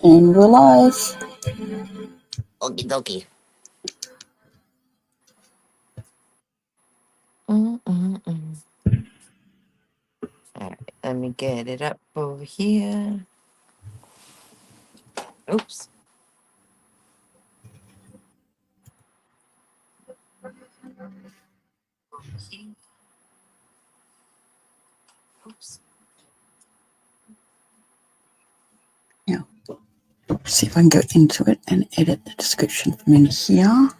And we're live. Okie dokie. Alright, let me get it up over here. Oops. Oops. Yeah. See if I can go into it and edit the description from in here.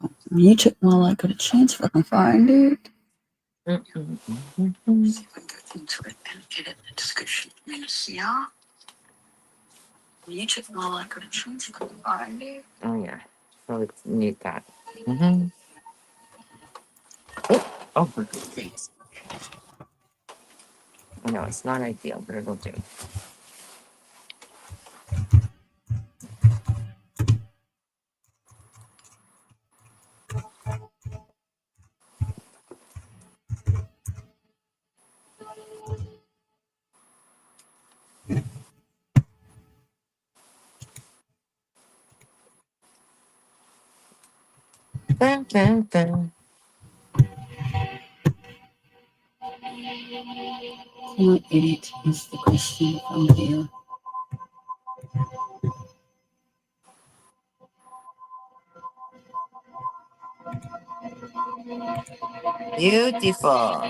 I'll mute it while I got a chance if I can find it. See if I can go into it and edit the description from in here. Mute it while I got a chance if I can find it. Oh yeah. So let's mute that. Oh, for God's sakes. I know it's not ideal, but it'll do. Dun, dun, dun. What edit is the question from here? Beautiful.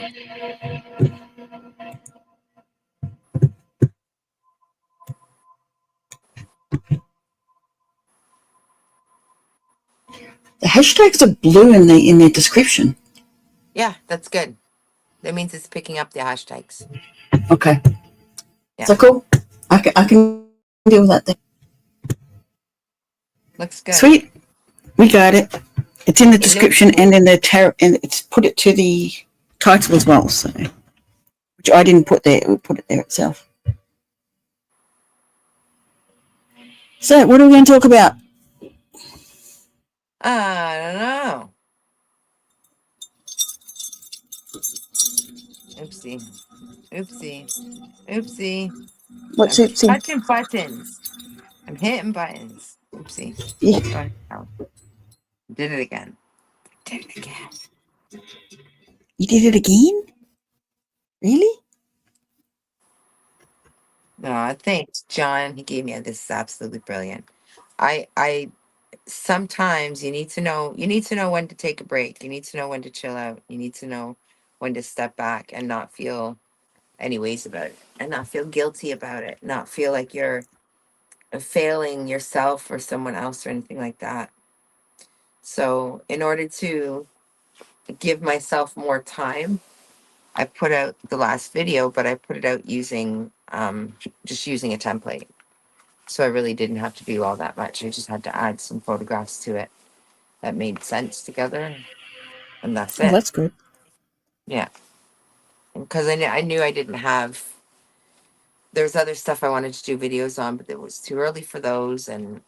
The hashtags are blue in the description. Yeah, that's good. That means it's picking up the hashtags. Okay. Yeah. So cool. I can deal with that then. Looks good. Sweet. We got it. It's in the description and in the and it's put it to the title as well. So, which I didn't put there. We put it there itself. So, what are we going to talk about? I don't know. Oopsie. Oopsie. Oopsie. What's I'm oopsie? touching buttons. I'm hitting buttons. Oopsie. Yeah. Did it again. Did it again. You did it again? Really? No, thanks, John. He gave me this is absolutely brilliant. I sometimes you need to know when to take a break. You need to know when to chill out. You need to know when to step back and not feel any ways about it. And not feel guilty about it. Not feel like you're failing yourself or someone else or anything like that. So in order to give myself more time, I put out the last video, but I put it out using just using a template. So I really didn't have to do all that much. I just had to add some photographs to it that made sense together, and that's Oh, it. that's good. Yeah, because I knew I didn't have. There's other stuff I wanted to do videos on, but it was too early for those, and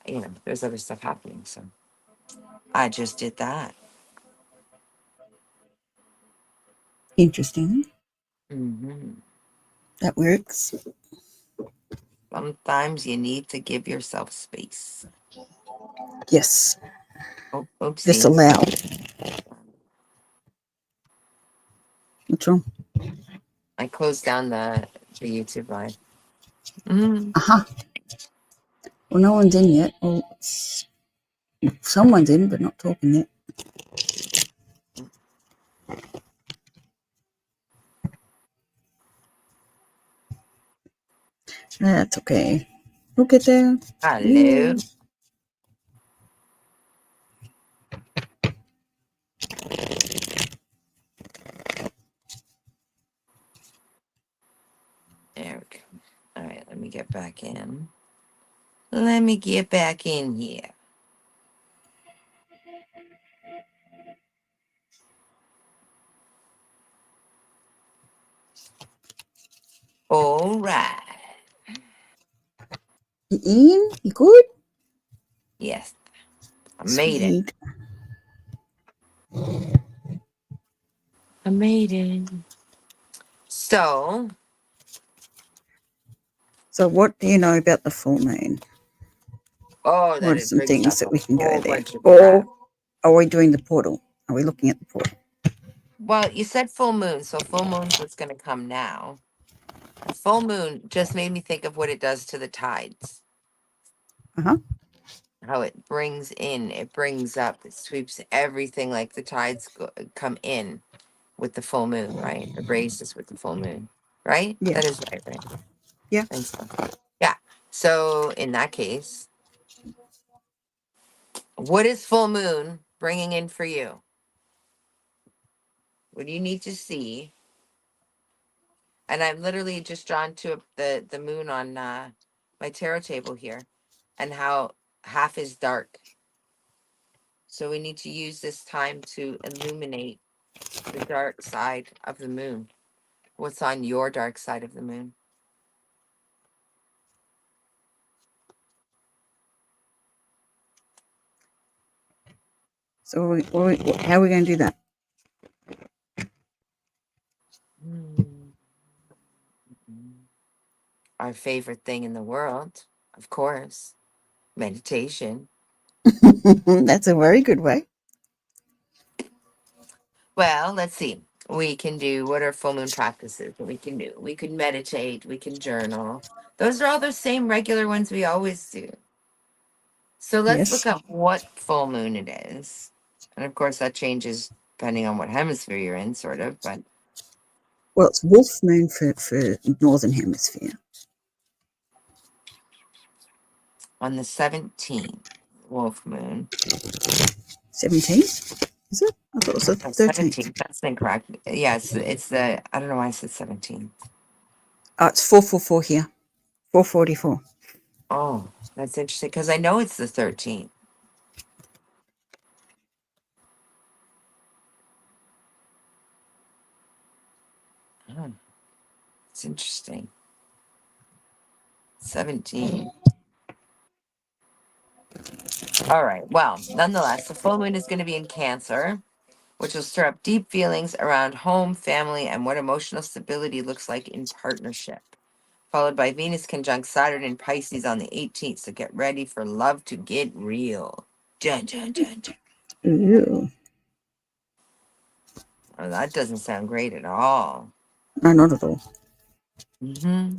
there's other stuff happening. So I just did that. Interesting. Mm-hmm. That works. Sometimes you need to give yourself space. Yes. Oh, oopsie. Disallow. What's wrong? I closed down the YouTube live. Mm-hmm. Uh-huh. Well, no one's in yet. Well, someone's in, but not talking yet. That's okay. We'll get there. Hello. Yeah. There we go. All right, let me get back in. Let me get back in here. All right. You in? You good? Yes, I made it. I made it. So So, what do you know about the full moon? Oh, that What are it some brings things up that a we can go whole there? bunch of crap. Or are we doing the portal? Are we looking at the portal? Well, you said full moon, so full moon's what's going to come now. A full moon just made me think of what it does to the tides. Uh huh. How it brings in, it brings up, it sweeps everything like the tides come in with the full moon, right? It raises with the full moon, right? Yeah. That is right, right? Yeah. And so, yeah. So in that case, what is full moon bringing in for you? What do you need to see? And I'm literally just drawn to the moon on my tarot table here, and how half is dark. So we need to use this time to illuminate the dark side of the moon. What's on your dark side of the moon? So, how are we going to do that? Hmm. Our favorite thing in the world, of course, meditation. That's a very good way. Well, let's see. We can do, what are full moon practices that we can do? We can meditate, we can journal. Those are all the same regular ones we always do. So let's look Yes. up what full moon it is. And of course, that changes depending on what hemisphere you're in, sort of. But Well, it's wolf moon for northern hemisphere. on the 17th, wolf moon. 17th, is it? I thought it was the Oh, 13th. 17th. That's incorrect. Yes, it's the, I don't know why I said 17th. Oh, it's 444 here. 444. Oh, that's interesting because I know it's the 13th. Oh, it's interesting. 17. All right. Well, nonetheless, the full moon is going to be in Cancer, which will stir up deep feelings around home, family, and what emotional stability looks like in partnership. Followed by Venus conjunct Saturn in Pisces on the 18th. So get ready for love to get real. Dun, dun, dun, dun. Ooh. Oh, that doesn't sound great at all. No, not at all. Hmm.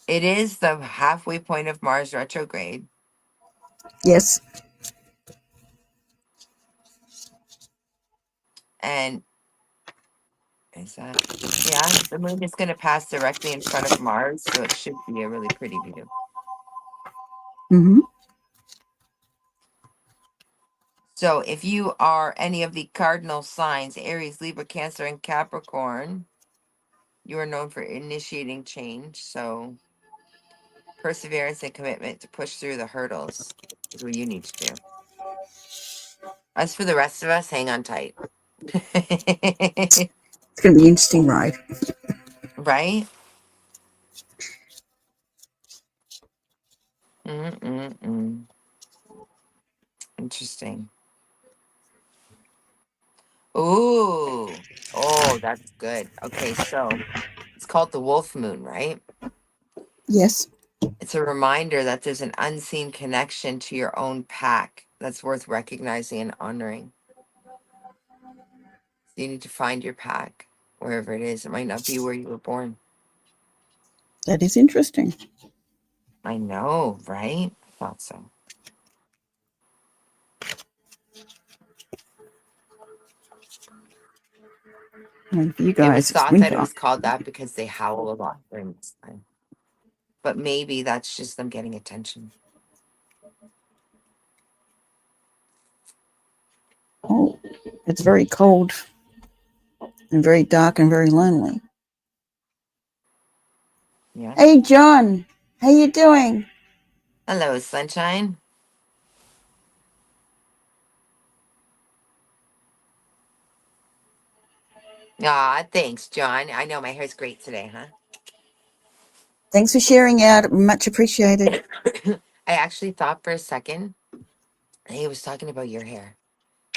It is the halfway point of Mars retrograde. Yes. And is that, yeah, the moon is going to pass directly in front of Mars. So it should be a really pretty view. Mm-hmm. So if you are any of the cardinal signs, Aries, Libra, Cancer, and Capricorn, you are known for initiating change. So perseverance and commitment to push through the hurdles is what you need to do. As for the rest of us, hang on tight. It's going to be an interesting ride. Right? Mm-mm-mm. Interesting. Ooh. Oh, that's good. Okay, so it's called the Wolf Moon, right? Yes. It's a reminder that there's an unseen connection to your own pack that's worth recognizing and honoring. So you need to find your pack wherever it is. It might not be where you were born. That is interesting. I know, right? I thought so. And for you It was guys, it's thought that it winter. was called that because they howl a lot during this time. But maybe that's just them getting attention. Oh, it's very cold and very dark and very lonely. Yeah. Hey, John. How you doing? Hello, sunshine. Ah, thanks, John. I know my hair's great today, huh? Thanks for sharing out. Much appreciated. I actually thought for a second he was talking about your hair.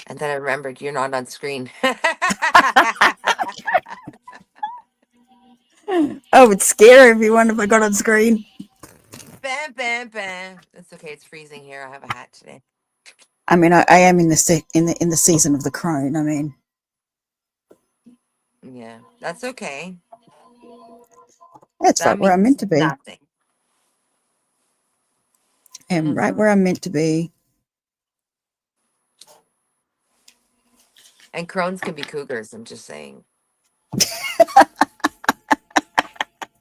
And then I remembered you're not on screen. I would scare everyone if I got on screen. Bam, bam, bam. It's okay. It's freezing here. I have a hat today. I mean, I am in the season of the crone. I mean, Yeah, that's okay. that's That right where I'm means meant to be. nothing. I'm right where I'm meant to be. And crones can be cougars. I'm just saying.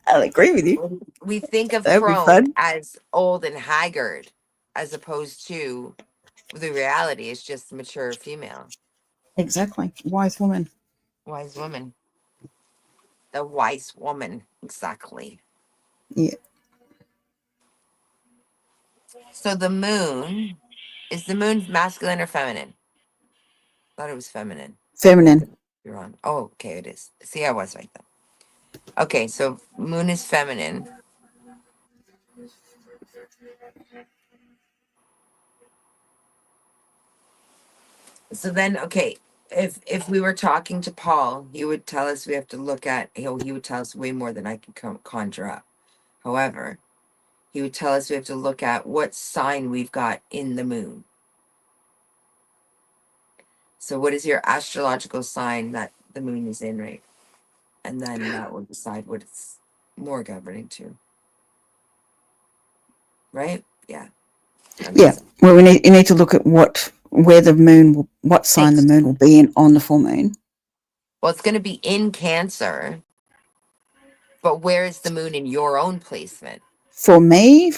I'll agree with you. We think of That'd be crone fun. as old and haggard, as opposed to the reality is just mature female, Exactly. Wise woman. wise woman. The wise woman, exactly. Yeah. So is the moon masculine or feminine? Thought it was feminine. Feminine. You're on. Oh, okay, it is. See, I was right then. Okay, so moon is feminine. So then, okay, if we were talking to Paul, he would tell us we have to look at. He would tell us way more than I can conjure up. However, he would tell us we have to look at what sign we've got in the moon. So, what is your astrological sign that the moon is in, right? And then that will decide what it's more governing to, right? Yeah, that Yeah. makes sense. Well, you need to look at what sign the Thanks. moon will be in on the full moon. Well, it's going to be in Cancer, but where is the moon in your own placement? For me,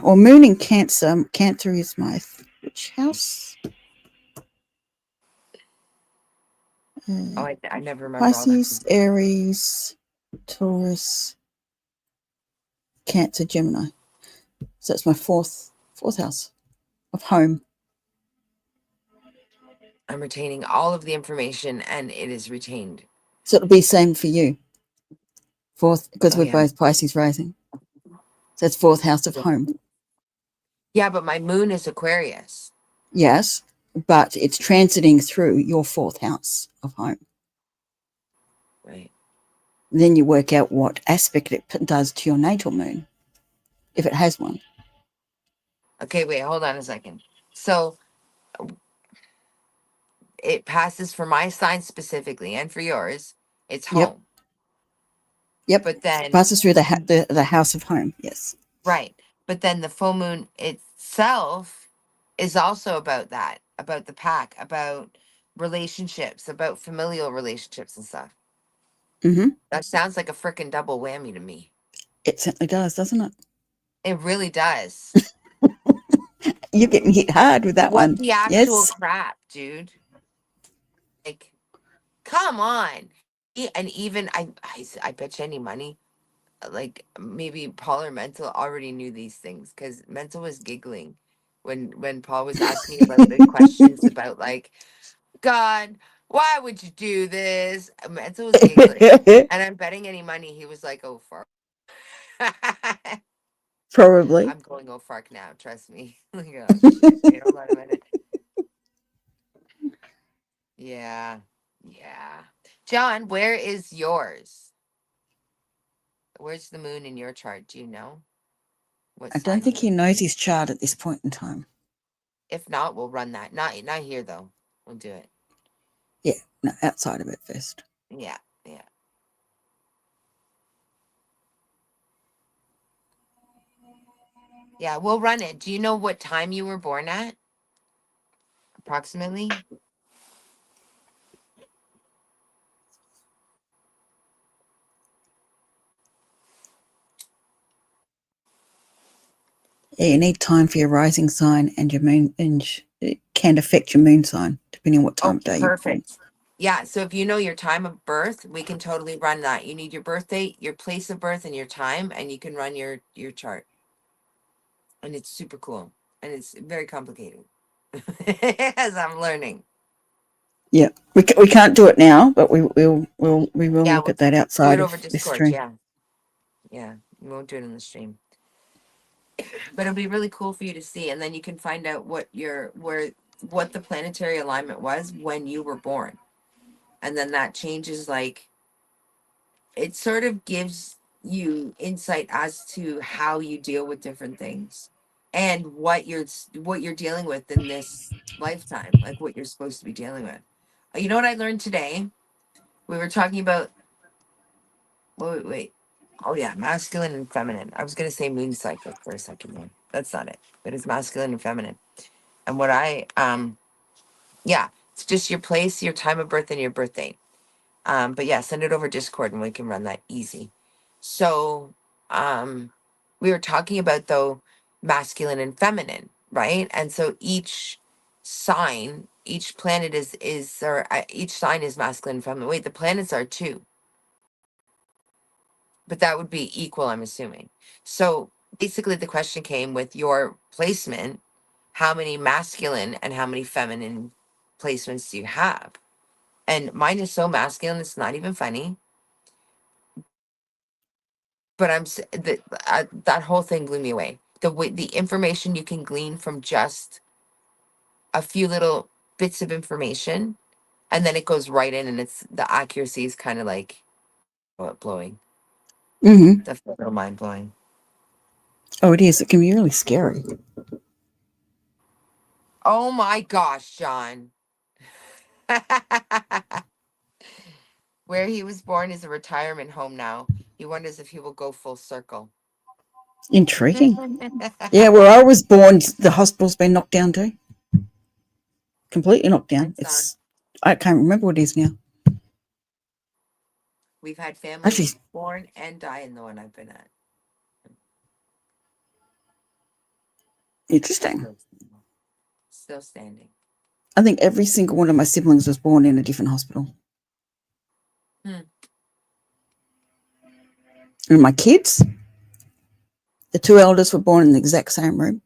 well, moon in Cancer. Cancer is my which house? Oh, Uh, I never remember all that. Pisces, Aries, Taurus, Cancer, Gemini. So it's my fourth house of home. I'm retaining all of the information and it is retained. So it'll be same for you. Fourth, because Oh, we're yeah. both Pisces rising. So it's fourth house of home. Yeah, but my moon is Aquarius. Yes, but it's transiting through your fourth house of home. Right. Then you work out what aspect it does to your natal moon, if it has one. Okay, wait, hold on a second. So it passes for my sign specifically and for yours, it's Yep, home. yep. But then, Passes through the house of home. Yes. right. But then the full moon itself is also about that, about the pack, about relationships, about familial relationships and stuff. Mm-hmm. That sounds like a freaking double whammy to me. It certainly does, doesn't it? It really does. You're getting hit hard with that What one. the actual Yes. crap, dude? Like, come on. And even I bet you any money, like maybe Paul or Mental already knew these things because Mental was giggling when Paul was asking about the questions about like God, why would you do this? Mental was giggling, and I'm betting any money he was like, "Oh fuck." Probably. I'm going oh fuck now. Trust me. Like, oh shit. Wait, hold on a minute. Yeah, yeah. John, where is yours? Where's the moon in your chart? Do you know what I don't sign think you're he in? knows his chart at this point in time. If not, we'll run that. Not here though. We'll do it. Yeah, no, outside of it first. Yeah, yeah. Yeah, we'll run it. Do you know what time you were born at? Approximately? Yeah, you need time for your rising sign and your moon, and it can affect your moon sign depending on what time Oh, of day you're born. perfect. Yeah, so if you know your time of birth, we can totally run that. You need your birth date, your place of birth, and your time, and you can run your chart. And it's super cool. And it's very complicated. As I'm learning. Yeah, we can't do it now, but we will Yeah, look we'll at that do it outside over of this Discord. stream. Yeah. Yeah. We won't do it in the stream. But it'll be really cool for you to see. And then you can find out what the planetary alignment was when you were born. And then that changes like it sort of gives you insight as to how you deal with different things and what you're dealing with in this lifetime, like what you're supposed to be dealing with. You know what I learned today? We were talking about wait. Oh yeah, masculine and feminine. I was gonna say moon cycle for a second there. That's not it. But it's masculine and feminine. And what I yeah, it's just your place, your time of birth, and your birth date. But yeah, send it over Discord and we can run that easy. So we were talking about though masculine and feminine, right? And so each sign, each planet is or each sign is masculine and feminine. Wait, the planets are too, but that would be equal, I'm assuming. So basically, the question came with your placement: how many masculine and how many feminine placements do you have? And mine is so masculine, it's not even funny. But that whole thing blew me away. The information you can glean from just a few little bits of information, and then it goes right in, and it's the accuracy is kind of like blowing. Mm-hmm. That's a little mind blowing. Oh, it is. It can be really scary. Oh my gosh, John. Where he was born is a retirement home now. He wonders if he will go full circle. Intriguing. Yeah, where I was born, the hospital's been knocked down too. Completely knocked down. I can't remember what it is now. We've had Actually, families born and die in the one I've been at. interesting. Still standing. I think every single one of my siblings was born in a different hospital. Hmm. And my kids, the two eldest were born in the exact same room.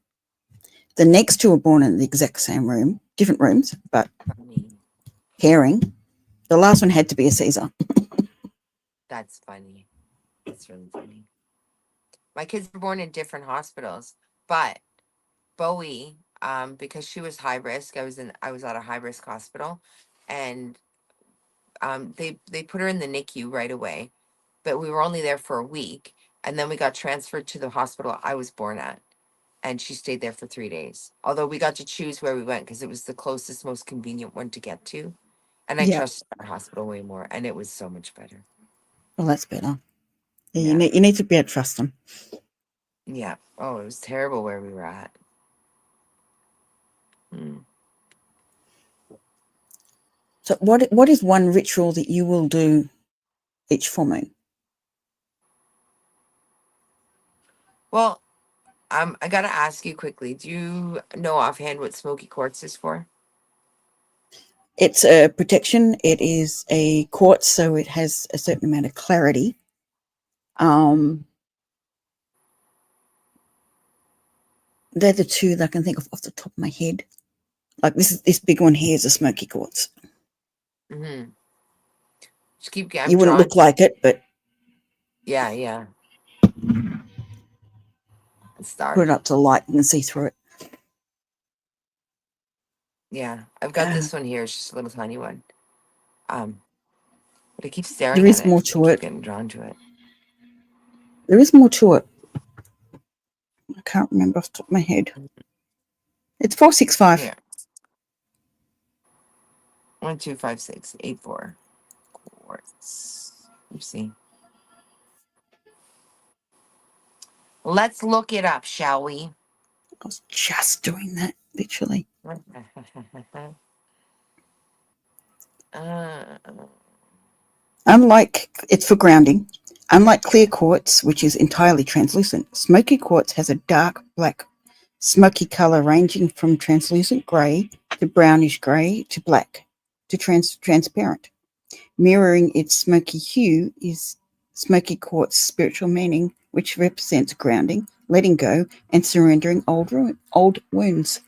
The next two were born in the exact same room, different rooms, but Funny. pairing. The last one had to be a Caesar. That's funny. That's really funny. My kids were born in different hospitals, but Bowie, because she was high risk, I was at a high risk hospital, and they put her in the NICU right away, but we were only there for a week, and then we got transferred to the hospital I was born at, and she stayed there for 3 days. Although we got to choose where we went because it was the closest, most convenient one to get to, and I Yeah. trusted that hospital way more, and it was so much better. Well, that's better. Yeah, Yeah. you need to be able to trust them. Yeah. Oh, it was terrible where we were at. Hmm. So what is one ritual that you will do each full moon? Well, I gotta ask you quickly. Do you know offhand what smoky quartz is for? It's a protection. It is a quartz, so it has a certain amount of clarity. They're the two that I can think of off the top of my head. Like this big one here is a smoky quartz. Mm-hmm. Just keep. I'm You wouldn't drawn. look like it, but Yeah, yeah. It's put it dark. up to the light, you can see through it. Yeah, I've got this one here. It's just a little tiny one. But I keep There staring at is it. more I to keep it. getting drawn to it. There is more to it. I can't remember off the top of my head. It's 465. Here, 1, 2, 5, 6, 8, 4 quartz. Oopsie. Let's look it up, shall we? I was just doing that, literally. uh, Unlike, it's for grounding. Unlike clear quartz, which is entirely translucent, smoky quartz has a dark black smoky color ranging from translucent grey to brownish grey to black to transparent. Mirroring its smoky hue is smoky quartz spiritual meaning, which represents grounding, letting go, and surrendering old wounds.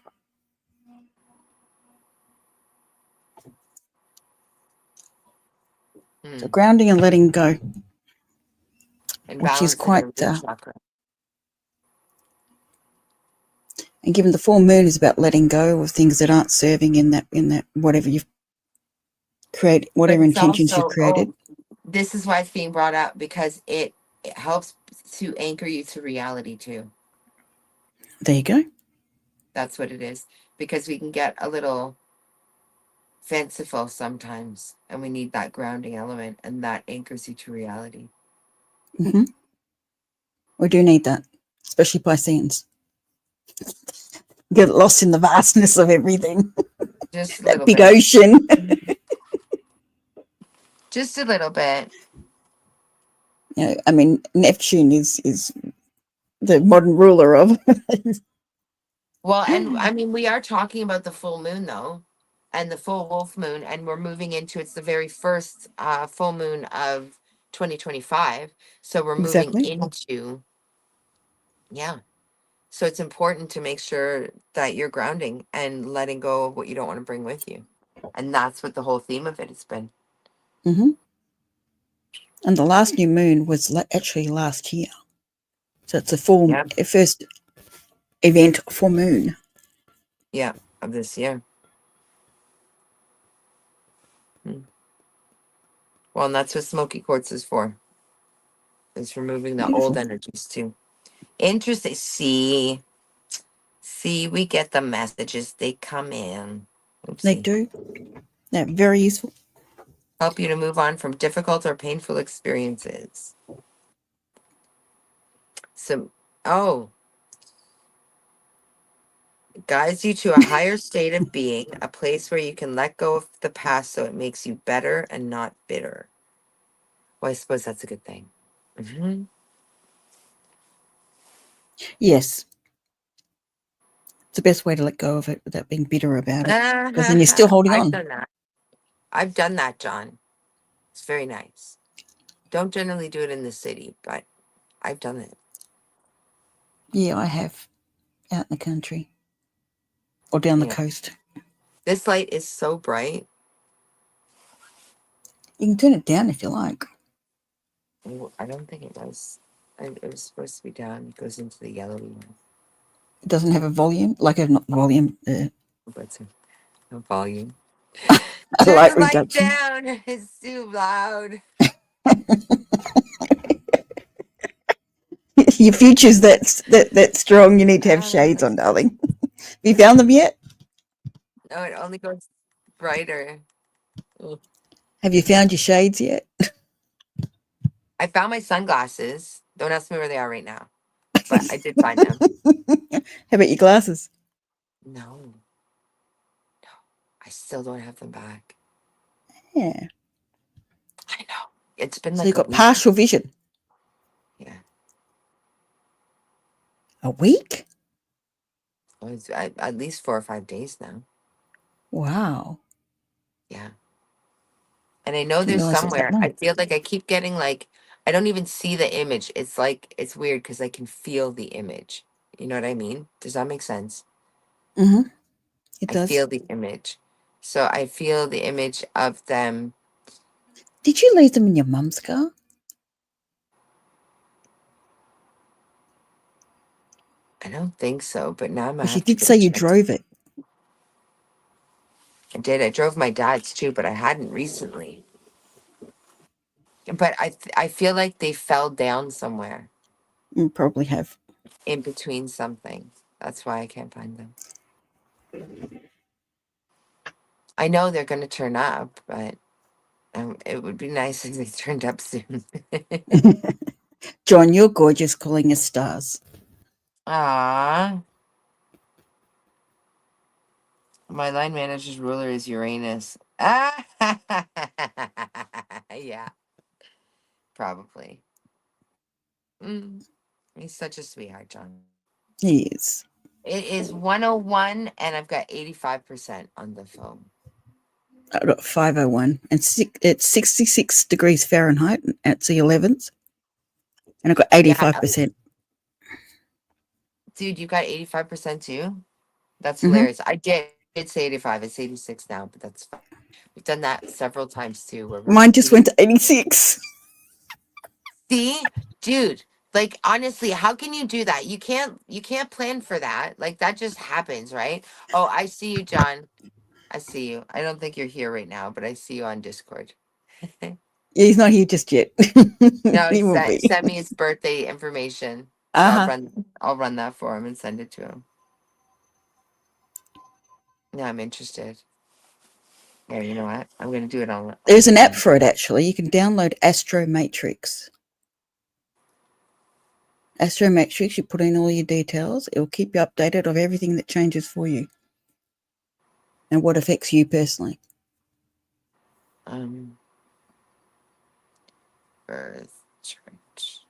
So grounding and letting go, and which is balancing quite, your root chakra. and given the full moon is about letting go of things that aren't serving in that whatever you've created, But whatever it's intentions you've also created. This is why it's being brought up, because it helps to anchor you to reality too. There you go. That's what it is. Because we can get a little fanciful sometimes, and we need that grounding element, and that anchors you to reality. Hmm. We do need that, especially Pisceans. Get lost in the vastness of everything. Just a That little big bit. ocean. Just a little bit. I mean, Neptune is the modern ruler of. Well, and I mean, we are talking about the full moon though, and the full wolf moon, and we're moving into, it's the very first full moon of 2025. So we're moving Exactly. into, yeah. So it's important to make sure that you're grounding and letting go of what you don't want to bring with you. And that's what the whole theme of it has been. Hmm. And the last new moon was actually last year. So it's a full Yeah. first event for moon. Yeah. Of this year. Hmm. Well, and that's what smoky quartz is for. It's removing the old Beautiful. energies too. Interesting. See, we get the messages. They come in. They Oopsie. do. They're very useful. Help you to move on from difficult or painful experiences. So, oh, guides you to a higher state of being, a place where you can let go of the past so it makes you better and not bitter. Well, I suppose that's a good thing. Hmm. Yes. It's the best way to let go of it without being bitter about it. Because then you're still holding I've on. done that. I've done that, John. It's very nice. Don't generally do it in the city, but I've done it. Yeah, I have out in the country or down the Yeah. coast. This light is so bright. You can turn it down if you like. Oh, I don't think it was. It was supposed to be down. It goes into the yellowy one. It doesn't have a volume, like a not volume, But it's a volume. a Turn light the light reduction. down. It's too loud. Your future's that strong. You need to have shades Uh, on, darling. Have you found them yet? no, it only goes brighter. Ugh. Have you found your shades yet? I found my sunglasses. Don't ask me where they are right now, but I did find them. How about your glasses? No, I still don't have them back. Yeah. I know. It's been So like you've a got week. partial vision. Yeah. A week? Well, it's at least 4 or 5 days now. Wow. Yeah. And I know Didn't there's realize it was that somewhere, I long. feel like I keep getting like, I don't even see the image. It's like, it's weird because I can feel the image. You know what I mean? Does that make sense? Mm-hmm. It I does. feel the image. So I feel the image of them. Did you leave them in your mum's car? I don't think so, but now I'm gonna Because you have to did get say it you checked. drove it. I did. I drove my dad's too, but I hadn't recently. But I feel like they fell down somewhere You probably have. in between something. That's why I can't find them. I know they're gonna turn up, but it would be nice if they turned up soon. John, you're gorgeous calling us stars. Ah, my line manager's ruler is Uranus. Ah, yeah, probably. Mm, he's such a sweetheart, John. He is. It is 101, and I've got 85% on the phone. I've got 501 and it's 66 degrees Fahrenheit. It's the 11th. And I've got Yeah, 85%. dude, you got 85% too? That's Mm-hmm. hilarious. I did say 85. It's 86 now, but that's fine. We've done that several times too, where we're Mine just repeating. went to 86. See, dude, like honestly, how can you do that? You can't plan for that. Like that just happens, right? Oh, I see you, John. I see you. I don't think you're here right now, but I see you on Discord. Yeah, he's not here just yet. No, he He will be. sent me his birthday information. So Uh-huh. I'll run that for him and send it to him. Yeah, I'm interested. Yeah, you know what? I'm gonna do it on There's an app for it, actually. You can download Astro Matrix. Astro Matrix, you put in all your details. It will keep you updated of everything that changes for you and what affects you personally. birth chart.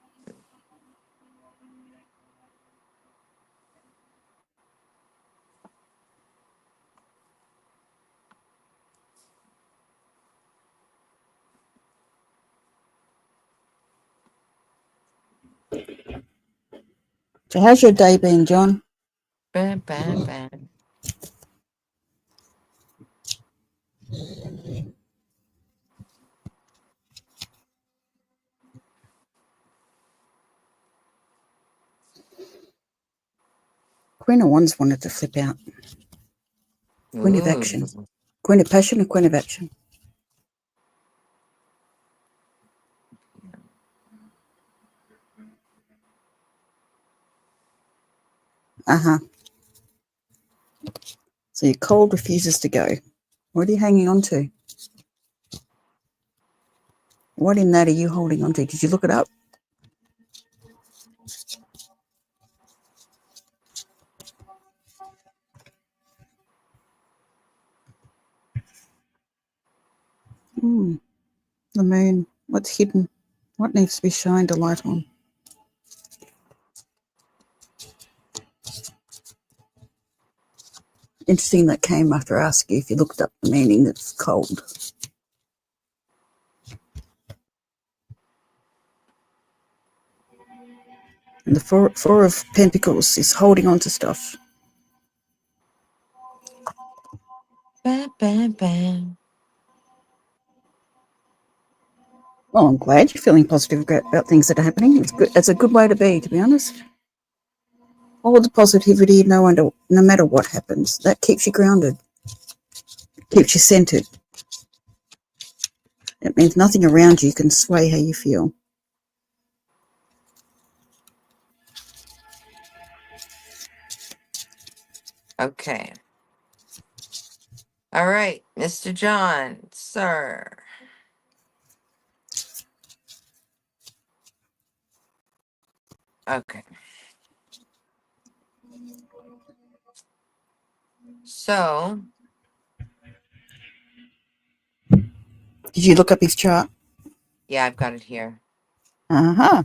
So how's your day been, John? Bam, bam, bam. Queen of Wands wanted to flip out. Queen of Ooh. Action. Queen of Passion and Queen of Action. Uh-huh. So your cold refuses to go. What are you hanging on to? What in that are you holding on to? Did you look it up? The moon. What's hidden? What needs to be shined a light on? Interesting that came after I asked you if you looked up the meaning that's cold. And the four of Pentacles is holding on to stuff. Bam, bam, bam. Well, I'm glad you're feeling positive about things that are happening. It's good. It's a good way to be honest. All the positivity, no matter what happens, that keeps you grounded, keeps you centered. It means nothing around you can sway how you feel. Okay. All right, Mr. John, sir. Okay. So, Did you look up his chart? yeah, I've got it here. Uh-huh.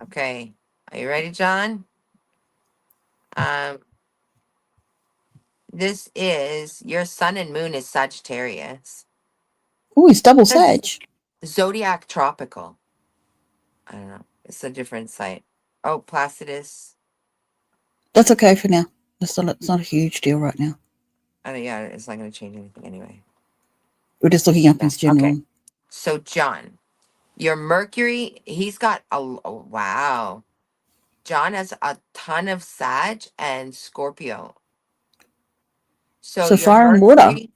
Okay. Are you ready, John? This is your sun and moon is Sagittarius. Oh, he's double Says Sag. Zodiac Tropical. I don't know. It's a different site. Oh, Placidus. That's okay for now. It's not a huge deal right now. Yeah, it's not going to change anything anyway. We're just looking up Yeah. his general. Okay. So, John, your Mercury, he's got oh, wow. John has a ton of Sag and Scorpio. So So your fire and water. Mercury,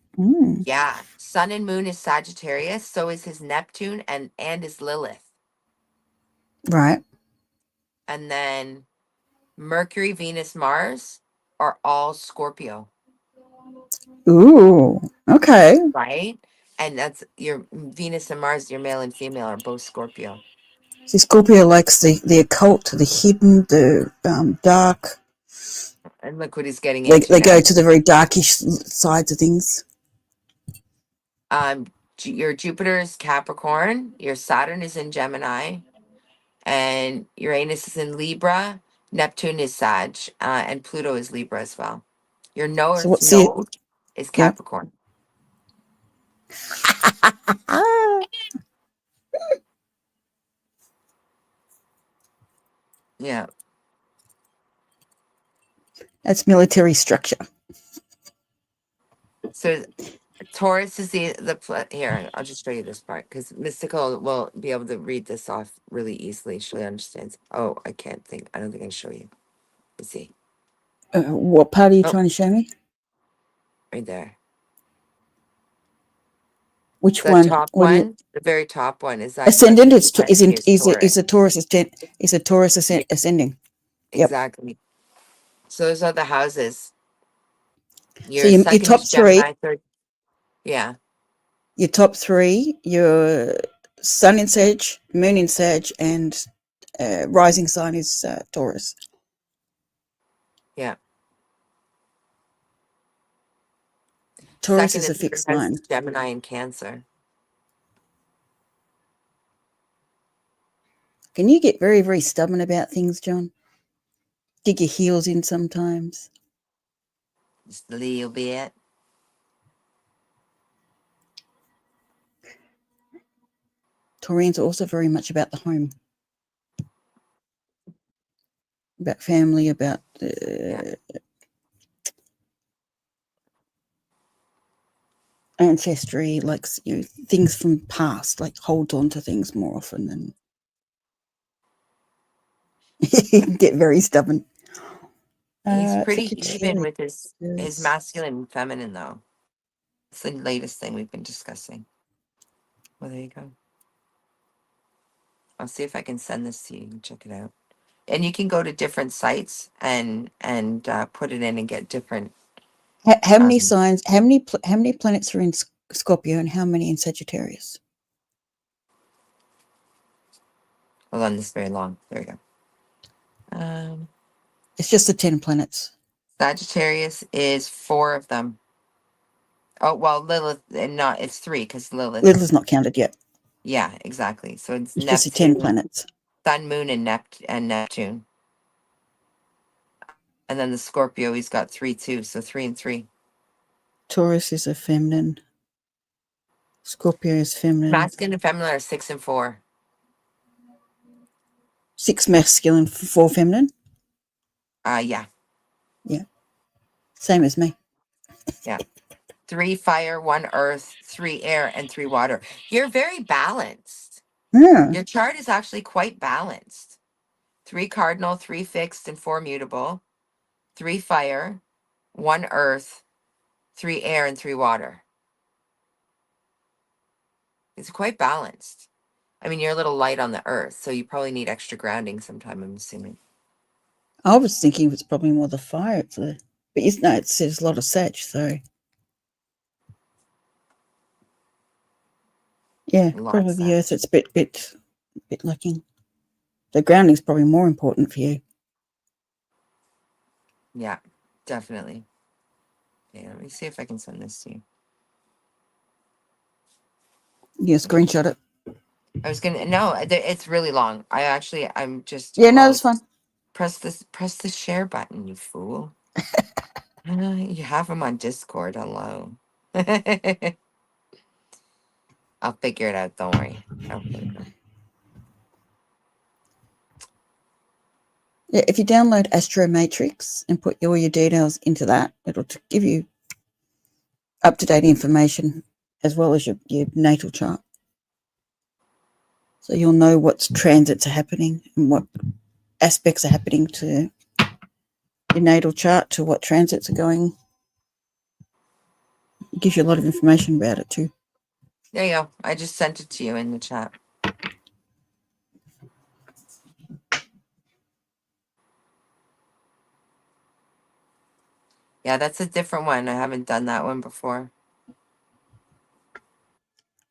yeah, Sun and Moon is Sagittarius. So is his Neptune and his Lilith. Right. And then Mercury, Venus, Mars are all Scorpio. Ooh. Okay. Right? And that's your Venus and Mars, your male and female, are both Scorpio. See, Scorpio likes the occult, the hidden, the dark. And look what he's getting They into go now. to the very darkish sides of things. Your Jupiter is Capricorn, your Saturn is in Gemini, and Uranus is in Libra, Neptune is Sag, and Pluto is Libra as well. Your So North what's the Node is yep? Capricorn. Ah, Yeah. that's military structure. So Taurus is here. I'll just show you this part because Mystical will be able to read this off really easily. She understands. Oh, I can't think. I don't think I can show you. Let's see. What part are you Oh, trying to show me? right there. Which The one? top What do you one, the very top one, is that ascendant? actually It's is in, technically is Taurus. is a Taurus is a Taurus Yeah, ascending. Yep. exactly. So those are the houses. So Your your second top is three, Gemini, third, yeah, your Sun in Sag, Moon in Sag, and rising sign is Taurus. yeah. Taurus Second is a and third fixed house sign. is Gemini and Cancer. Can you get very, very stubborn about things, John? Dig your heels in sometimes. Just a little bit. Taurians are also very much about the home, about family, about Yeah. ancestry, like things from past, like holds on to things more often than you can get very stubborn. He's pretty even Sagittarius. with his masculine and feminine though. It's the latest thing we've been discussing. Well, there you go. I'll see if I can send this to you. You can check it out. And you can go to different sites and put it in and get different. How many Um, signs? How many planets are in Scorpio, and how many in Sagittarius? hold on, this is very long. There we go. Um, It's just the 10 planets. Sagittarius is 4 of them. Oh well, Lilith and not it's 3 because Lilith. Little is not counted yet. Yeah, exactly. So it's It's just the 10 Neptune, planets. Sun, Moon, and Neptune. And then the Scorpio, he's got 3 too. So 3 and 3. Taurus is a feminine. Scorpio is feminine. Masculine and feminine are 6 and 4. 6 masculine, 4 feminine. Yeah. Yeah, same as me. Yeah. 3 fire, 1 earth, 3 air, and 3 water. You're very balanced. Yeah. Your chart is actually quite balanced. 3 cardinal, 3 fixed, and 4 mutable. 3 fire, 1 earth, 3 air, and 3 water. It's quite balanced. I mean, you're a little light on the earth, so you probably need extra grounding sometime, I'm assuming. I was thinking it's probably more the fire. But you know, it says a lot of Sag, so yeah, A lot of probably the that. Earth. It's a bit lacking. The grounding is probably more important for you. Yeah, definitely. Yeah, let me see if I can send this to you. Yeah, screenshot it. I was gonna no, it's really long. I'm just Yeah, no, that's fine. Press the share button, you fool. You have them on Discord. Hello. I'll figure it out. Don't worry. Oh, there we go. Yeah, if you download Astro Matrix and put all your details into that, it'll give you up-to-date information as well as your natal chart. So you'll know what transits are happening and what aspects are happening to your natal chart, to what transits are going. It gives you a lot of information about it too. There you go. I just sent it to you in the chat. Yeah, that's a different one. I haven't done that one before.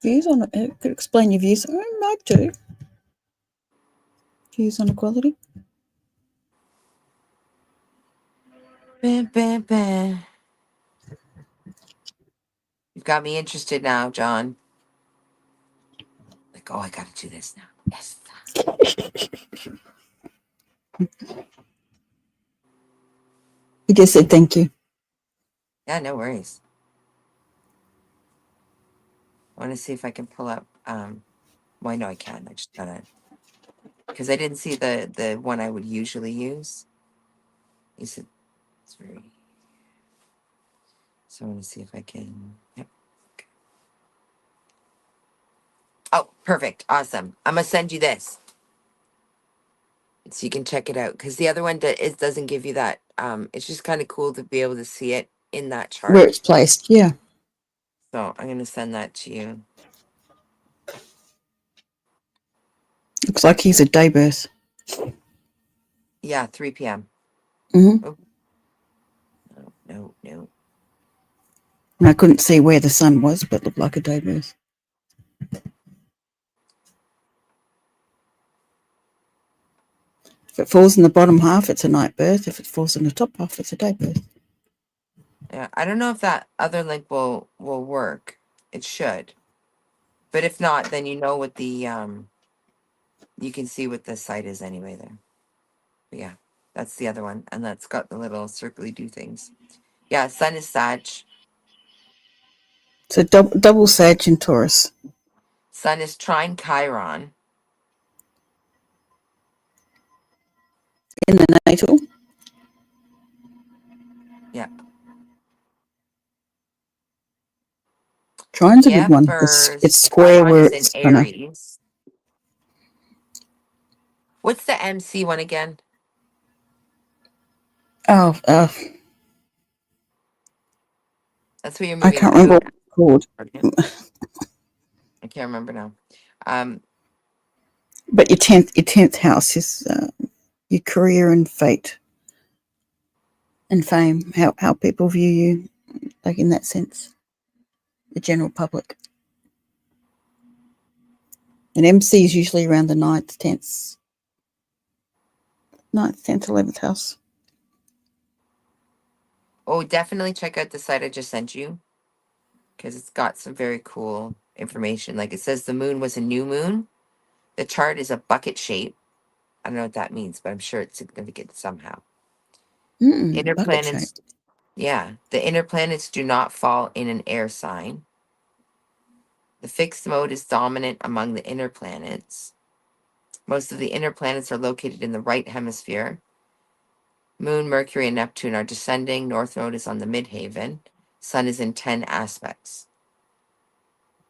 Views on it could explain your views. I might do. Views on equality. Bam, bam, bam. You've got me interested now, John. Like, oh, I gotta do this now. Yes. He just said thank you. Yeah, no worries. I want to see if I can pull up. Well, I know I can. I just gotta because I didn't see the one I would usually use. Is it? It's very. So I want to see if I can. Yep. Okay. Oh, perfect. Awesome. I'm gonna send you this so you can check it out because the other one it doesn't give you that. It's just kind of cool to be able to see it in that Where chart. it's placed. Yeah. So I'm going to send that to you. Looks like he's a day birth. Yeah, 3 p.m. Mm-hmm. Oh, no. And I couldn't see where the sun was, but looked like a day birth. If it falls in the bottom half, it's a night birth. If it falls in the top half, it's a day birth. Yeah, I don't know if that other link will work. It should. But if not, then you know what the you can see what the site is anyway there. But yeah, that's the other one, and that's got the little circly do things. Yeah, Sun is Sag. So double Sag in Taurus. Sun is trine Chiron. In the natal. Yeah. Trine's a good Yeah, one. for It's square Chiron where is in it's gonna. Aries. What's the MC one again? Oh, That's what you're I moving can't to. remember what it's called. I can't remember now. But your tenth house is your career and fate and fame. How people view you, like in that sense, the general public. And MC is usually around the 9th, 10th, 11th house. Oh, definitely check out the site I just sent you because it's got some very cool information. Like it says the moon was a new moon. The chart is a bucket shape. I don't know what that means, but I'm sure it's significant somehow. Inner Bucket shape. planets, yeah, the inner planets do not fall in an air sign. The fixed mode is dominant among the inner planets. Most of the inner planets are located in the right hemisphere. Moon, Mercury, and Neptune are descending. North node is on the midhaven. Sun is in 10 aspects.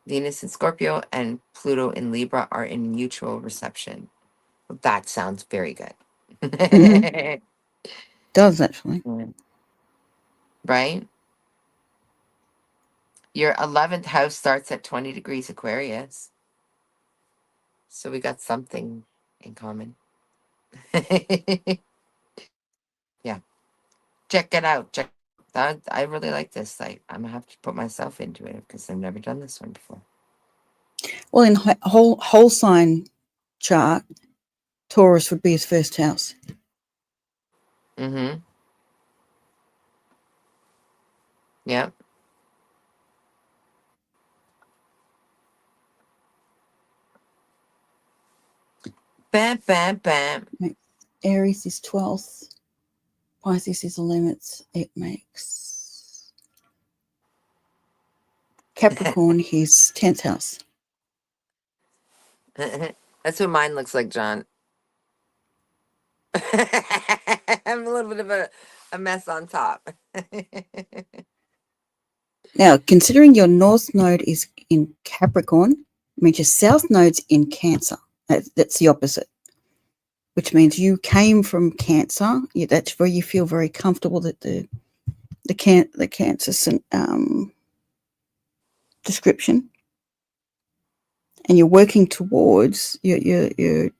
Venus in Scorpio and Pluto in Libra are in mutual reception. Well, that sounds very good. Does actually. Right? Your 11th house starts at 20 degrees Aquarius. So we got something in common. Yeah. Check it out. Check that. I really like this site. I'm gonna have to put myself into it because I've never done this one before. Well, in whole sign chart, Taurus would be his first house. Mm-hmm. Yep. Bam, bam, bam. Aries is 12th. Pisces is 11th. It makes Capricorn his 10th house. That's what mine looks like, John. I'm a little bit of a mess on top. Now, considering your north node is in Capricorn, means your south node's in Cancer. That's the opposite, which means you came from Cancer. That's where you feel very comfortable that the Cancer description, and you're working towards you're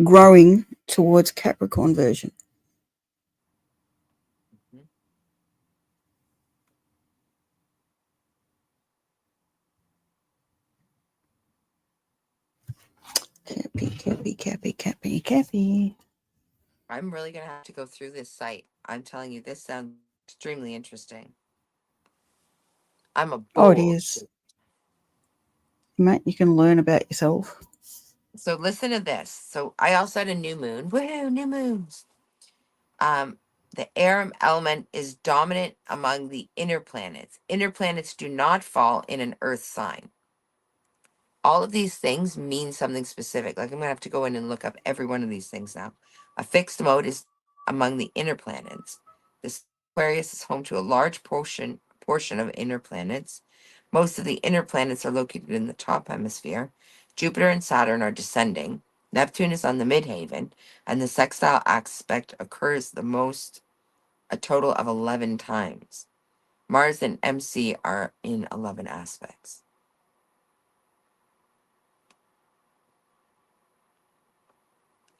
growing towards Capricorn version. Cappy. I'm really gonna have to go through this site. I'm telling you, this sounds extremely interesting. I'm a Oh, it bull. is, mate. You can learn about yourself. So listen to this. So I also had a new moon. Woohoo, new moons. Um, the air element is dominant among the inner planets. Inner planets do not fall in an earth sign. All of these things mean something specific. Like I'm gonna have to go in and look up every one of these things now. A fixed mode is among the inner planets. This Aquarius is home to a large portion of inner planets. Most of the inner planets are located in the top hemisphere. Jupiter and Saturn are descending. Neptune is on the midhaven, and the sextile aspect occurs the most, a total of 11 times. Mars and MC are in 11 aspects.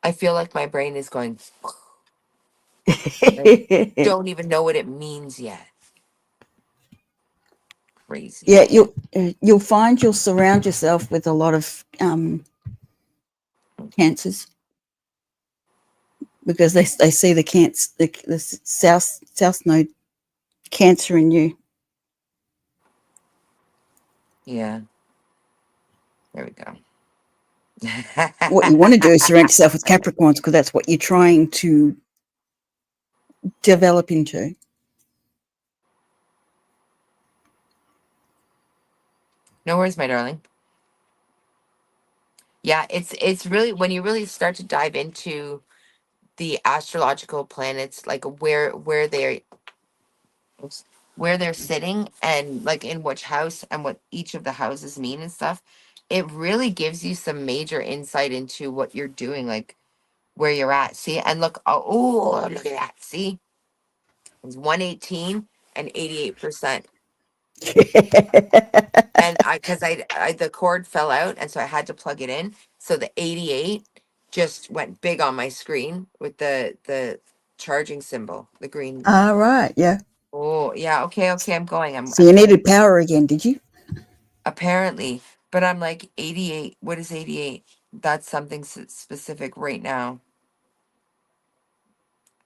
I feel like my brain is going, I don't even know what it means yet. Crazy. Yeah, you'll find you'll surround yourself with a lot of cancers because they see the south node cancer in you. Yeah. There we go. What you want to do is surround yourself with Capricorns because that's what you're trying to develop into. No worries, my darling. Yeah, it's really when you really start to dive into the astrological planets, like where they're sitting and like in which house and what each of the houses mean and stuff, it really gives you some major insight into what you're doing, like where you're at. See, and look, oh, look at that. See, it's 118 and 88%. And because I the cord fell out and so I had to plug it in. So the 88 just went big on my screen with the charging symbol, the green. Right, yeah. Oh yeah, okay, I'm going. So I'm you going. needed power again, did you? Apparently, but I'm like 88. What is 88? That's something specific right now.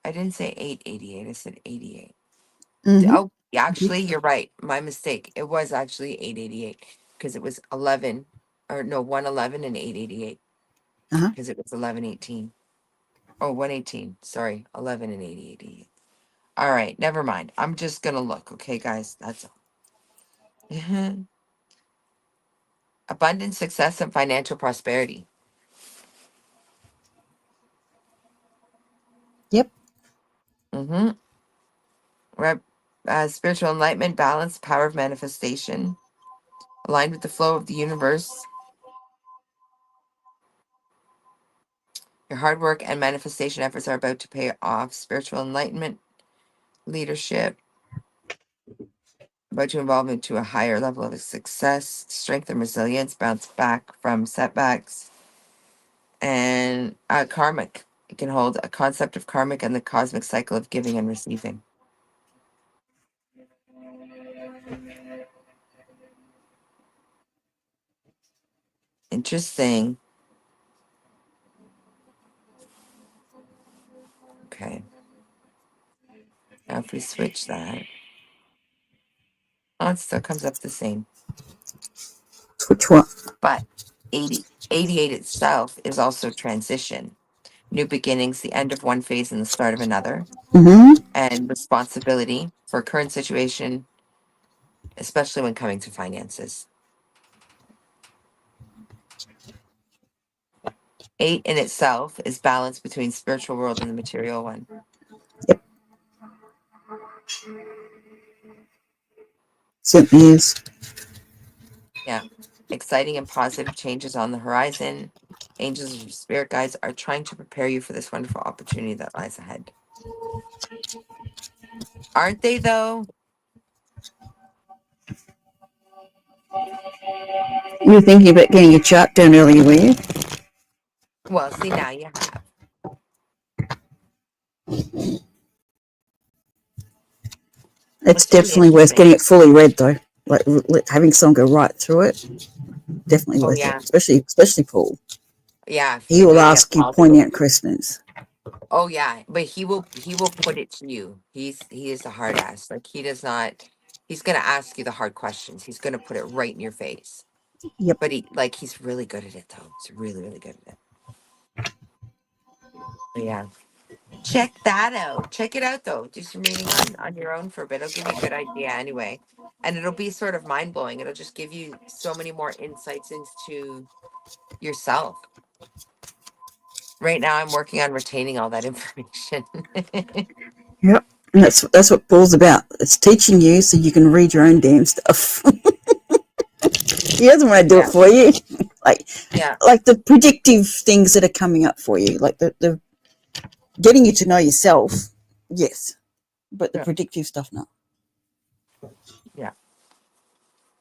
I didn't say 888. I said 88. Mm-hmm. Oh, yeah, actually, you're right. My mistake. It was actually 888 because it was 11 or no, 111 and 888 Uh-huh. because it was 1118. Oh, 118. Sorry, 11 and 888. All right, never mind. I'm just going to look. Okay, guys, that's all. Abundance, success, and financial prosperity. Yep. Mm-hmm. Spiritual enlightenment, balance, power of manifestation, aligned with the flow of the universe. Your hard work and manifestation efforts are about to pay off. Spiritual enlightenment, leadership, about to evolve into a higher level of success, strength and resilience, bounce back from setbacks, and karmic. It can hold a concept of karmic and the cosmic cycle of giving and receiving. Interesting. Okay. Now if we switch that, oh, it still comes up the same. Which one? But 88 itself is also transition, new beginnings, the end of one phase and the start of another, Mm-hmm. and responsibility for current situation, especially when coming to finances. 8 in itself is balance between spiritual world and the material one. Yep. Certainly is. Yeah. Exciting and positive changes on the horizon. Angels and spirit guides are trying to prepare you for this wonderful opportunity that lies ahead. Aren't they, though? You were thinking about getting a chart done earlier, were you? Well, see, now you have. It's What's really definitely worth interesting? getting it fully read, though. Like having someone go right through it, definitely Oh, worth it. yeah. Especially Paul. Yeah, if He you will really get ask you Paul to go. poignant questions. Oh yeah, but he will put it to you. He is a hard ass. Like he does not. He's gonna ask you the hard questions. He's gonna put it right in your face. Yep. But he's really good at it though. He's really really good at it. But yeah, check that out. Check it out though. Do some reading on your own for a bit. It'll give you a good idea anyway, and it'll be sort of mind blowing. It'll just give you so many more insights into yourself. Right now, I'm working on retaining all that information. Yep. And that's what Paul's about. It's teaching you so you can read your own damn stuff. He doesn't want to do it Yeah, for you. like yeah. like the predictive things that are coming up for you, like the getting you to know yourself, yes. But the Yeah. predictive stuff, no. Yeah.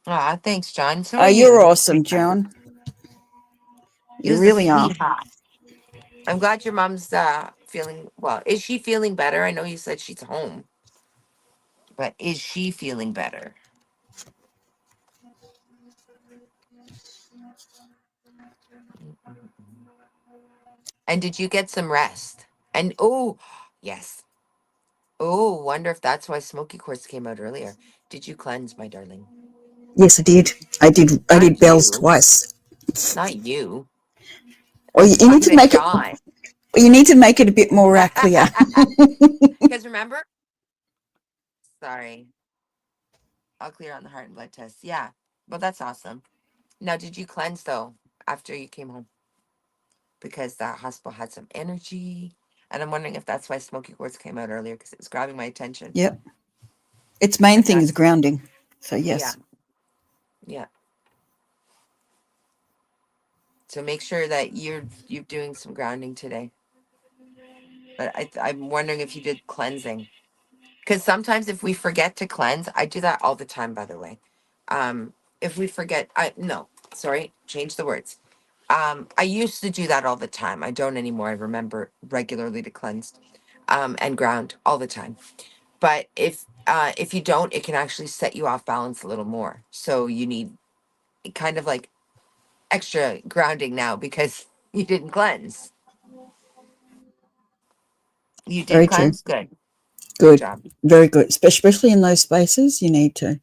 Ah, thanks, John. So Oh, are you. you're You're a awesome, sweetheart. John. You You're a really are. sweetheart. I'm glad your mom's feeling well. Is she feeling better? I know you said she's home, but is she feeling better? And did you get some rest? And oh, yes. Oh, wonder if that's why smoky quartz came out earlier. Did you cleanse, my darling? Yes, I did. I did. I did Not bells you. twice. Not you. Or you need Talking to to make it. John. You need to make it a bit more clear. Because remember? Sorry. All clear on the heart and blood test. Yeah. Well, that's awesome. Now, did you cleanse though after you came home? Because that hospital had some energy. And I'm wondering if that's why smoky quartz came out earlier because it was grabbing my attention. Yep. Its main And thing is that's, grounding. So yeah, yes. yeah. So make sure that you're doing some grounding today. But I'm wondering if you did cleansing. Because sometimes if we forget to cleanse, I do that all the time, by the way. If we forget, no, sorry, change the words. I used to do that all the time. I don't anymore. I remember regularly to cleanse and ground all the time. But if you don't, it can actually set you off balance a little more. So you need kind of like extra grounding now because you didn't cleanse. You did Very true. cleanse? Good. Good Good. job. Very good. Especially in those spaces, you need to.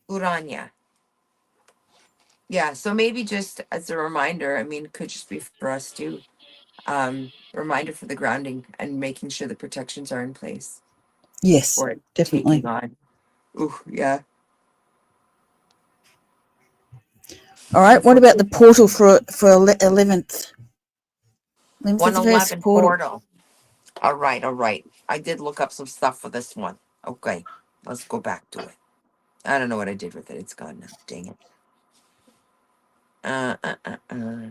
Urania. Yeah, so maybe just as a reminder, I mean, it could just be for us too. Reminder for the grounding and making sure the protections are in place Yes, for it taking definitely. on. Ooh, yeah. All right. What about the Unfortunately. portal for 11th of the first 111 portal? portal. All right, all right. I did look up some stuff for this one. Okay, let's go back to it. I don't know what I did with it. It's gone now. Dang it. Uh, uh, uh, uh.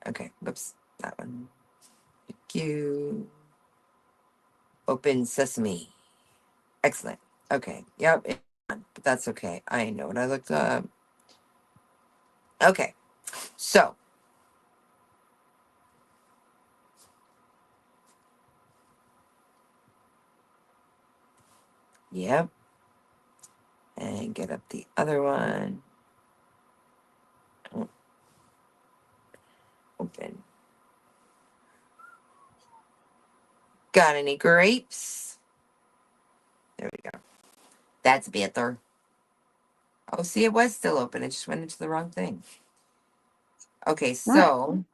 Okay, whoops. That one. Thank you. Open sesame. Excellent. Okay. Yep. But that's okay. I know what I looked up. Okay. So, yep. And get up the other one. Oh, open. Got any grapes? There we go. That's better. Oh, see, it was still open. It just went into the wrong thing. Okay, Right. so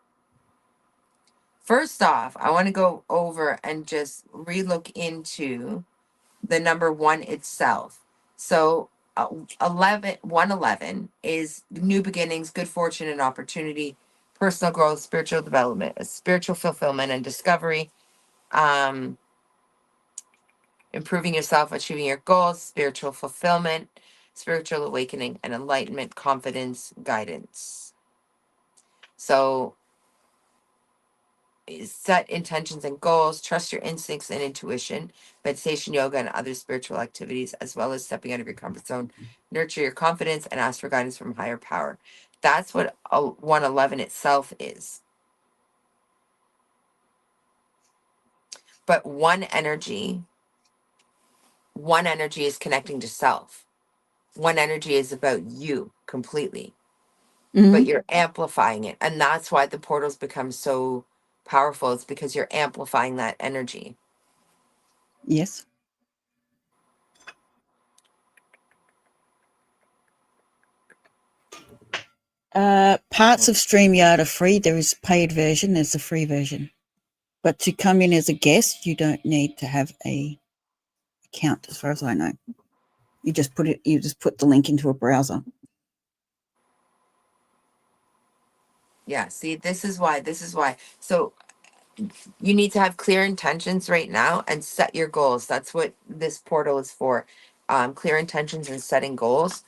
first off, I want to go over and just relook into the number one itself. So 111 is new beginnings, good fortune and opportunity, personal growth, spiritual development, spiritual fulfillment and discovery, um, improving yourself, achieving your goals, spiritual fulfillment, spiritual awakening and enlightenment, confidence, guidance. So set intentions and goals, trust your instincts and intuition, meditation, yoga, and other spiritual activities, as well as stepping out of your comfort zone, nurture your confidence, and ask for guidance from higher power. That's what 111 itself is. But one energy is connecting to self. One energy is about you completely, but Mm-hmm. you're amplifying it. And that's why the portals become so powerful. It's because you're amplifying that energy. Yes. Parts of StreamYard are free. There is a paid version. There's a free version. But to come in as a guest, you don't need to have a account, as far as I know. You just put it. You just put the link into a browser. Yeah, see, this is why. This is why. So you need to have clear intentions right now and set your goals. That's what this portal is for. Clear intentions and setting goals.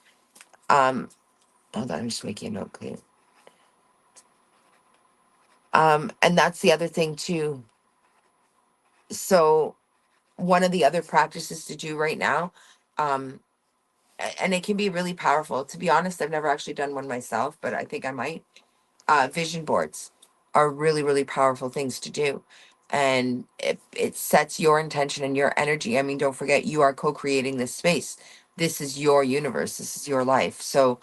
Um, hold on, I'm just making a note clear. And that's the other thing too. So one of the other practices to do right now, um, and it can be really powerful. To be honest, I've never actually done one myself, but I think I might. Vision boards are really, really powerful things to do. And it sets your intention and your energy. I mean, don't forget, you are co-creating this space. This is your universe. This is your life. So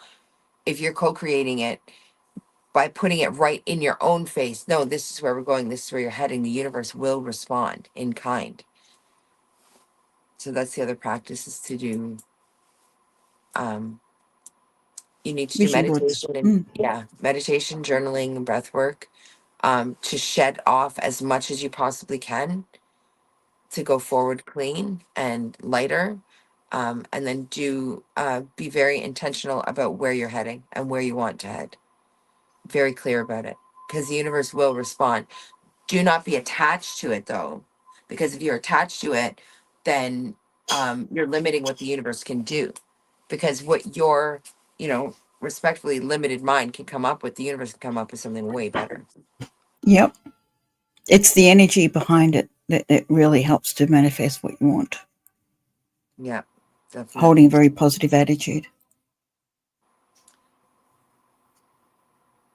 if you're co-creating it by putting it right in your own face, no, this is where we're going. This is where you're heading. The universe will respond in kind. So that's the other practice is to do. Um, you need to do Vision boards. meditation and yeah, meditation, journaling, and breath work, to shed off as much as you possibly can to go forward clean and lighter. And then do be very intentional about where you're heading and where you want to head. Very clear about it because the universe will respond. Do not be attached to it though, because if you're attached to it, then you're limiting what the universe can do. Because what your, you know, respectfully limited mind can come up with, the universe can come up with something way better. Yep. It's the energy behind it that really helps to manifest what you want. Yeah, Holding a definitely. very positive attitude.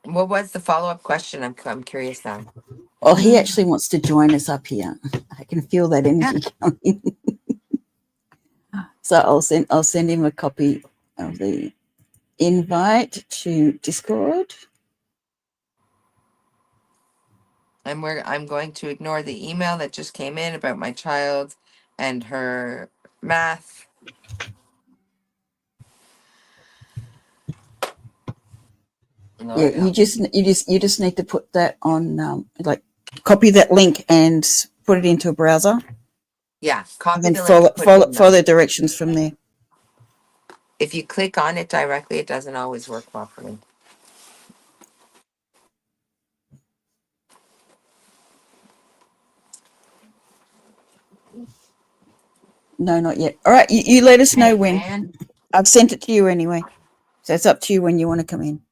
What was the follow-up question? I'm curious now. Well, he actually wants to join us up here. I can feel that Yeah. energy coming. So I'll send him a copy of the invite to Discord. And I'm going to ignore the email that just came in about my child and her math. Yeah, Lord you help. just need to put that on, like, copy that link and put it into a browser, Yeah, and copy then the link follow and put follow in follow them. the directions from there. If you click on it directly, it doesn't always work properly. No, not yet. All right, you let us know Hey, when. man. I've sent it to you anyway, so it's up to you when you want to come in.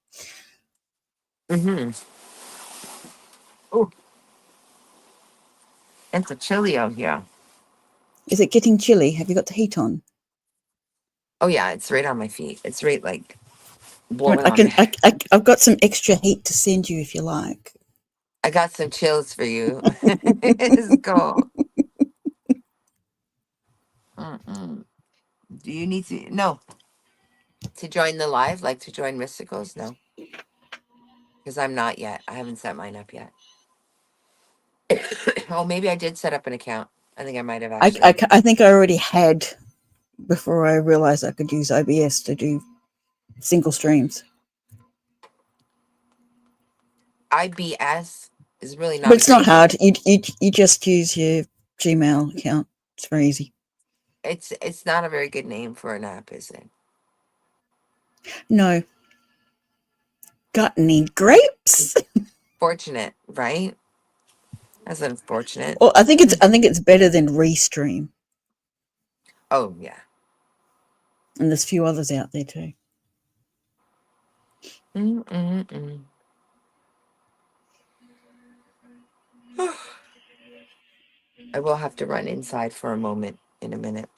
Mm-hmm. Oh, it's a chilly out here. Is it getting chilly? Have you got the heat on? Oh yeah, it's right on my feet. It's right like I, blowing I on can. me. I've got some extra heat to send you if you like. I got some chills for you. It's cold. Mm-mm. Do you need to no to join the live? Like to join Mysticals? No, because I'm not yet. I haven't set mine up yet. Oh, maybe I did set up an account. I think I might have actually. I think I already had before I realized I could use OBS to do single streams. IBS is really But not a it's not great hard. name. You just use your Gmail account. It's very easy. It's not a very good name for an app, is it? No, got any grapes? Fortunate, right? That's unfortunate. Well, I think it's better than Restream, Oh yeah. and there's a few others out there too. Mm-mm-mm. I will have to run inside for a moment in a minute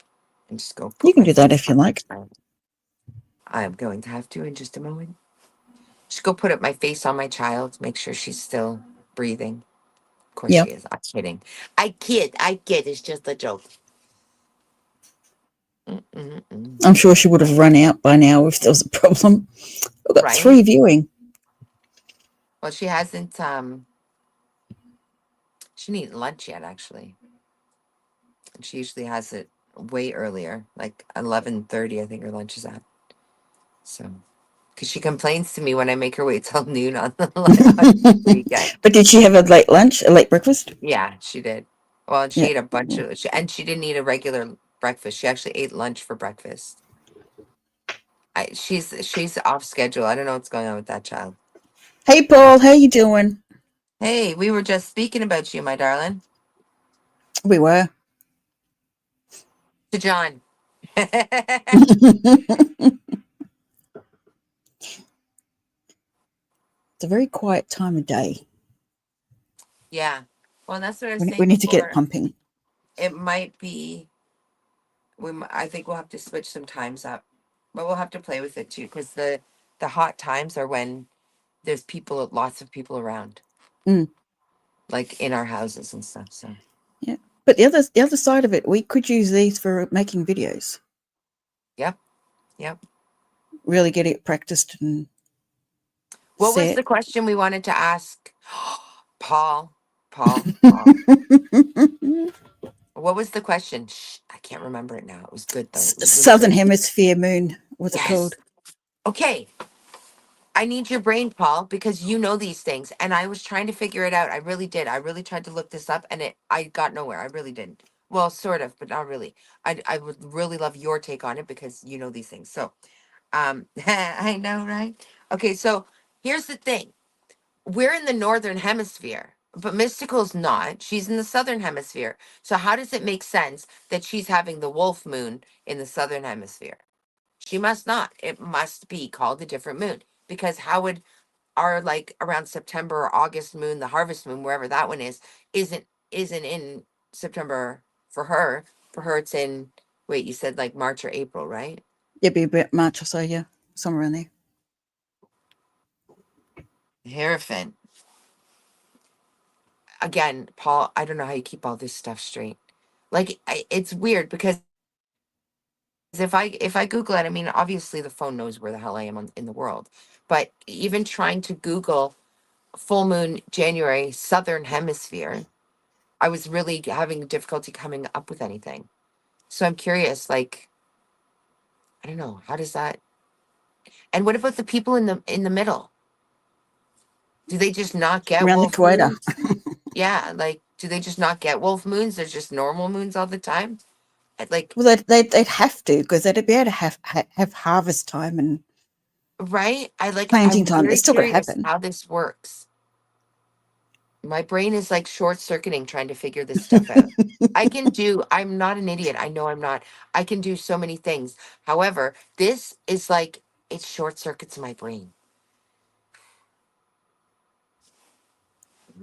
and just go You put can my do that face if you on my like. child. I am going to have to in just a moment. Just go put up my face on my child, make sure she's still breathing. Of course she Yep. is. I'm kidding. I kid. I kid. It's just a joke. Mm-mm-mm. I'm sure she would have run out by now if there was a problem. We've got Right? 3 viewing. Well, she hasn't. She didn't eat lunch yet, actually. And she usually has it way earlier, like 11:30. I think her lunch is at. So, because she complains to me when I make her wait till noon on the on the weekend. But did she have a late lunch, a late breakfast? Yeah, she did. Well, and she Yeah. ate a bunch of, and she didn't eat a regular breakfast. She actually ate lunch for breakfast. She's off schedule. I don't know what's going on with that child. Hey, Paul, how you doing? Hey, we were just speaking about you, my darling. We were. To John. It's a very quiet time of day. Yeah. Well, that's what I was We saying need to get it before. pumping. It might be. I think we'll have to switch some times up But we'll have to play with it too, because the hot times are when there's people, lots of people around, Mm, like in our houses and stuff. So yeah. But the other side of it, we could use these for making videos. yep, yep. Really get it practiced and What was set. the question we wanted to ask? Paul, Paul. What was the question? Shh, I can't remember it now. It was good though. It was really Southern good. Hemisphere moon. What's it called? Yes. Okay. I need your brain, Paul, because you know these things. And I was trying to figure it out. I really did. I really tried to look this up and I got nowhere. I really didn't. Well, sort of, but not really. I would really love your take on it because you know these things. So, I know, right? Okay, so here's the thing. We're in the northern hemisphere, but Mystical's not. She's in the southern hemisphere. So how does it make sense that she's having the wolf moon in the southern hemisphere? She must not. It must be called a different moon because how would our like around September or August moon, the harvest moon, wherever that one is, isn't in September for her. For her, it's in wait, you said like March or April, right? It'd be about March or so, yeah, somewhere in there. Hierophant. Again, Paul, I don't know how you keep all this stuff straight. Like it's weird because if I Google it, I mean, obviously the phone knows where the hell I am in the world, but even trying to Google full moon January Southern Hemisphere, I was really having difficulty coming up with anything. So I'm curious, like, I don't know, how does that? And what about the people in the middle? Do they just not get Around the wolf equator. moons? Yeah, like, do they just not get wolf moons? There's just normal moons all the time. Like, Well, they'd have to because they'd be able to have harvest time and right? planting I'm time. very It's still got to curious happen. how this works. My brain is like short circuiting trying to figure this stuff out. I'm not an idiot. I know I'm not. I can do so many things. However, this is like, it short circuits my brain.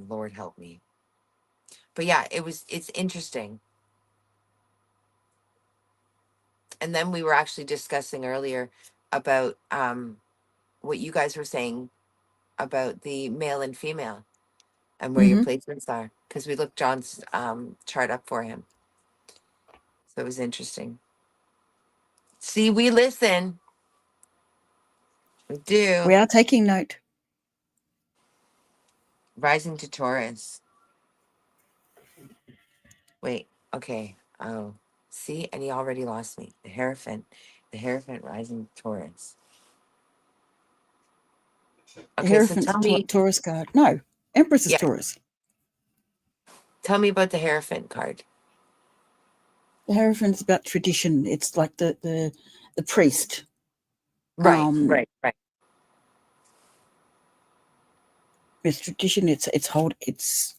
Lord help me. But yeah, it's interesting. And then we were actually discussing earlier about what you guys were saying about the male and female and where your Hmm. placements are. Because we looked John's chart up for him. So it was interesting. See, we listen. We We do. are taking note. Rising to Taurus. Wait, okay. Oh, see, and he already lost me. The Hierophant rising to Taurus. The Okay, so Hierophant's Taurus card. No, Empress is yeah, Taurus. tell me about the Hierophant card. The Hierophant's about tradition. It's like the priest. Right, Um, right, right. it's tradition. It's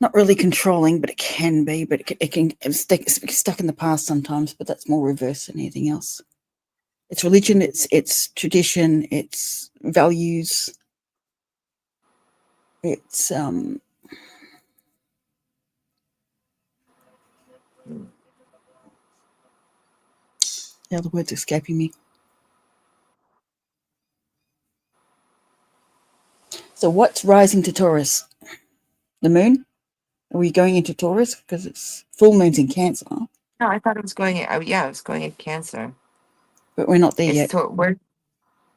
not really controlling, but it can be. But it can it's stuck in the past sometimes. But that's more reverse than anything else. It's religion. It's tradition. It's values. It's Mm. the other words escaping me. So what's rising to Taurus? The moon? Are we going into Taurus because it's full moon's in Cancer, No, I thought it was going in. Oh, yeah, it was going in Cancer. but we're not there It's yet. to where?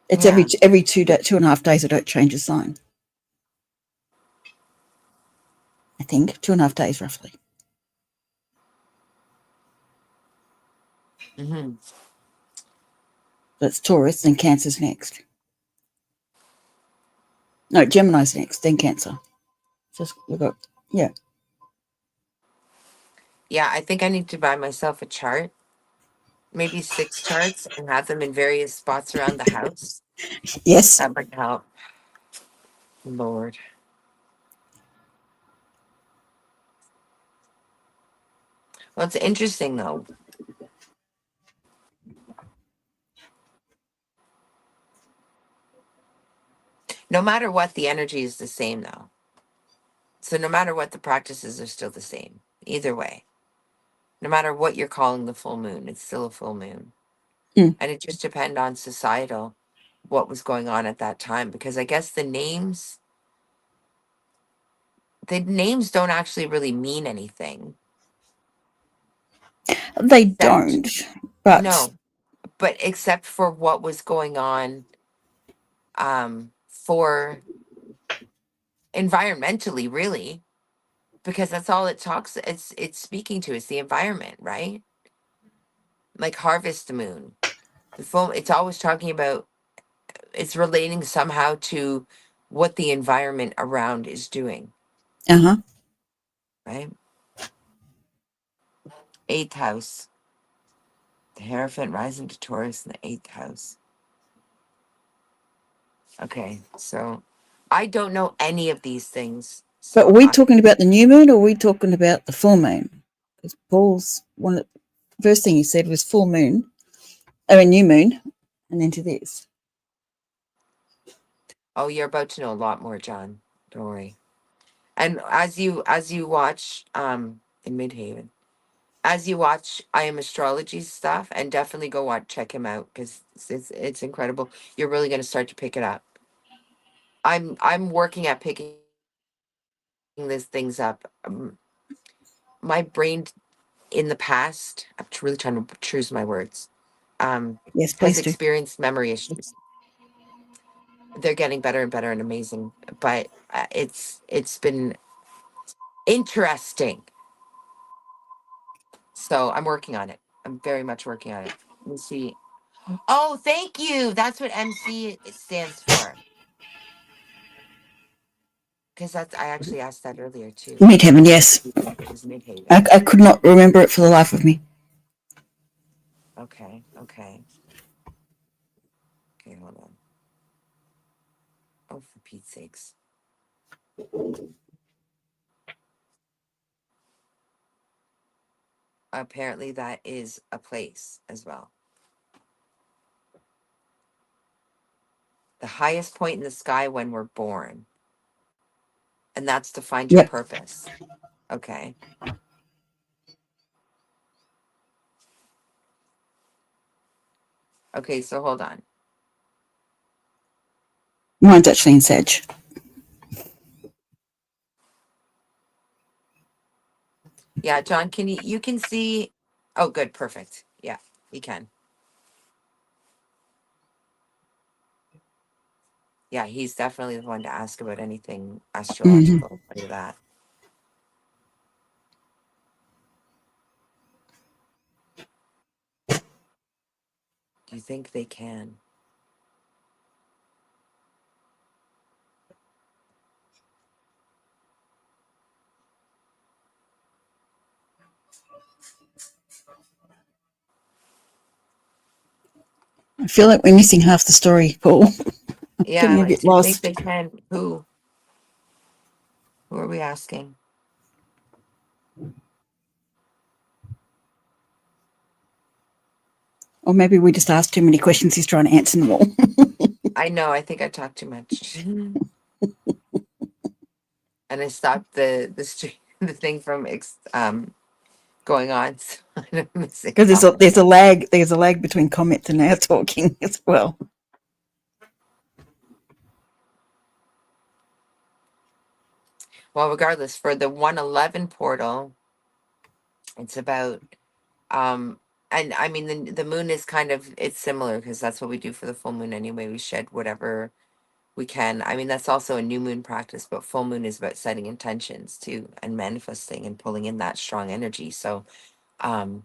It's Yeah. every 2.5 days. I don't change a sign. I think 2.5 days roughly. Hmm. That's Taurus, then Cancer's next. No, Gemini's next, then Cancer. Just we've got yeah. Yeah, I think I need to buy myself a chart, maybe 6 charts, and have them in various spots around the house. Yes. That might help. Lord. Well, it's interesting though. No matter what, the energy is the same though. So no matter what, the practices are still the same. Either way. No matter what you're calling the full moon, it's still a full moon. Mm. And it just depends on societal, what was going on at that time. Because I guess the names don't actually really mean anything. They Except, don't, but no, but except for what was going on for environmentally, really, because that's all it talks it's speaking to is the environment, right? Like harvest moon. The full it's always talking about, it's relating somehow to what the environment around is doing, uh-huh. right? Eighth house. The Hierophant rising to Taurus in the eighth house. Okay, so I don't know any of these things. But are So we I talking about the new moon or are we talking about the full moon? Because Paul's first thing he said was full moon, or a new moon, and then to this. oh, you're about to know a lot more, John. Don't worry. And as you watch in Midhaven, as you watch I Am Astrology stuff, and definitely go watch check him out because it's incredible. You're really going to start to pick it up. I'm working at picking these things up. My brain in the past, really trying to choose my words, Yes, has please do. experienced memory issues. They're getting better and better and amazing, but it's been interesting. So I'm working on it. I'm very much working on it. Let me see. Oh, thank you. That's what MC stands for. Because that's I actually asked that earlier too. Midheaven, yes. It was Midhaven. I could not remember it for the life of me. Okay, okay, okay. Hold on. Oh, for Pete's sakes! Apparently, that is a place as well. The highest point in the sky when we're born, and that's to find your Yep. purpose. Okay. Okay. So hold on. Mine's actually in Sag. Yeah, John. Can you can see? Oh, good. Perfect. Yeah, you can. Yeah, he's definitely the one to ask about anything Mm-hmm. astrological. I'll tell you that. Do you think they can? I feel like we're missing half the story, Paul. Yeah, Getting a like, bit do you think lost. they can? Who? Who are we asking? Or maybe we just asked too many questions. He's trying to answer them all. I know. I think I talked too much, and I stopped the stream, the thing from going on. So I don't miss it. Because there's a lag. There's a lag between comments and our talking as well. Well, regardless, for the 111 portal, it's about and I mean the moon is kind of it's similar because that's what we do for the full moon anyway. We shed whatever we can. I mean, that's also a new moon practice, but full moon is about setting intentions too and manifesting and pulling in that strong energy. So, um,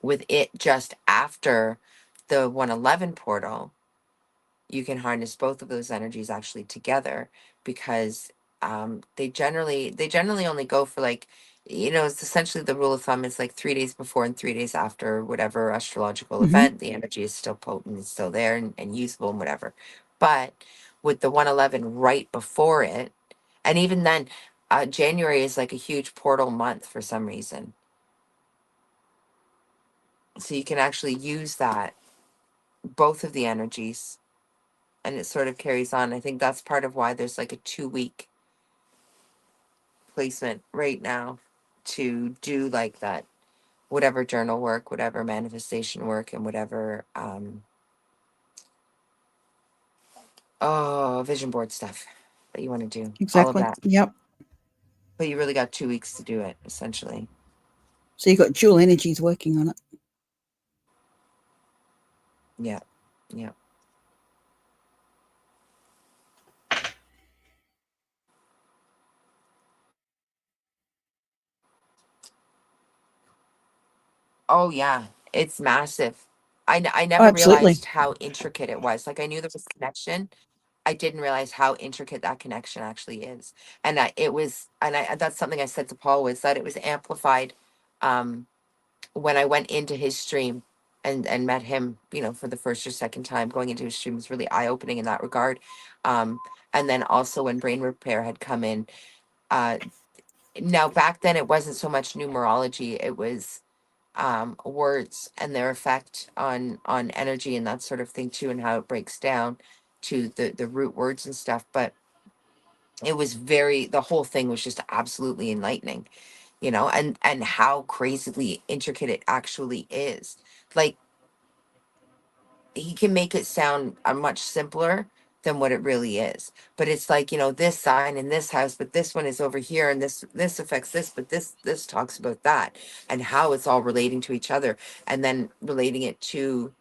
with it just after the 111 portal, you can harness both of those energies actually together because they generally only go for like, it's essentially the rule of thumb is like 3 days before and 3 days after whatever astrological Mm-hmm. event, the energy is still potent, it's still there and usable and whatever. But with the 111 right before it, and even then, January is like a huge portal month for some reason, so you can actually use that, both of the energies, and it sort of carries on. I think that's part of why there's like a 2 week placement right now to do like that whatever journal work, whatever manifestation work, and whatever vision board stuff that you want to do. All of Exactly. that. Yep. But you really got 2 weeks to do it, essentially. So you've got dual energies working on it. Yeah. Yeah. Oh yeah, it's massive. I Oh, never absolutely. realized how intricate it was. Like I knew there was connection. I didn't realize how intricate that connection actually is. And that's something I said to Paul, was that it was amplified um when I went into his stream and met him, for the first or second time. Going into his stream was really eye opening in that regard. Um and then also when Brain Repair had come in, uh now back then it wasn't so much numerology, it was words and their effect on energy and that sort of thing too, and how it breaks down to the root words and stuff. But it was the whole thing was just absolutely enlightening, and how crazily intricate it actually is. Like, he can make it sound much simpler than what it really is. But it's like, this sign in this house, but this one is over here, and this affects this, but this talks about that, and how it's all relating to each other, and then relating it to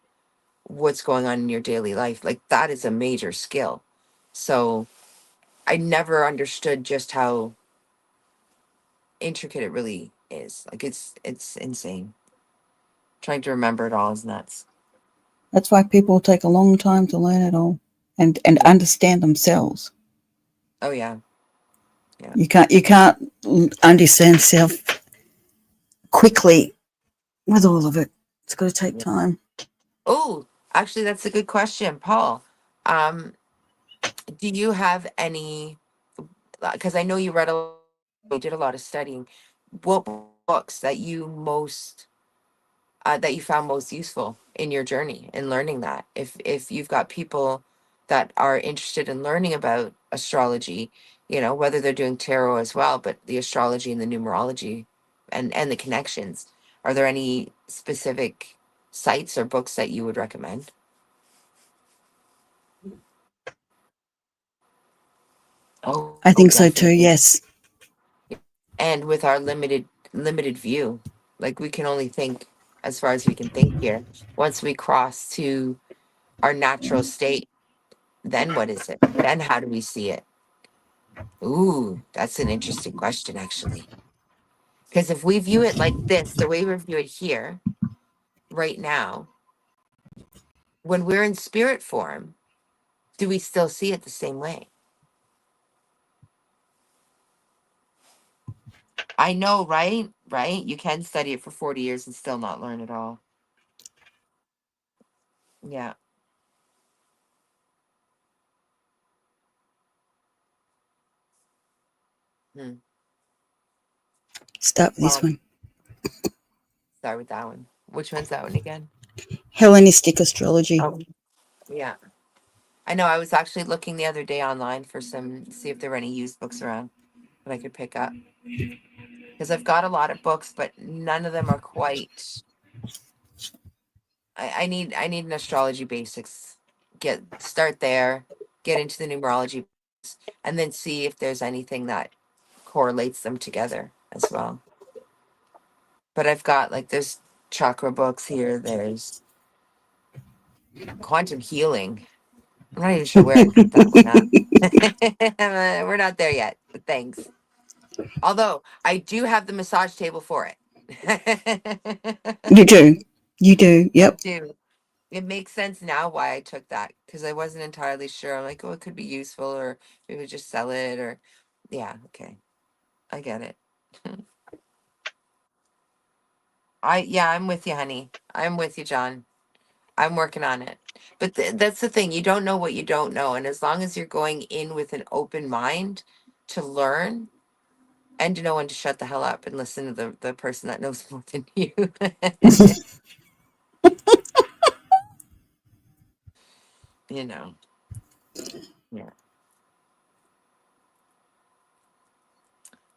what's going on in your daily life. Like, that is a major skill. So I never understood just how intricate it really is. Like, it's insane. Trying to remember it all is nuts. That's why people take a long time to learn it all and Yeah. understand themselves. Oh yeah. Yeah. You can't understand self quickly with all of it. It's got to take Yeah. time. Oh, actually, that's a good question, Paul. Um, do you have any? Because I know you read you did a lot of studying. What books that you found most useful in your journey in learning that? If you've got people that are interested in learning about astrology, whether they're doing tarot as well, but the astrology and the numerology and the connections, are there any specific sites or books that you would recommend? Oh, I think so too. definitely. Yes. And with our limited view, like, we can only think as far as we can think here. Once we cross to our natural state, then what is it? Then how do we see it? Ooh, that's an interesting question, actually. Because if we view it like this, the way we view it here, right now, when we're in spirit form, do we still see it the same way? I know, right? Right? You can study it for 40 years and still not learn it all. Yeah. Hmm. Start with this Well, one. start with that one. Which one's that one again? Hellenistic astrology. Oh, yeah. I know. I was actually looking the other day online for see if there were any used books around that I could pick up. Because I've got a lot of books, but none of them are quite. I need an astrology basics. Start there, get into the numerology, and then see if there's anything that correlates them together as well. But I've got, like, there's chakra books here. There's quantum healing. I'm not even sure where I picked that one up. We're not there yet, but thanks. Although I do have the massage table for it. You do. You do. I Yep. do. It makes sense now why I took that, because I wasn't entirely sure. I'm like, oh, it could be useful, or maybe just sell it, or yeah, okay, I get it. I'm with you, honey. I'm with you, John. I'm working on it. But that's the thing. You don't know what you don't know, and as long as you're going in with an open mind to learn, and to know when to shut the hell up and listen to the person that knows more than you. you know. Yeah.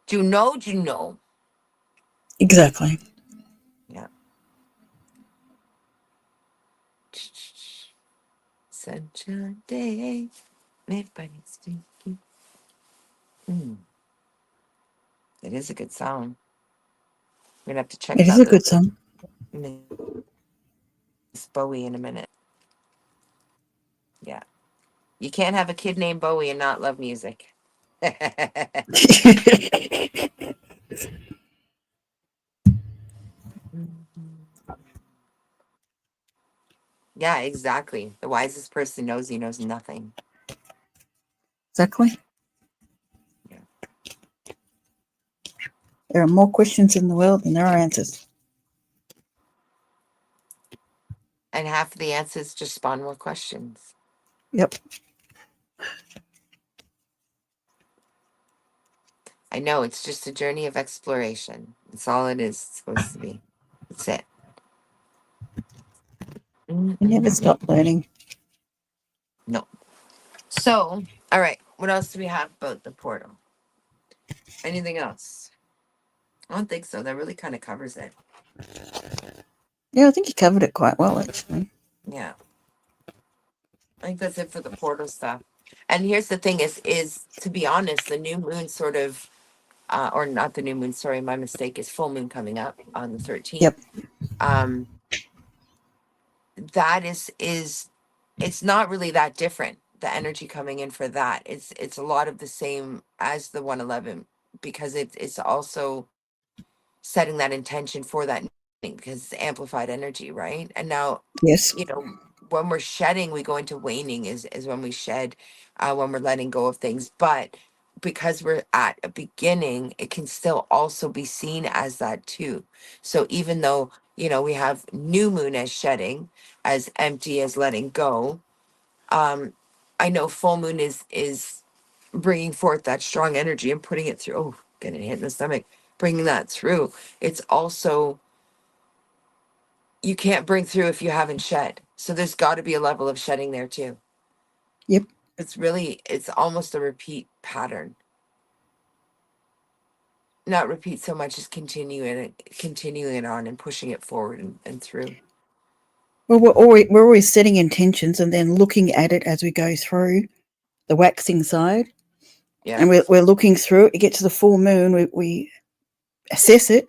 Do you know? Exactly. Yeah. such a day. Everybody's thinking. Mm, it is a good song. We're gonna have to check It is out a the good song. Miss Bowie in a minute. Yeah, you can't have a kid named Bowie and not love music. Yeah, exactly. The wisest person knows he knows nothing. Exactly. Yeah. There are more questions in the world than there are answers. And half of the answers just spawn more questions. Yep. I know it's just a journey of exploration. That's all it is supposed to be. That's it. You never Mm-mm-mm. stop learning. No. So, all right. What else do we have about the portal? Anything else? I don't think so. That really kind of covers it. Yeah, I think you covered it quite well, actually. Yeah. I think that's it for the portal stuff. And here's the thing is to be honest, the new moon sort of or not the new moon, sorry, my mistake, is full moon coming up on the 13th. Yep. Um that is it's not really that different. The energy coming in for that. It's a lot of the same as the 111 because it's also setting that intention for that because it's amplified energy, right? And now, Yes. you know, when we're shedding, we go into waning is when we shed, when we're letting go of things. But because we're at a beginning, it can still also be seen as that too. So even though, you know, we have new moon as shedding, as empty as letting go, um, I know full moon is bringing forth that strong energy and putting it through. Oh, getting hit in the stomach, bringing that through. It's also, you can't bring through if you haven't shed. So there's got to be a level of shedding there too. Yep. It's almost a repeat pattern. Not repeat so much as continuing it on and pushing it forward and through. Well, we're always setting intentions and then looking at it as we go through the waxing side. Yeah. And we're looking through it. We get to the full moon. We assess it,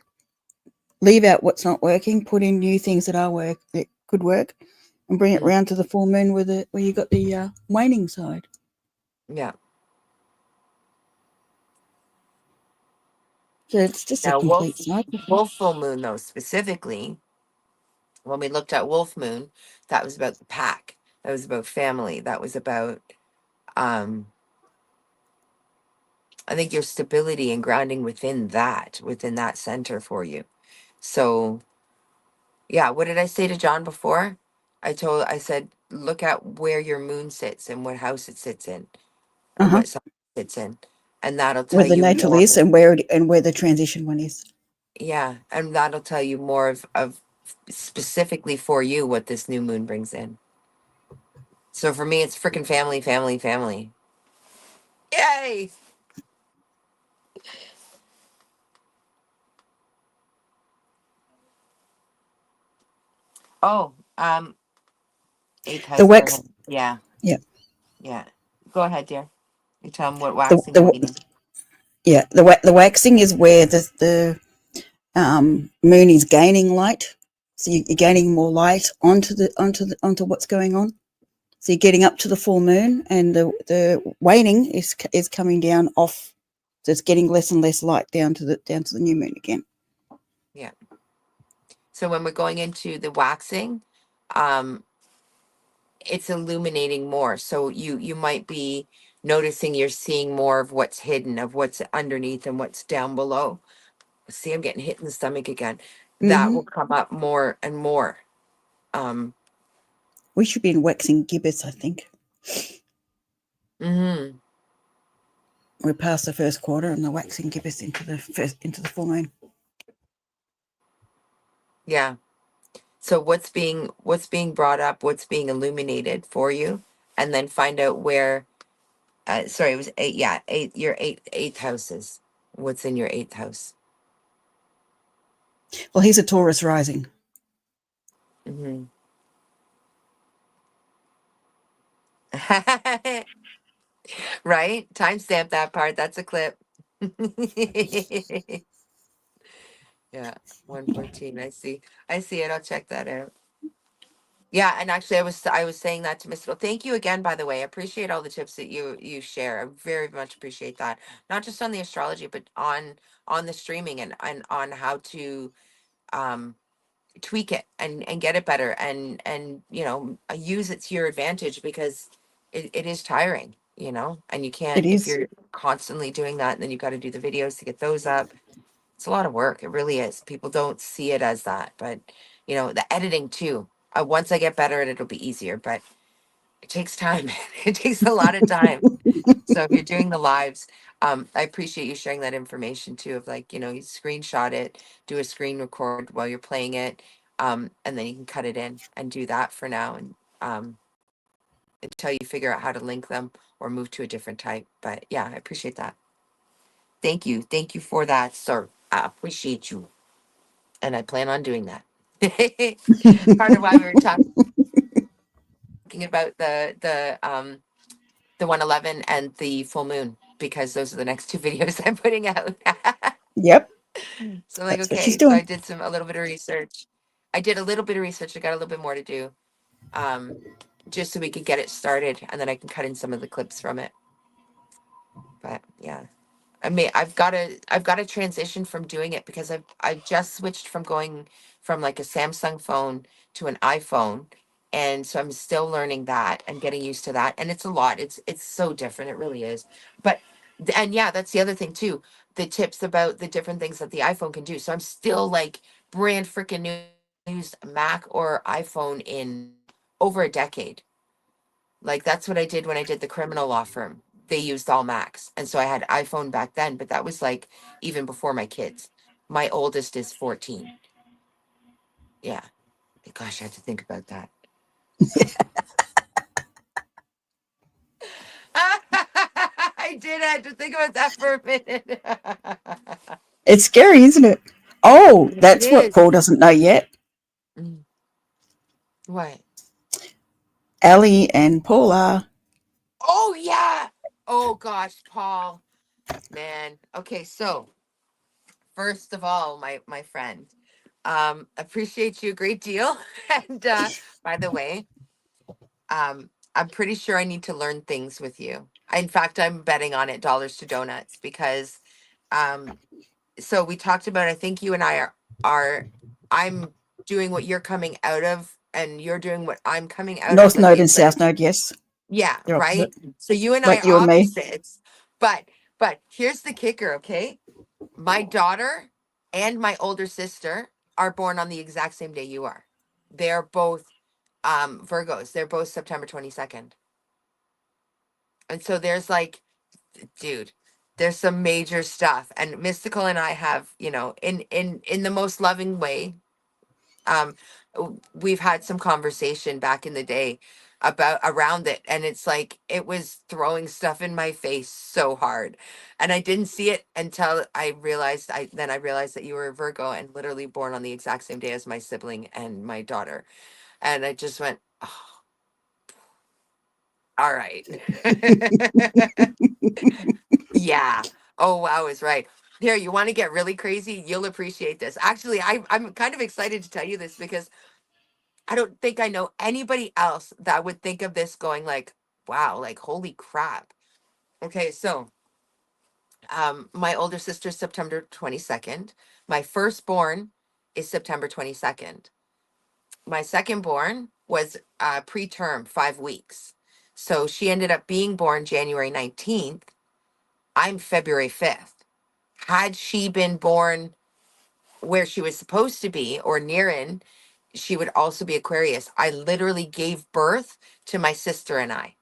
leave out what's not working, put in new things that could work, and bring it Mm, round to the full moon where you got the waning side. yeah. So it's just a Now complete cycle. wolf full moon though, specifically, when we looked at wolf moon, that was about the pack. That was about family. That was about um I think your stability and grounding within that center for you. So yeah, what did I say to John before? I said, look at where your moon sits and what house it sits in, Uh or huh. what sign it sits in. And that'll Where tell the you natal more. is and where the transition one is. Yeah, and that'll tell you more of specifically for you what this new moon brings in. So for me, it's freaking family, family, family. Yay! Oh, eighth The house for wax. him. Yeah, Yeah. yeah. Go ahead, dear. You tell him what The waxing and the meaning. yeah the waxing is where the moon is gaining light. So you're gaining more light onto what's going on. So you're getting up to the full moon, and the waning is coming down off. So it's getting less and less light down to the new moon again. Yeah. So when we're going into the waxing, um, it's illuminating more. So you might be noticing you're seeing more of what's hidden, of what's underneath and what's down below. See, I'm getting hit in the stomach again. That Mm-hmm. will come up more and more. Um, We should be in waxing gibbous, I think. mhm. We're past the first quarter, and the waxing gibbous into the full moon. Yeah. So what's being brought up, what's being illuminated for you, and then find out where. Sorry, it was eight. Yeah, eight. Your eighth houses. What's in your eighth house? Well, he's a Taurus rising. Hmm. Right? Timestamp that part. That's a clip. Yeah, 114. I see. I see it. I'll check that out. Yeah, and actually I was saying that to Mystical. Thank you again, by the way. I appreciate all the tips that you share. I very much appreciate that. Not just on the astrology, but on the streaming and on how to um tweak it and get it better and use it to your advantage because it is tiring, and you It can't if is. you're constantly doing that, and then you've got to do the videos to get those up. It's a lot of work. It really is. People don't see it as that, but the editing too. Once I get better at it, it'll be easier, but it takes time. It takes a lot of time. So if you're doing the lives, I appreciate you sharing that information too. Of like, you screenshot it, do a screen record while you're playing it, and then you can cut it in and do that for now, and until you figure out how to link them or move to a different type. But yeah, I appreciate that. Thank you for that, sir. I appreciate you, and I plan on doing that. Part of why we were talking about the 111 and the full moon, because those are the next two videos I'm putting out. Yep, So I'm like, that's what she's okay, so I doing. did a little bit of research. I did a little bit of research. I got a little bit more to do, um, just so we could get it started, and then I can cut in some of the clips from it. But yeah. I mean, I've got to transition from doing it because I've just switched from going from like a Samsung phone to an iPhone, and so I'm still learning that and getting used to that, and it's a lot. It's so different. It really is. But and yeah, that's the other thing too. The tips about the different things that the iPhone can do. So I'm still like brand freaking new. Used Mac or iPhone in over a decade. Like that's what I did when I did the criminal law firm. They used all Macs. And so I had iPhone back then, but that was like even before my kids. My oldest is 14. Yeah. Gosh, I had to think about that. I did have to think about that for a minute. It's scary, isn't it? Oh, It that's what is. Paul doesn't know yet. Mm. What? Ellie and Paula. Oh yeah. Oh gosh, Paul. Man. Okay, so first of all, my friend, appreciate you a great deal. And by the way, I'm pretty sure I need to learn things with you. In fact, I'm betting on it, dollars to donuts, because um, so we talked about. I think you and I are. I'm doing what you're coming out of, and you're doing what I'm coming out of. North Like Node and it's like, South Node, yes. yeah, They're right. opposite. So you and I Like are you and me. opposites, but here's the kicker. Okay, my daughter and my older sister are born on the exact same day you are. They're both Virgos. They're both September 22nd. And so there's like, dude, there's some major stuff. And Mystical and I have, in the most loving way, um we've had some conversation back in the day about around it, and it's like it was throwing stuff in my face so hard, and I didn't see it until I realized that you were a Virgo and literally born on the exact same day as my sibling and my daughter, and I just went, oh, all right. Yeah. Oh wow, is right. Here, you want to get really crazy? You'll appreciate this. Actually, I'm kind of excited to tell you this because I don't think I know anybody else that would think of this going like, wow, like holy crap. Okay, so my older sister's September 22nd. My firstborn is September 22nd. My second born was preterm, 5 weeks. So she ended up being born January 19th. I'm February 5th. Had she been born where she was supposed to be or near in, she would also be Aquarius. I literally gave birth to my sister and I.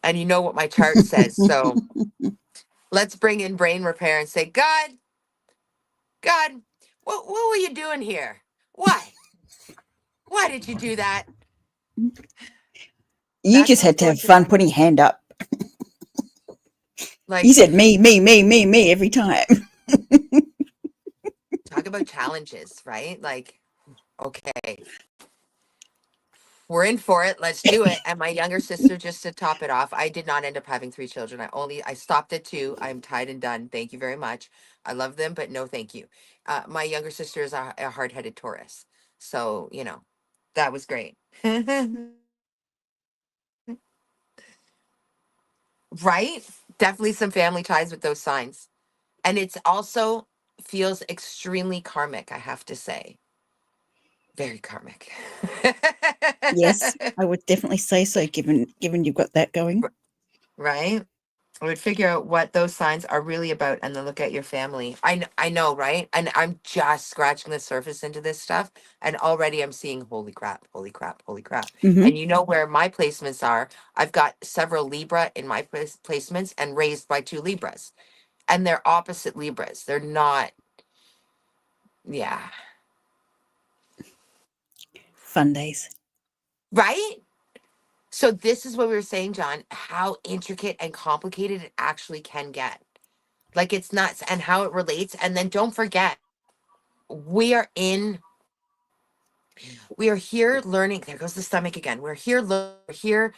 And you know what my chart says. So let's bring in brain repair and say, God, what were you doing here? Why? Why did you do that? You That's just what's had to going have through fun my putting hand up. You like said me every time. talk about challenges, right? Like Okay, we're in for it. Let's do it. And my younger sister, just to top it off, I did not end up having three children. I stopped at two. I'm tied and done. Thank you very much. I love them, but no, thank you. My younger sister is a hard-headed Taurus, so that was great. Right? Definitely some family ties with those signs, and it's also feels extremely karmic. I have to say, very karmic. Yes, I would definitely say so, given you've got that going. Right? I would figure out what those signs are really about and then look at your family. I know, right? And I'm just scratching the surface into this stuff. And already I'm seeing, holy crap, holy crap, holy crap. Hmm. And you know where my placements are? I've got several Libra in my placements and raised by two Libras. And they're opposite Libras. They're not, yeah. Fun days. Right? So this is what we were saying, John, how intricate and complicated it actually can get. Like it's nuts and how it relates. And then don't forget, we are in we are here learning. There goes the stomach again. We're here we're here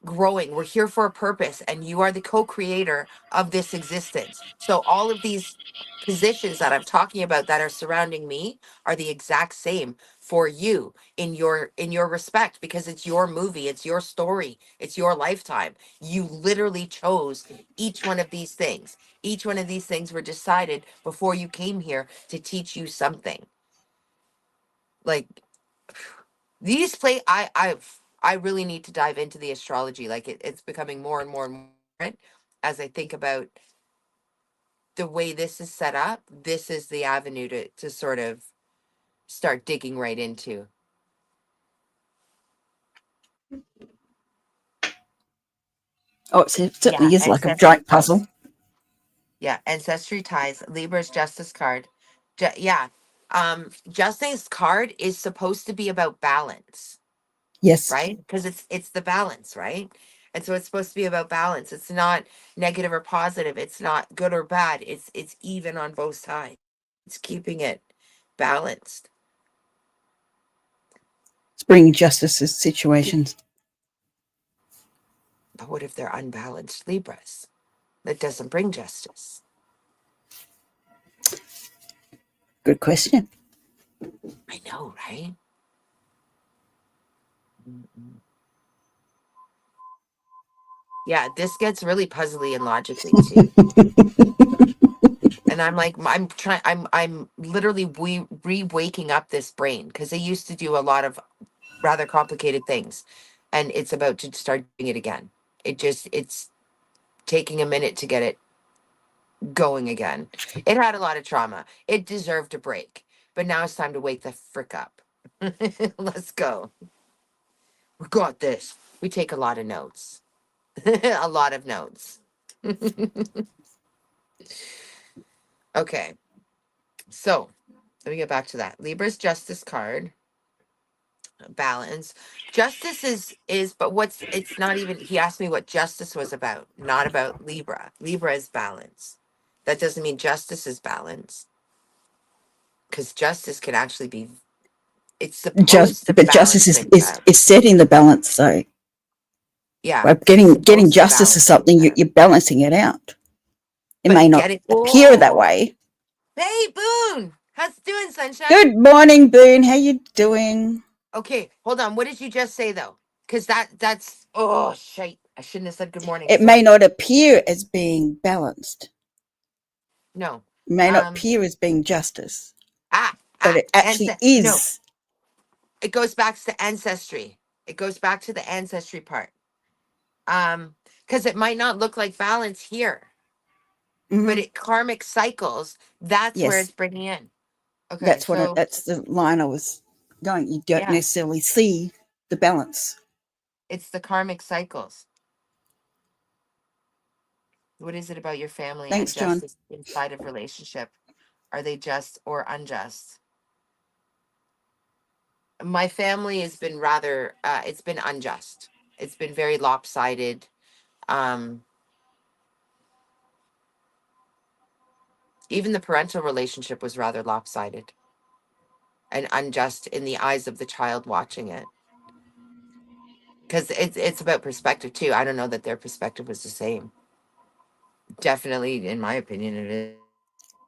growing. We're here for a purpose, and you are the co-creator of this existence. So all of these positions that I'm talking about that are surrounding me are the exact same for you in your respect, because it's your movie, it's your story, it's your lifetime. You literally chose each one of these things. Each one of these things were decided before you came here to teach you something. Like these play I really need to dive into the astrology. Like it's becoming more and more and more important as I think about the way this is set up. This is the avenue to sort of start digging right into. Oh, it Yeah, certainly is like a ancestry giant ties. puzzle. Yeah, ancestry ties. Libra's justice card. Yeah. Justice card is supposed to be about balance, Yes, right? Because it's the balance, right? And so it's supposed to be about balance. It's not negative or positive. It's not good or bad. It's even on both sides. It's keeping it balanced. it's bringing justice to situations. But what if they're unbalanced Libras? That doesn't bring justice. Good question. I know, right? Mm-mm. Yeah, this gets really puzzly and logically too. And I'm like, I'm literally re-waking up this brain because they used to do a lot of rather complicated things, and it's about to start doing it again. It's taking a minute to get it going again. It had a lot of trauma. It deserved a break, but now it's time to wake the frick up. Let's go. We got this. We take a lot of notes. A lot of notes. Okay, so let me get back to that. Libra's justice card, balance. Justice is but what's it's not even, he asked me what justice was about, not about Libra. Libra is balance. That doesn't mean justice is balance, because justice can actually be, it's supposed to But justice balance is, things is out. is setting the balance. So Yeah, by it's getting supposed to justice to balance things something, out. you're balancing it out. It may But not getting, appear that oh, way. hey Boone, how's it doing, sunshine? Good morning, Boone. How you doing? Okay, hold on, what did you just say though? Because that's, oh shit, I shouldn't have said good morning, It may sorry. not appear as being balanced. No. It may not um appear as being justice, ah but it and actually no, is. it goes back to ancestry. It goes back to the ancestry part. Because it might not look like balance here, but Hmm. it karmic cycles. That's where Yes, it's bringing in. Okay, so that's the line I was going. You don't yeah, necessarily see the balance. it's the karmic cycles. What is it about your family and Thanks, John. justice inside of relationship? Are they just or unjust? My family has been rather, it's been unjust. It's been very lopsided. Um, Even the parental relationship was rather lopsided. and unjust in the eyes of the child watching it. Because it's about perspective too. I don't know that their perspective was the same. Definitely, in my opinion, it is.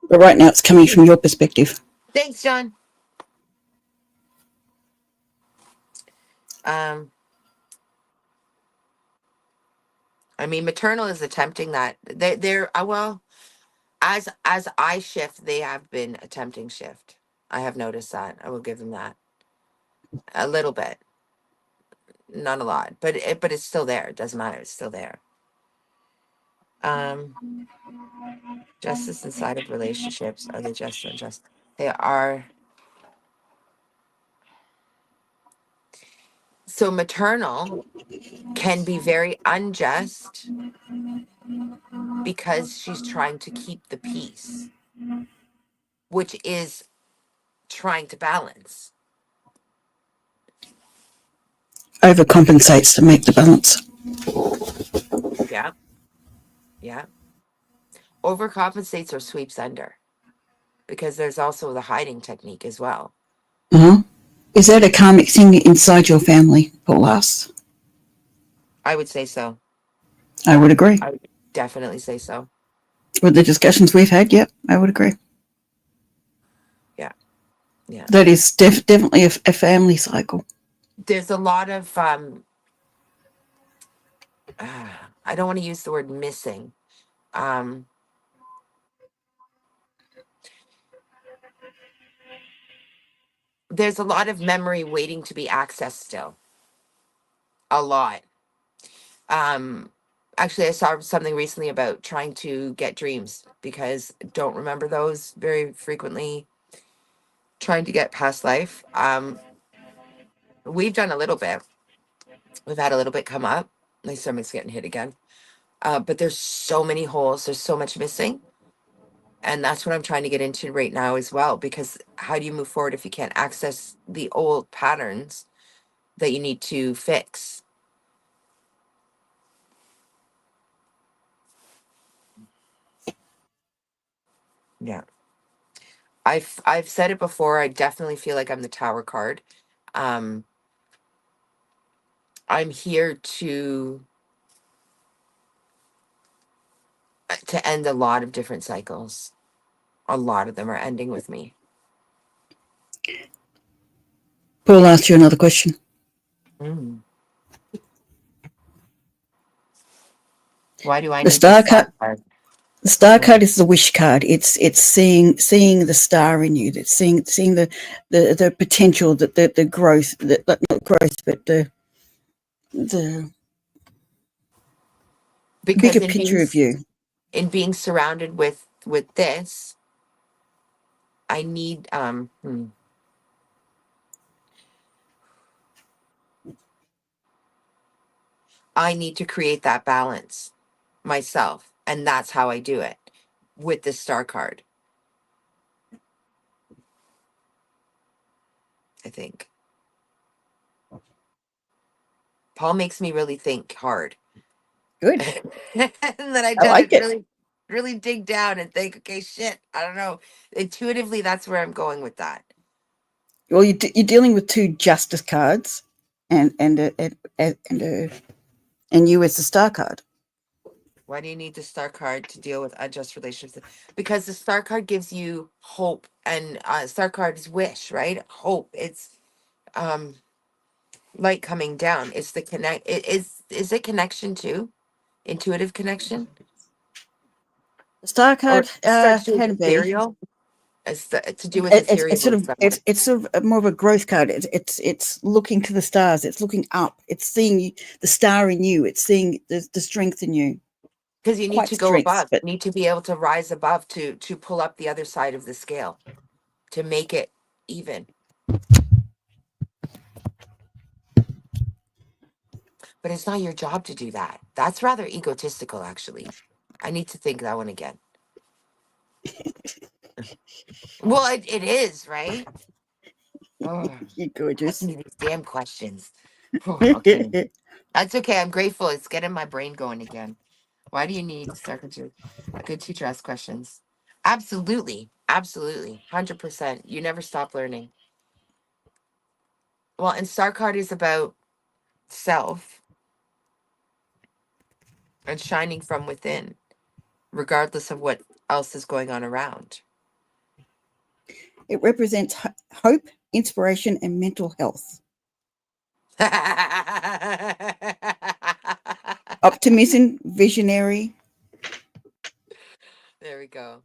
But right now it's coming from your perspective. Thanks, John. Um, I mean, maternal is attempting that. They're well, as I shift, they have been attempting shift. I have noticed that. I will give them that a little bit, not a lot, but it's still there. It doesn't matter. It's still there. Um, justice inside of relationships, are they just or unjust? They are. So maternal can be very unjust because she's trying to keep the peace, which is trying to balance. Overcompensates to make the balance. Yeah, yeah. Overcompensates or sweeps under, because there's also the hiding technique as well. Uh-huh. Is that a karmic thing inside your family, Paul asks? I would say so. I would agree. I would definitely say so. With the discussions we've had, yep, I would agree. Yeah, yeah. That is definitely a family cycle. There's a lot of I don't want to use the word missing. Um, there's a lot of memory waiting to be accessed still. A lot. Um, actually, I saw something recently about trying to get dreams because don't remember those very frequently. Trying to get past life. We've done a little bit. We've had a little bit come up. My stomach's getting hit again. But there's so many holes. There's so much missing. And that's what I'm trying to get into right now as well. Because how do you move forward if you can't access the old patterns that you need to fix? Yeah. I've said it before. I definitely feel like I'm the tower card. Um, I'm here to end a lot of different cycles. A lot of them are ending with me. Paul asked you another question. Mm. Why do I The need the star star card. card? The star Yeah. card is the wish card. It's seeing the star in you. It's seeing the potential, that the growth, not growth, but the Because bigger picture of you. in being surrounded with this, I need I need to create that balance myself, and that's how I do it with the star card. I think Paul makes me really think hard. Good. And then I I try like to it. really dig down and think, okay, shit, I don't know. Intuitively, that's where I'm going with that. Well, you're dealing with two justice cards, and and you as the star card. Why do you need the star card to deal with unjust relationships? Because the star card gives you hope, and star card is wish, right? Hope. It's um light coming down. It's the connect. It is it connection too? Intuitive connection, The star or card starts to do with can be. ethereal. It's to do with It's ethereal sort in of some way. it's sort of more of a growth card. It's looking to the stars. It's looking up. It's seeing the star in you. It's seeing the strength in you. Because you need Quite to go strength, above. but You need to be able to rise above to pull up the other side of the scale to make it even. But it's not your job to do that. That's rather egotistical, actually. I need to think that one again. Well, it is, right? Oh, you're asking gorgeous. me these damn questions. Oh, okay. That's okay. I'm grateful. It's getting my brain going again. Why do you need to start to a good teacher asks questions? Absolutely. Absolutely. 100%. You never stop learning. Well, and star card is about self and shining from within, regardless of what else is going on around. It represents hope, inspiration, and mental health. There Optimism, visionary. we go.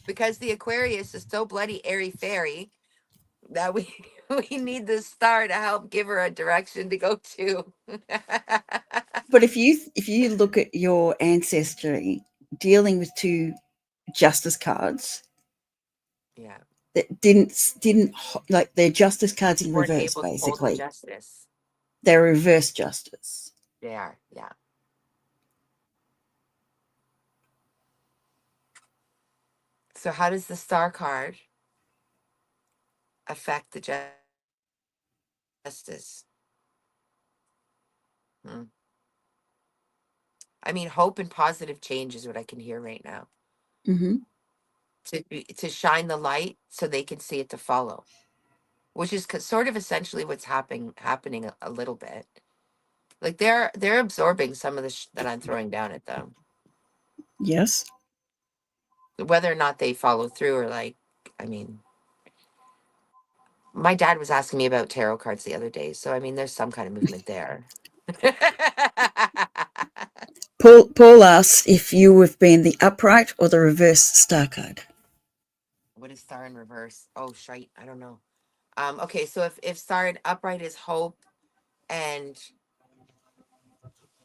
Because the Aquarius is so bloody airy fairy that we we need the star to help give her a direction to go to. But if you look at your ancestry dealing with two justice cards Yeah, that didn't like they're justice cards in weren't reverse, able to hold the basically. justice. They're reverse justice. They are, yeah. So how does the star card affect the justice? Hmm. I mean, hope and positive change is what I can hear right now. Mm-hmm. To shine the light so they can see it to follow, which is sort of essentially what's happening a little bit. Like they're absorbing some of the that I'm throwing down at them, Yes. whether or not they follow through or like, I mean, my dad was asking me about tarot cards the other day, so I mean, there's some kind of movement there. Paul asks if you have been the upright or the reverse star card. What is star in reverse? Oh, shite, I don't know. Okay, so if star in upright is hope, and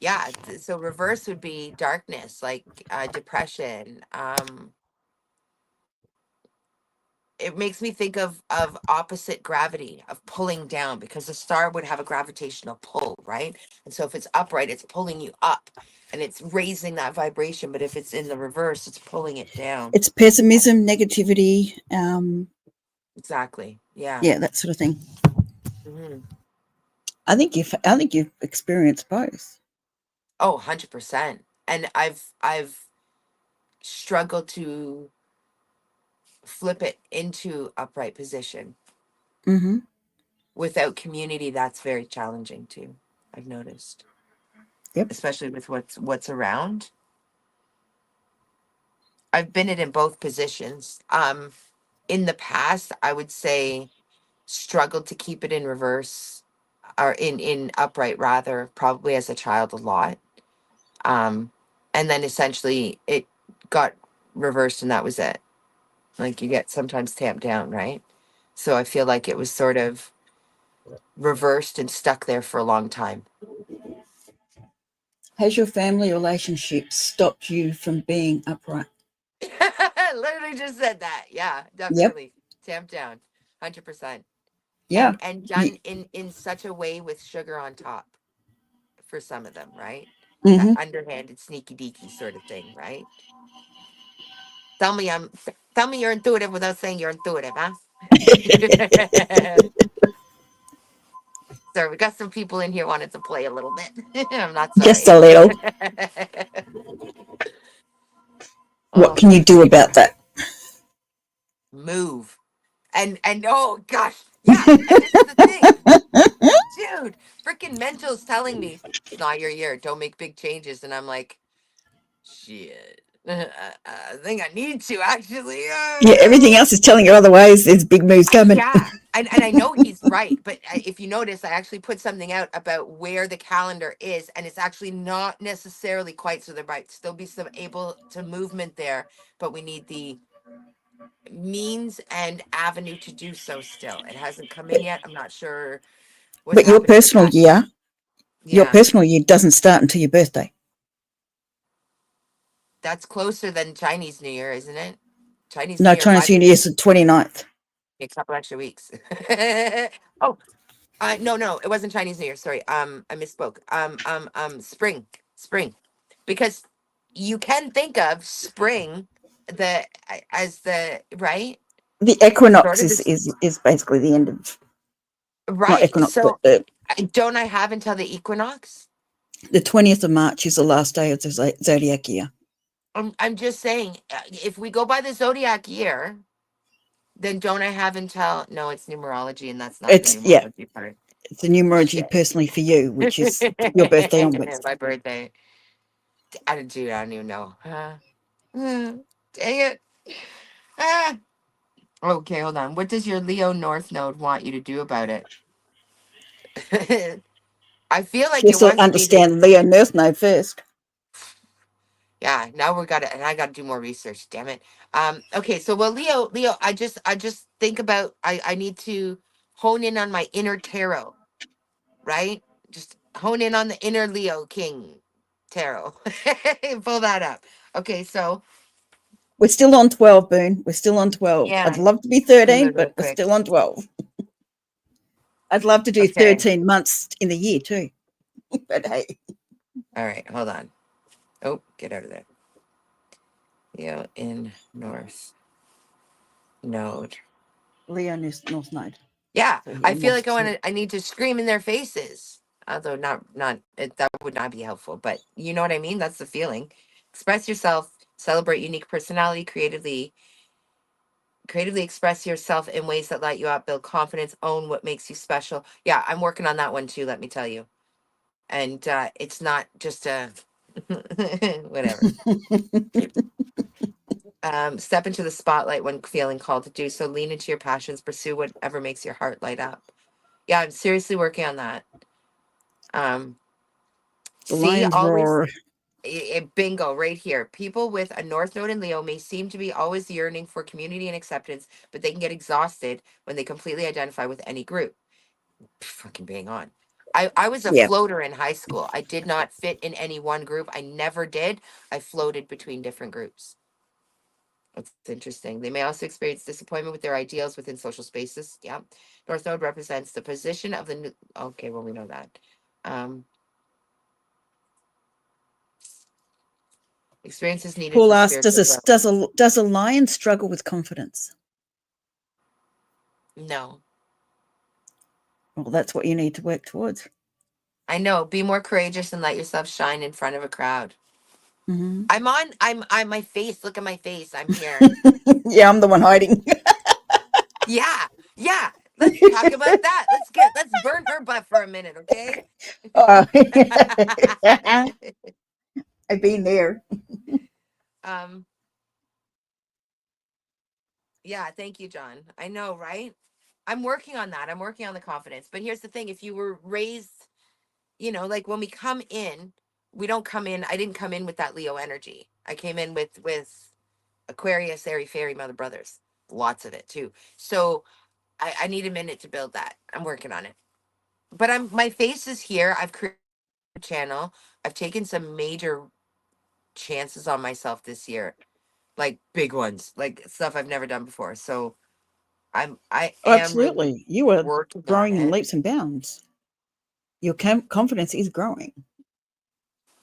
yeah, so reverse would be darkness, like depression. It makes me think of opposite gravity, of pulling down, because the star would have a gravitational pull, right? And so if it's upright, it's pulling you up and it's raising that vibration, but if it's in the reverse, it's pulling it down. It's pessimism, negativity, Exactly, yeah. yeah, that sort of thing. Hmm. I think you've experienced both. Oh, 100%. And I've struggled to flip it into upright position. Mm-hmm. Without community, that's very challenging too, I've noticed, Yep. especially with what's around. I've been it in both positions. In the past, I would say struggled to keep it in reverse, or in upright rather, probably as a child a lot. Um, and then essentially it got reversed and that was it. Like you get sometimes tamped down, right? So I feel like it was sort of reversed and stuck there for a long time. Has your family relationship stopped you from being upright? Literally just said that. Yeah, Yep. definitely. Tamped down. 100%. Yeah. And You, done in such a way with sugar on top for some of them, right? That mm-hmm. underhanded sneaky deaky sort of thing, right? Tell me you're intuitive without saying you're intuitive, huh? Sorry, we got some people in here wanted to play a little bit. I'm not Just sorry. a little. What Oh, can you do about that? move. And oh gosh, yeah. And this is the thing. Dude, freaking mental's telling me it's not your year. Don't make big changes. And I'm like, shit. I think I need to actually. Yeah, everything else is telling you otherwise. There's big moves coming. Yeah. And I know he's right. But if you notice, I actually put something out about where the calendar is. And it's actually not necessarily quite. So there might still be some able to movement there. But we need the means and avenue to do so still. It hasn't come in But, yet. I'm not sure what's but your happening with personal that. year, your Yeah. personal year doesn't start until your birthday. That's closer than Chinese New Year, isn't it? Chinese New No, Year, Chinese my New Year is the 29th. a couple extra weeks. Oh, no, no, it wasn't Chinese New Year. Sorry. I misspoke. Spring, because you can think of spring the as the right The sort equinox of is, this is, is basically the end of, not right. equinox, but So don't I have until the equinox? the 20th of March is the last day of the zodiac year. I'm just saying, if we go by the zodiac year, Then don't I have until, no, it's numerology, and that's not the It's, yeah, numerology part. it's a numerology Shit. personally for you, which is your birthday onwards. My birthday. I don't, dude, I don't even know. Dang it. Ah. Okay, hold on. What does your Leo North Node want you to do about it? I feel like it Just to wants me to. understand Leo Nurse Node first. Yeah, now we're gotta, and I gotta do more research. Damn it. Okay, so well, Leo, I just think about. I need to hone in on my inner tarot, right? Just hone in on the inner Leo King tarot. Pull that up. Okay, so We're still on 12, Boone. We're still on 12. I'd yeah, love to be do it 13, real but we're quick. still on 12. I'd love to do Okay, 13 months in the year too. But hey, all right, hold on. Oh, get out of there. Leo in North Node. Leo North Node. Yeah, So he I feel wants like to. I need to scream in their faces. Although that would not be helpful, but you know what I mean? That's the feeling. Express yourself, celebrate unique personality, creatively express yourself in ways that light you up, build confidence, own what makes you special. Yeah, I'm working on that one too, let me tell you. And it's not just a whatever. Step into the spotlight when feeling called to do so. Lean into your passions, pursue whatever makes your heart light up. Yeah, I'm seriously working on that. Um, The see, lions always roar. bingo right here. People with a North Node in Leo may seem to be always yearning for community and acceptance, but they can get exhausted when they completely identify with any group. Fucking bang on. I was a Yeah. floater in high school. I did not fit in any one group. I never did. I floated between different groups. That's interesting. They may also experience disappointment with their ideals within social spaces. Yeah. North Node represents the position of the new. Okay, well, we know that. Um, Experiences needed Paul for asks, spiritual growth. does a lion struggle with confidence? No. Well, that's what you need to work towards. I know. Be more courageous and let yourself shine in front of a crowd. Hmm. I'm my face. Look at my face. I'm here. Yeah, I'm the one hiding. Yeah. Yeah. Let's talk about that. Let's burn her butt for a minute, okay? Oh. I've been there. um, yeah, thank you, John. I know, right? I'm working on that. I'm working on the confidence. But here's the thing, if you were raised, like when we come in, we don't come in, I didn't come in with that Leo energy. I came in with Aquarius, Airy Fairy, Mother Brothers. Lots of it too. So I need a minute to build that. I'm working on it. But my face is here. I've created a channel. I've taken some major chances on myself this year. Like big ones, like stuff I've never done before. So I Oh, am really absolutely. You are working on growing in it. leaps and bounds. Your confidence is growing.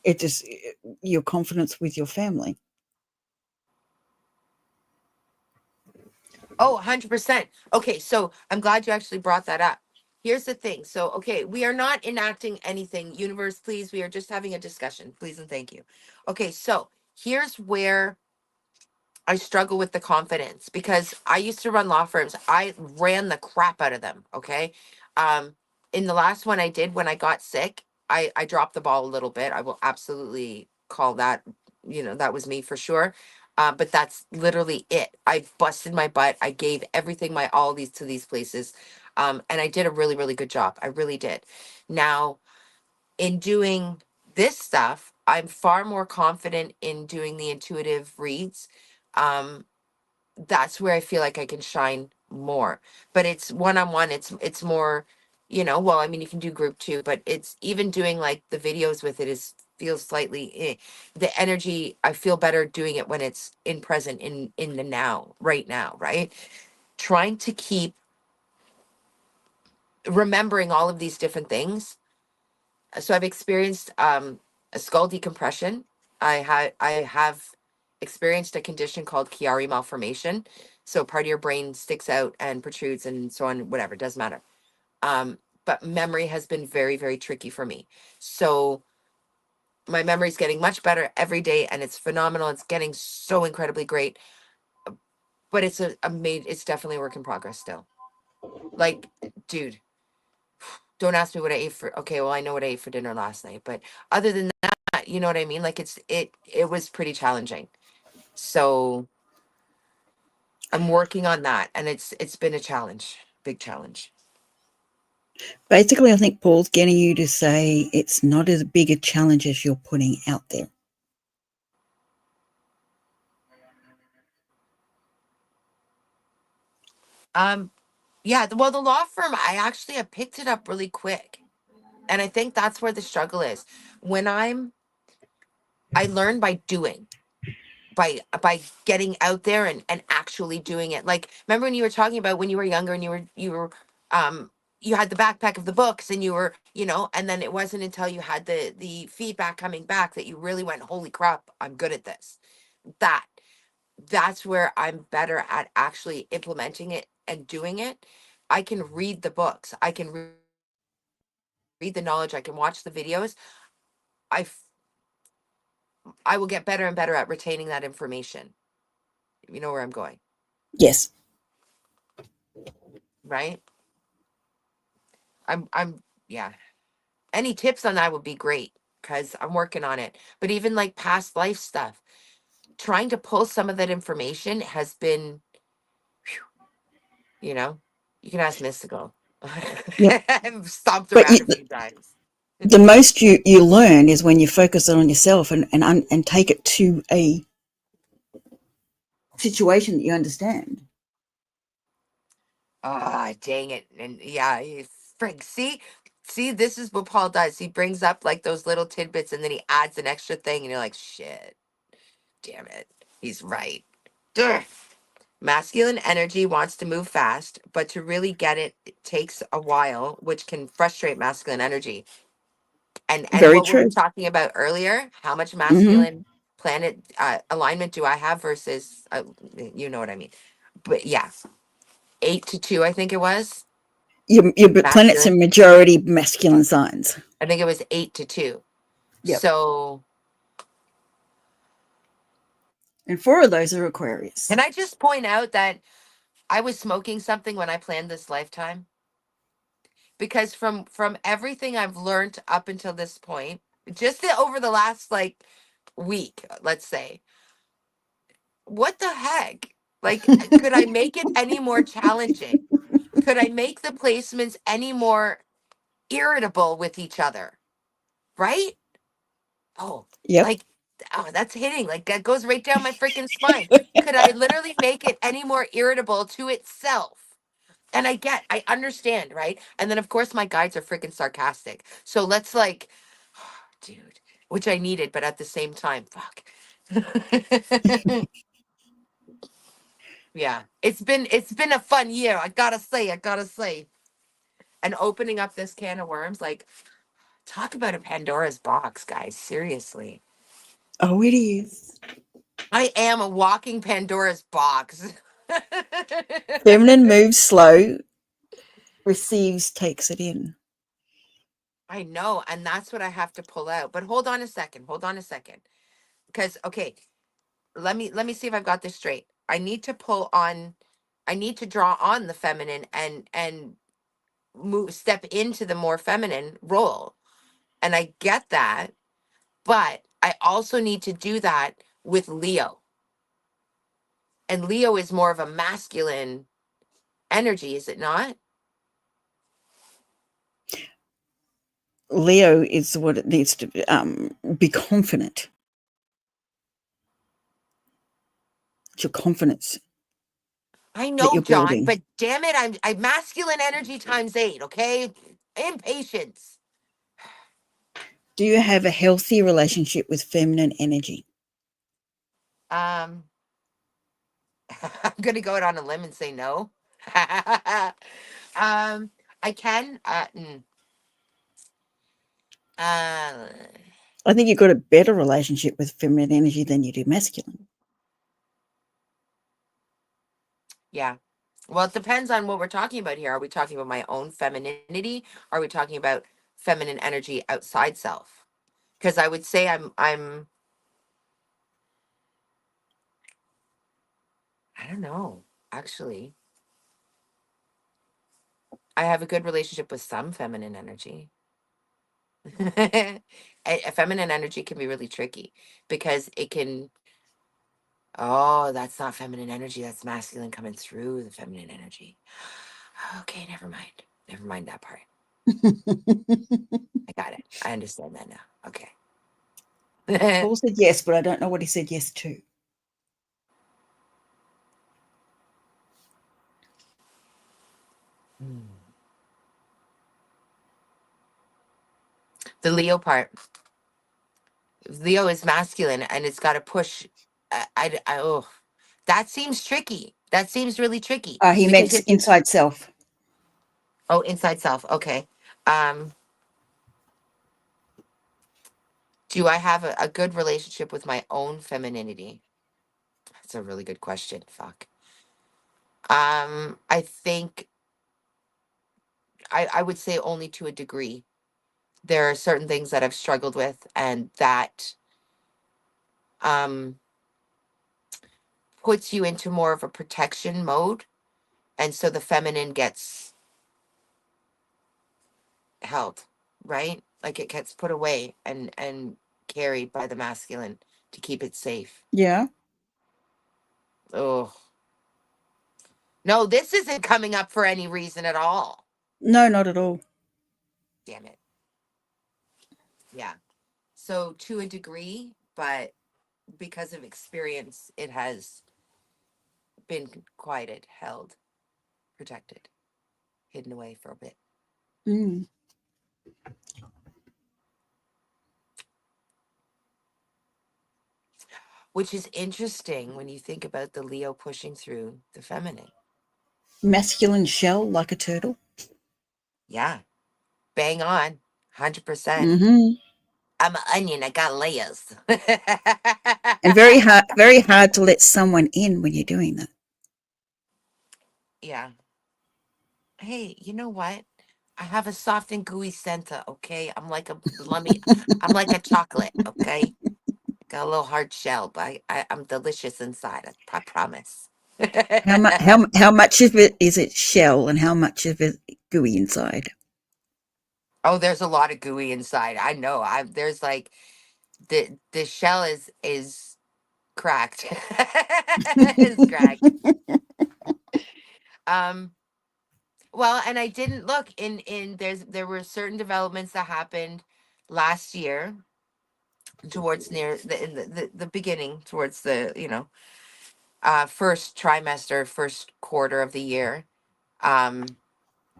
It just your confidence with your family. Oh, 100%. Okay, so I'm glad you actually brought that up. Here's the thing. So, okay, we are not enacting anything. Universe, please. We are just having a discussion. Please and thank you. Okay, so here's where I struggle with the confidence because I used to run law firms. I ran the crap out of them. Okay. Um, in the last one I did when I got sick, I dropped the ball a little bit. I will absolutely call that, that was me for sure. But that's literally it. I busted my butt. I gave everything my all these to these places. And I did a really, really good job. I really did. Now, in doing this stuff, I'm far more confident in doing the intuitive reads. Um, that's where I feel like I can shine more. But it's one on one. It's more, well, I mean, you can do group too, but it's even doing like the videos with it is feels slightly the energy. I feel better doing it when it's in present in the now, right now, right? Trying to keep remembering all of these different things. So I've experienced a skull decompression. I have experienced a condition called Chiari malformation. So part of your brain sticks out and protrudes and so on, whatever, doesn't matter. But memory has been very, very tricky for me. So my memory is getting much better every day and it's phenomenal. It's getting so incredibly great. but it's definitely a work in progress still. Like, dude, don't ask me what I ate for. Okay, well, I know what I ate for dinner last night, but other than that, you know what I mean? Like, it was pretty challenging. So I'm working on that, and it's been a challenge, big challenge. Basically, I think Paul's getting you to say it's not as big a challenge as you're putting out there. Um, yeah, well, the law firm, I picked it up really quick, and I think that's where the struggle is. When I learn by doing, by getting out there and actually doing it. Like, remember when you were talking about when you were younger and you were um you had the backpack of the books and you were, and then it wasn't until you had the feedback coming back that you really went, holy crap, I'm good at this. That that's where I'm better at actually implementing it and doing it. I can read the books. I can read the knowledge. I can watch the videos. I f- I will get better and better at retaining that information. You know where I'm going, Yes. right? I'm yeah. Any tips on that would be great because I'm working on it. But even like past life stuff, trying to pull some of that information has been, you know, you can ask Mystical. Yep. I've stomped But around a few times. the most you learn is when you focus on yourself and take it to a situation that you understand. Ah, dang it. And yeah, frig. See, this is what Paul does. He brings up like those little tidbits and then he adds an extra thing, and you're like, shit, damn it. He's right. Durr. Masculine energy wants to move fast, but to really get it, it takes a while, which can frustrate masculine energy. And Very what were we true. talking about earlier? How much Mm-hmm. masculine planet alignment do I have versus you know what I mean? But yeah, 8 to 2, I think it was Your planet's a masculine. majority masculine signs. I think it was 8 to 2. Yep. So And 4 of those are Aquarius. can I just point out that I was smoking something when I planned this lifetime? Because from everything I've learned up until this point, just over the last like week, let's say, what the heck? Like, could I make it any more challenging? Could I make the placements any more irritable with each other? Right? Oh, Yep. like, oh, that's hitting. Like, that goes right down my freaking spine. Could I literally make it any more irritable to itself? And I understand, right? And then, of course, my guides are freaking sarcastic. So let's, like, dude, which I needed, but at the same time, fuck. Yeah, it's been a fun year. I gotta say. And opening up this can of worms, like, talk about a Pandora's box, guys. Seriously. Oh, it is. I am a walking Pandora's box. Feminine moves slow, receives, takes it in. I know, and that's what I have to pull out. But hold on a second. Hold on a second. Because okay, let me see if I've got this straight. I need to draw on the feminine and move step into the more feminine role. And I get that, but I also need to do that with Leo. And Leo is more of a masculine energy, is it not? Leo is what it needs to be confident. It's your confidence I that know, you're John, building. but damn it, I'm masculine energy times 8, okay? Impatience. Do you have a healthy relationship with feminine energy? Um, I'm gonna go out on a limb and say no. I can. Uh, I think you've got a better relationship with feminine energy than you do masculine. yeah. Well, it depends on what we're talking about here. Are we talking about my own femininity? Are we talking about feminine energy outside self? Because I would say I'm I don't know. Actually, I have a good relationship with some feminine energy. A feminine energy can be really tricky because it can. Oh, that's not feminine energy. That's masculine coming through the feminine energy. Okay, never mind. Never mind that part. I got it. I understand that now. Okay. Paul said yes, but I don't know what he said yes to. The Leo part. Leo is masculine and it's got to push. Oh, that seems tricky. That seems really tricky He because meant inside self. oh, inside self. Okay. Um, do I have a good relationship with my own femininity? That's a really good question. Fuck. I think I would say only to a degree. There are certain things that I've struggled with and that um puts you into more of a protection mode. And so the feminine gets held, right? Like it gets put away and carried by the masculine to keep it safe. Yeah. Oh. No, this isn't coming up for any reason at all. No, not at all. Damn it. Yeah. So to a degree, but because of experience, it has been quieted, held, protected, hidden away for a bit. Mm. Which is interesting when you think about the Leo pushing through the feminine. Masculine shell like a turtle. Yeah. Bang on. 100%. Mm-hmm. I'm an onion. I got layers. And very hard to let someone in when you're doing that. Yeah. Hey, you know what? I have a soft and gooey center, okay? I'm like a chocolate, okay? Got a little hard shell, but I'm delicious inside. I promise. How much of it is it shell and how much of it gooey inside? Oh, there's a lot of gooey inside. I know. There's like the shell is cracked. It's cracked. Um well, and I didn't look in there were certain developments that happened last year towards near the beginning towards the first trimester, first quarter of the year, um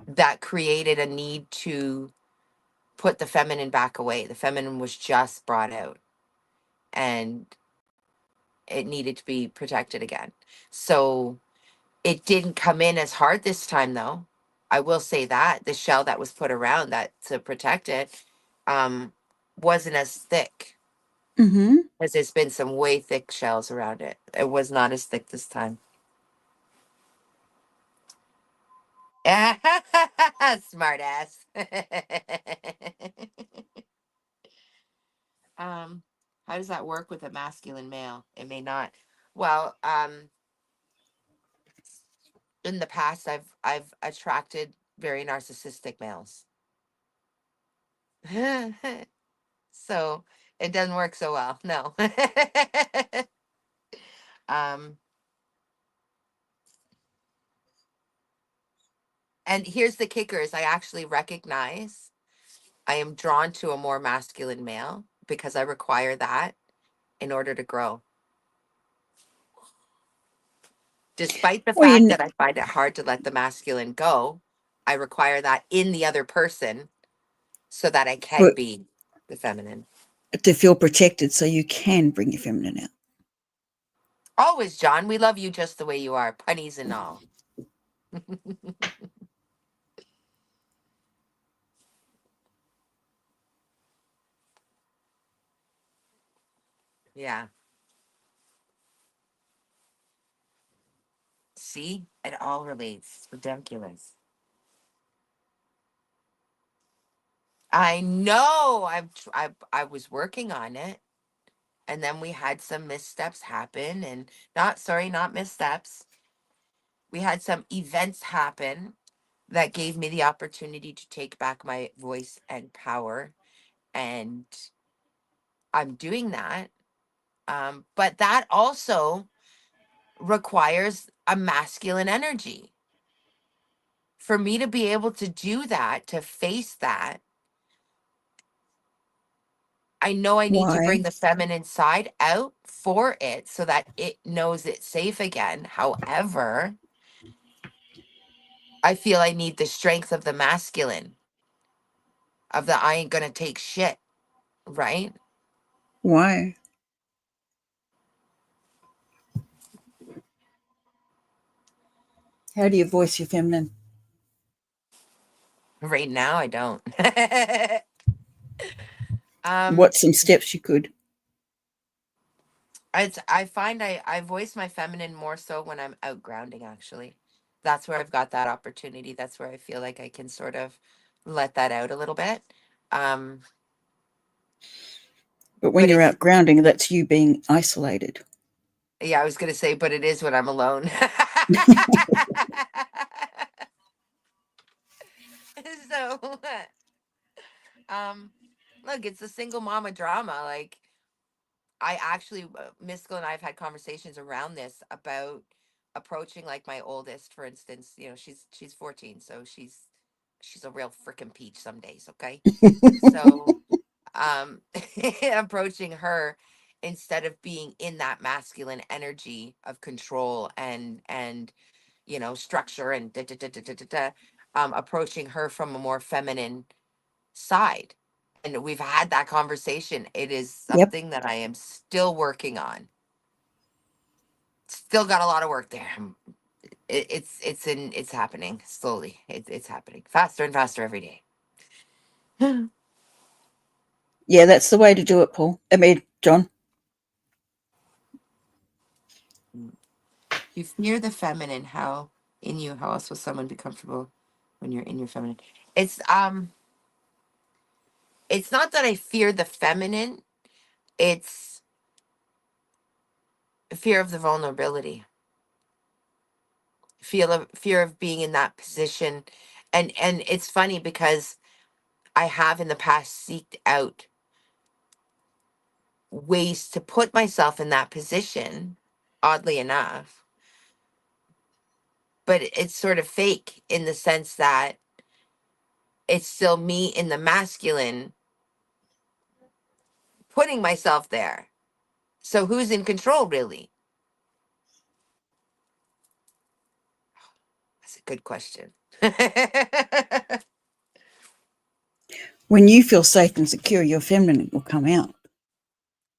that created a need to put the feminine back away. The feminine was just brought out and it needed to be protected again. So it didn't come in as hard this time, though. I will say that the shell that was put around that to protect it um, wasn't as thick, Mm-hmm. as there's been some way thick shells around it. It was not as thick this time. Smart ass. um, how does that work with a masculine male? It may not. Well, in the past, I've attracted very narcissistic males. So it doesn't work so well. No. um, and here's the kicker is I actually recognize I am drawn to a more masculine male because I require that in order to grow. Despite the Well, fact that I find it hard to let the masculine go, I require that in the other person so that I can but be the feminine. to feel protected so you can bring your feminine out. Always, John, we love you just the way you are, punnies and all. Yeah. See, it all relates. It's ridiculous. I know. I was working on it, and then we had some missteps happen, and not sorry, not missteps. We had some events happen that gave me the opportunity to take back my voice and power. And I'm doing that. But that also requires a masculine energy. For me to be able to do that, to face that, I know I need to Why? bring the feminine side out for it so that it knows it's safe again. However, I feel I need the strength of the masculine, of the I ain't gonna take shit, right? Why? How do you voice your feminine? Right now, I don't. um, What's some steps you could? I find I voice my feminine more so when I'm out grounding, actually. That's where I've got that opportunity. That's where I feel like I can sort of let that out a little bit. Um, But when but you're it's, out grounding, that's you being isolated. yeah, I was gonna say, but it is when I'm alone. So, um, look, it's a single mama drama. Like, I actually, Mystical and I have had conversations around this about approaching like my oldest, for instance. You know, she's 14, so she's a real freaking peach some days. Okay, so approaching her instead of being in that masculine energy of control and structure and approaching her from a more feminine side. And we've had that conversation. It is Yep. something that I am still working on. Still got a lot of work there. It's happening slowly. It's happening faster and faster every day. Yeah, that's the way to do it, Paul. I mean, John. You fear the feminine. How in you? How else will someone be comfortable when you're in your feminine? It's um. It's not that I fear the feminine. It's fear of the vulnerability. Fear of being in that position, and it's funny because I have in the past seeked out ways to put myself in that position. Oddly enough, but it's sort of fake in the sense that it's still me in the masculine putting myself there. So who's in control, really? That's a good question. When you feel safe and secure, your feminine will come out.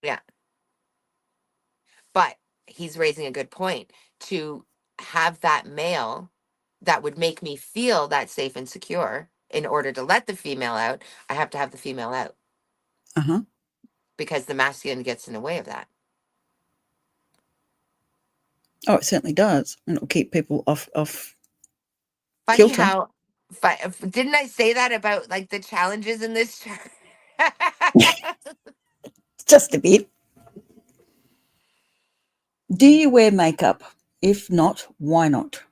Yeah, but he's raising a good point. To have that male that would make me feel that safe and secure in order to let the female out, I have to have the female out Uh huh. because the masculine gets in the way of that. Oh, it certainly does, and it'll keep people off Funny kilter. how, didn't I say that about like the challenges in this chart? Just a bit. Do you wear makeup? If not, why not?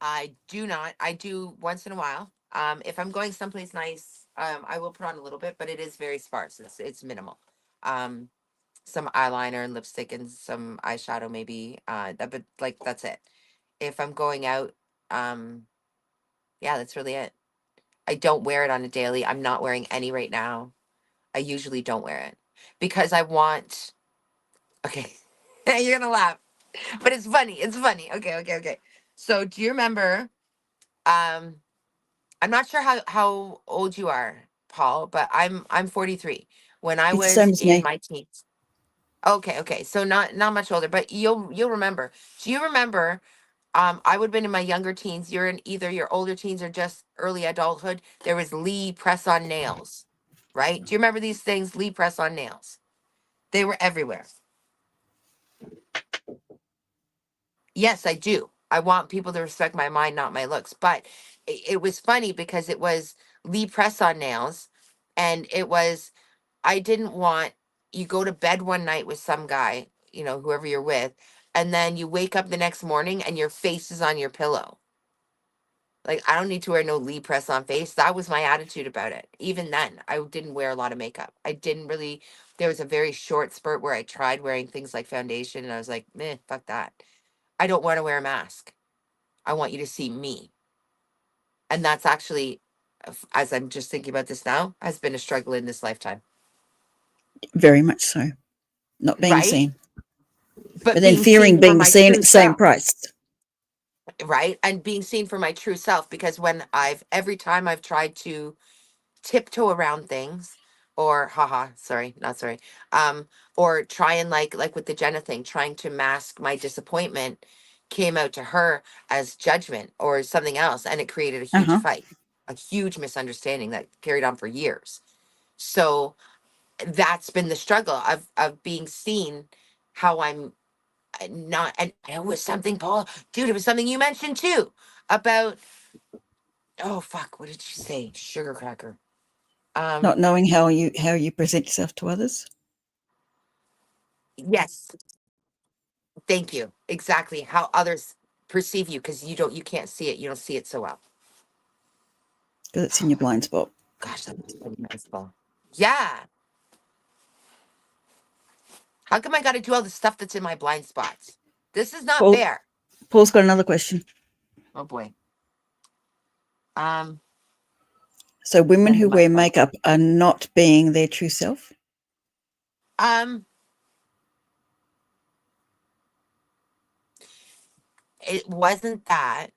I do not. I do once in a while. If I'm going someplace nice, I will put on a little bit, but it is very sparse. It's minimal. Um, some eyeliner and lipstick and some eyeshadow maybe. But like that's it. If I'm going out, um, yeah, that's really it. I don't wear it on a daily. I'm not wearing any right now. I usually don't wear it because I want. Okay, you're gonna laugh, but it's funny. It's funny. Okay, okay, okay. So do you remember? Um, I'm not sure how old you are, Paul, but I'm 43. When I It's the was same as in me. my teens. Okay, okay. So not much older, but you'll remember. Do you remember I would have been in my younger teens, you're in either your older teens or just early adulthood. There was Lee press on nails, right? Do you remember these things? Lee press on nails. They were everywhere. Yes, I do. I want people to respect my mind, not my looks. But it was funny because it was Lee press on nails, and it was I didn't want you go to bed one night with some guy, whoever you're with, and then you wake up the next morning and your face is on your pillow. Like, I don't need to wear no Lee press on face. That was my attitude about it. Even then, I didn't wear a lot of makeup. I didn't really. There was a very short spurt where I tried wearing things like foundation, and I was like, meh, fuck that. I don't want to wear a mask. I want you to see me. And that's actually, as I'm just thinking about this now, has been a struggle in this lifetime. Very much so. Not being Right? seen. But But then being seen fearing for being my seen at true the same self. price. Right? And being seen for my true self. Because every time I've tried to tiptoe around things, or haha, sorry, not sorry, um or try and like with the Jenna thing, trying to mask my disappointment, came out to her as judgment or something else, and it created a huge Uh-huh. fight, a huge misunderstanding that carried on for years. So that's been the struggle of being seen how I'm not. And it was something, Paul, dude, it was something you mentioned too, about, oh fuck, what did you say, sugar cracker? Not um knowing how you present yourself to others. yes. Thank you. Exactly. How others perceive you, because you can't see it. You don't see it so well. Because it's in your blind spot. Gosh, that's so miserable. Yeah. How come I got to do all the stuff that's in my blind spots? This is not Paul, fair. Paul's got another question. Oh boy. Um, So women None who of my wear fault. makeup are not being their true self? Um, it wasn't that.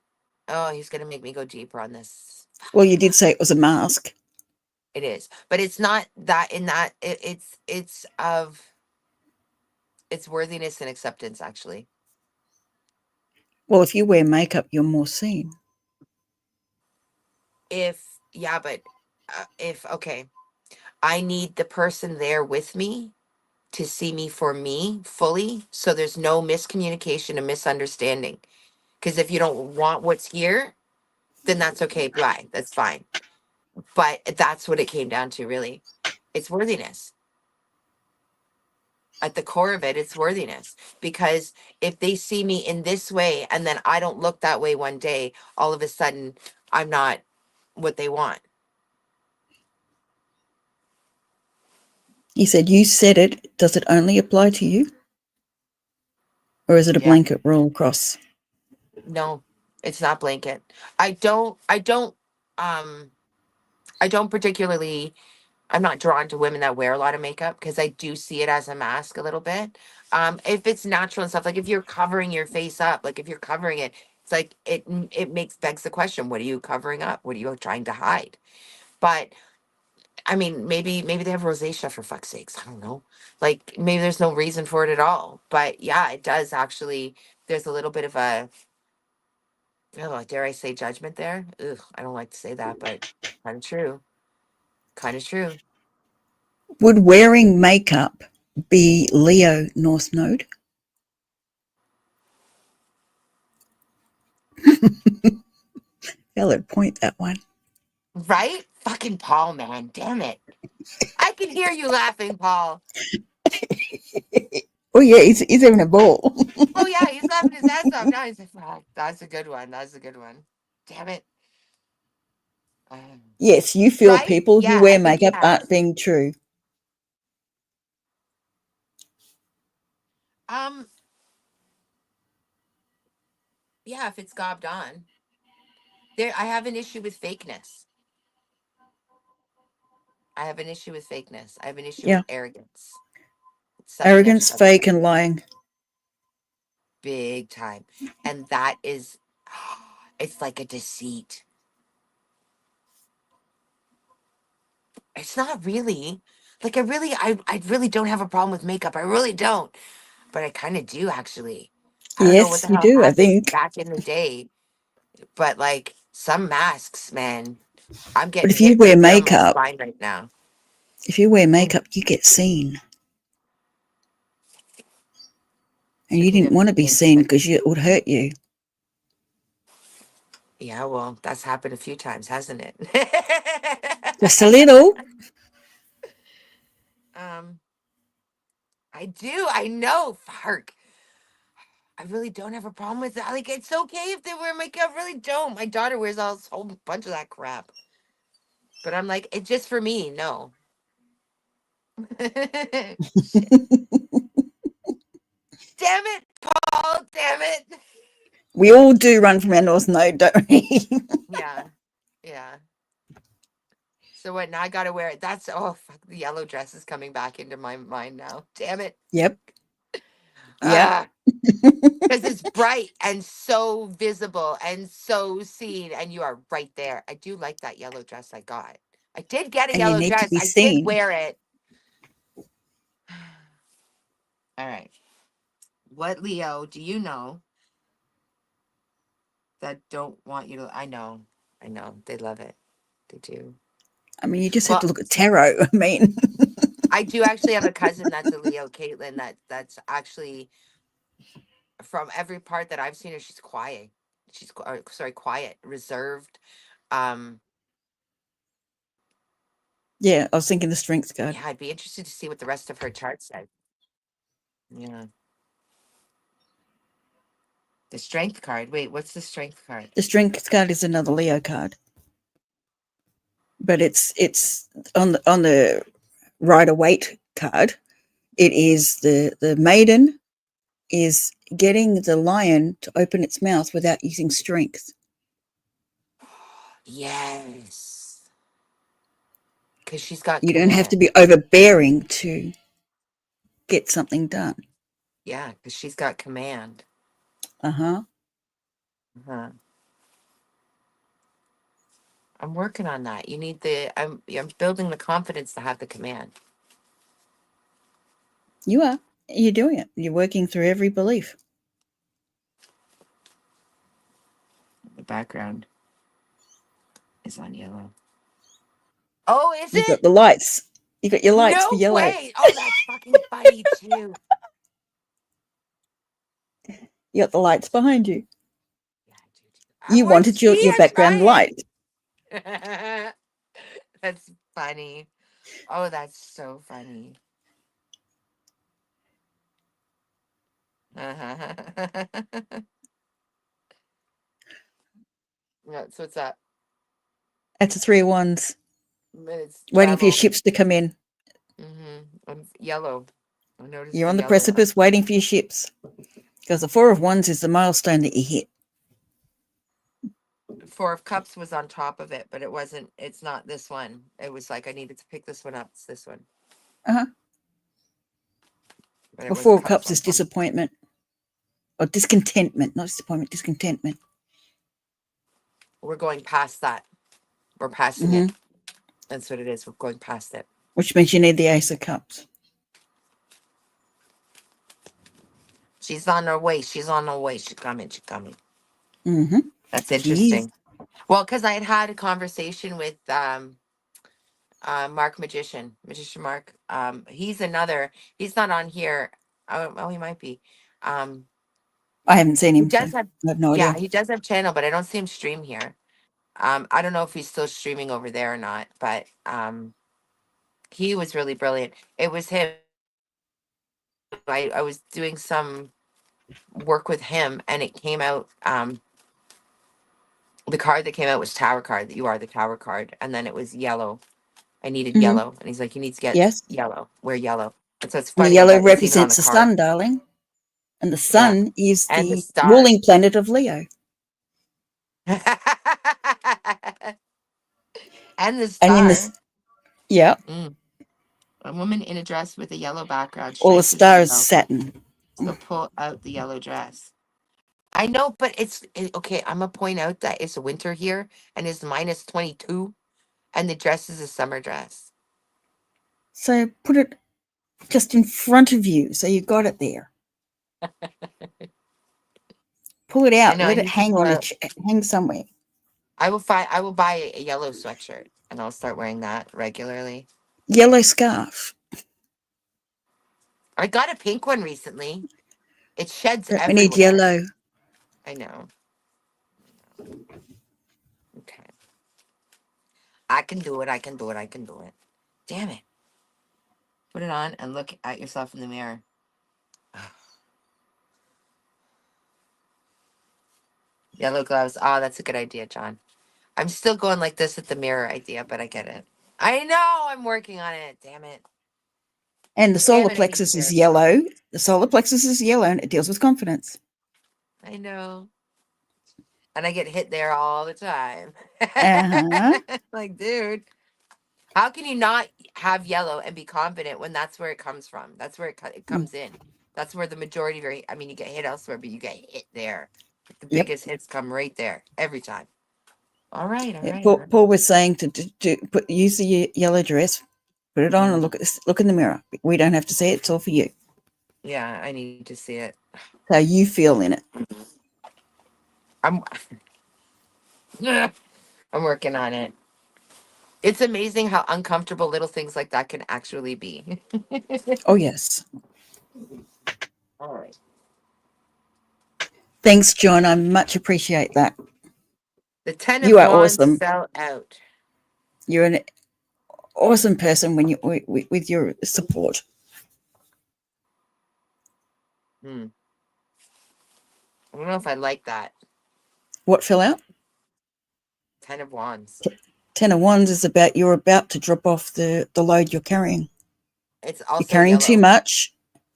Oh, he's gonna make me go deeper on this. Well, you did say it was a mask. It is, but it's not that. In that, it's of its worthiness and acceptance. Actually, Well, if you wear makeup, you're more seen. if yeah, but if okay, I need the person there with me to see me for me fully. So there's no miscommunication and misunderstanding. Because if you don't want what's here, then that's okay. Bye. That's fine. But that's what it came down to, really. It's worthiness. At the core of it, it's worthiness. Because if they see me in this way and then I don't look that way one day, all of a sudden I'm not what they want. He said, you said it. Does it only apply to you? Or is it a Yeah. blanket rule across? No, it's not blanket. Um, I don't particularly, I'm not drawn to women that wear a lot of makeup, because I do see it as a mask a little bit. If it's natural and stuff, like if you're covering your face up, like if you're covering it, it's like it makes begs the question, what are you covering up? What are you trying to hide? But I mean, maybe they have rosacea, for fuck's sakes. I don't know. Like maybe there's no reason for it at all. But yeah, it does actually. There's a little bit of a, oh, dare I say, judgment there. Ugh, I don't like to say that, but kind of true. Kind of true. Would wearing makeup be Leo North Node? Valid point, that one. Right? Fucking Paul, man. Damn it. I can hear you laughing, Paul. Oh, yeah, he's having a ball. Oh, yeah, he's laughing his ass off. Now he's like, "Fuck, that's a good one. That's a good one. Damn it." Yes, you feel Right? people who Yeah, wear I think he makeup aren't has. being true. Um, yeah, if it's gobbed on. There, I have an issue with fakeness. I have an issue with fakeness. I have an issue Yeah. with arrogance. It's something I've Arrogance, struggled fake, with and lying. big time. And that is, it's like a deceit. It's not really. Like I really don't have a problem with makeup. I really don't. But I kind of do, actually. I don't know what Yes, the you hell do, I happened think. back in the day, but like some masks, man, I'm But getting if you hit wear right there on my makeup, spine right now. Mm. you get seen. And you didn't want to be Significance. seen because it would hurt you. Yeah, well, that's happened a few times, hasn't it? Just a little. um, I do. I know. Fark. I really don't have a problem with that. Like, it's okay if they wear makeup. I really don't. My daughter wears a whole bunch of that crap. But I'm like, it's just for me. No. Shit. Damn it, Paul. Damn it. We all do run from our north node, don't we? Yeah. Yeah. So what? Now I gotta wear it. That's, oh, fuck. The yellow dress is coming back into my mind now. Damn it. Yep. Yep. Ah. Because it's bright and so visible and so seen, and you are right there. I do like that yellow dress I got. I did get a And you yellow need to dress. be I did seen. wear it. All right. What Leo do you know that don't want you to? I know. I know. They love it. They do. I mean, you just have Well, to look at tarot. I mean, I do actually have a cousin that's a Leo, Caitlin, that's actually from every part that I've seen her, she's quiet. Sorry, quiet, reserved. Um, yeah, I was thinking the strength card. yeah, I'd be interested to see what the rest of her chart said. Yeah. The strength card. Wait, what's the strength card? The strength card is another Leo card, but it's on the rider weight card. It is the maiden is getting the lion to open its mouth without using strength. Yes. Because she's got You don't have command. to be overbearing to get something done. Yeah, because she's got command. Uh-huh. Uh-huh. I'm working on that. You need the I'm building the confidence to have the command. You are. You're doing it. You're working through every belief. The background is on yellow. Oh, is You've got it? the lights. You got your lights for No yellow. way. Oh, that's fucking funny too. You got the lights behind you. Yeah, I do too. I You want wanted see, your I'm background light. trying. That's funny. Oh, that's so funny. Yeah, so what's up? That's a 3 of Wands. Minutes Waiting for your travel. ships to come in. I'm yellow. I noticed You're the on the yellow one. precipice waiting for your ships. Because the 4 of Wands is the milestone that you hit. Four of Cups was on top of it, but it wasn't. It's not this one. It was like I needed to pick this one up. It's this one, Uh-huh. but it Well, was 4 of Cups Cups is on top. disappointment. Or discontentment. Not disappointment, discontentment. We're going past that. We're passing Mm-hmm. it. That's what it is. We're going past it. Which means you need the Ace of Cups. She's on her way. She's on her way. She's coming. She's coming. Mm-hmm. That's She is. interesting. Well, because I had a conversation with Mark Magician Mark. He's another. He's not on here. Oh, he might be. Um, I haven't seen he him, so does have. I have no Yeah, idea. he does have channel, but I don't see him stream here. I don't know if he's still streaming over there or not, but he was really brilliant. It was him. I was doing some work with him, and it came out. The card that came out was Tower card. That you are the Tower card, and then it was yellow. I needed Mm-hmm. yellow, and he's like, "You need to get Yes. yellow. Wear yellow." And so it's And the funny. I yellow got to see it on represents the the card. sun, darling. And the Yeah, sun is and the the star. ruling planet of Leo. And the And in this, star. yeah, Mm. A woman in a dress with a yellow background. all the Strength is stars Leo. Saturn. So pull out the yellow dress. I know, but okay. I'm gonna point out that it's winter here and it's -22, and the dress is a summer dress. So put it just in front of you, so you got it there. Pull it I out. know. I Let it need to hang pull on out. hang somewhere. I will buy a yellow sweatshirt and I'll start wearing that regularly. Yellow scarf. I got a pink one recently. It sheds But we need everywhere. yellow. I know. Okay. I can do it. I can do it. I can do it. Damn it. Put it on and look at yourself in the mirror. Yellow gloves. Oh, that's a good idea, John. I'm still going like this with the mirror idea, but I get it. I know I'm working on it. Damn it. And the Damn solar it, I need plexus is therapy. yellow. The solar plexus is yellow and it deals with confidence. I know. And I get hit there all the time. Uh-huh. Like, dude, how can you not have yellow and be confident when that's where it comes from? That's where it Mm. comes in. That's where the majority of your, I mean, you get hit elsewhere, but you get hit there. The Yep. biggest hits come right there every time. All right, all Yeah, right, all right. Paul was saying to use the yellow dress, put it on and Mm. look in the mirror. We don't have to see it. It's all for you. Yeah, I need to see it. How you feel in it. I'm I'm working on it. It's amazing how uncomfortable little things like that can actually be. Oh, yes. All right. Thanks, John. I much appreciate that. The Ten You of are Wands awesome. fell out. You're an awesome person when you with your support. Hmm. I don't know if I like that. What fell out? Ten of Wands. Ten of Wands is about you're about to drop off the load you're carrying. It's You're also carrying too yellow. much.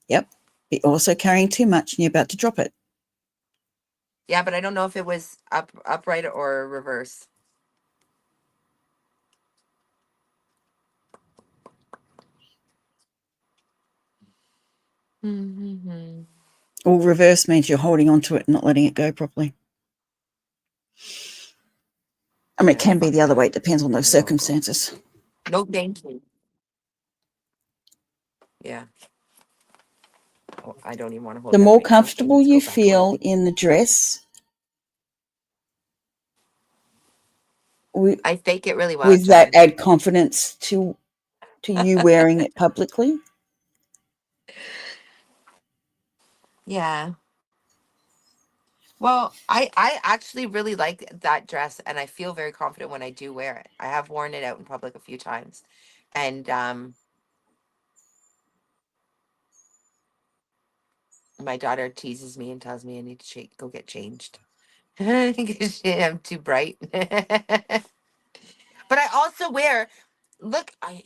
Yep. You're also carrying too much and you're about to drop it. Yeah, but I don't know if it was upright or reverse. Mm-hmm. Or reverse means you're holding on to it and not letting it go properly. I mean, it Yeah, can be fuck the other that. way. It depends on those I won't go. circumstances. No, thank you. Yeah. Oh, I don't even want to hold The down more my phone. comfortable Let's you go back away. feel in the dress with, I fake it really well, with that John. add confidence to you wearing it publicly. Yeah. Well, I actually really like that dress and I feel very confident when I do wear it. I have worn it out in public a few times. And my daughter teases me and tells me I need to go get changed. Because I'm too bright. But I also wear, look, I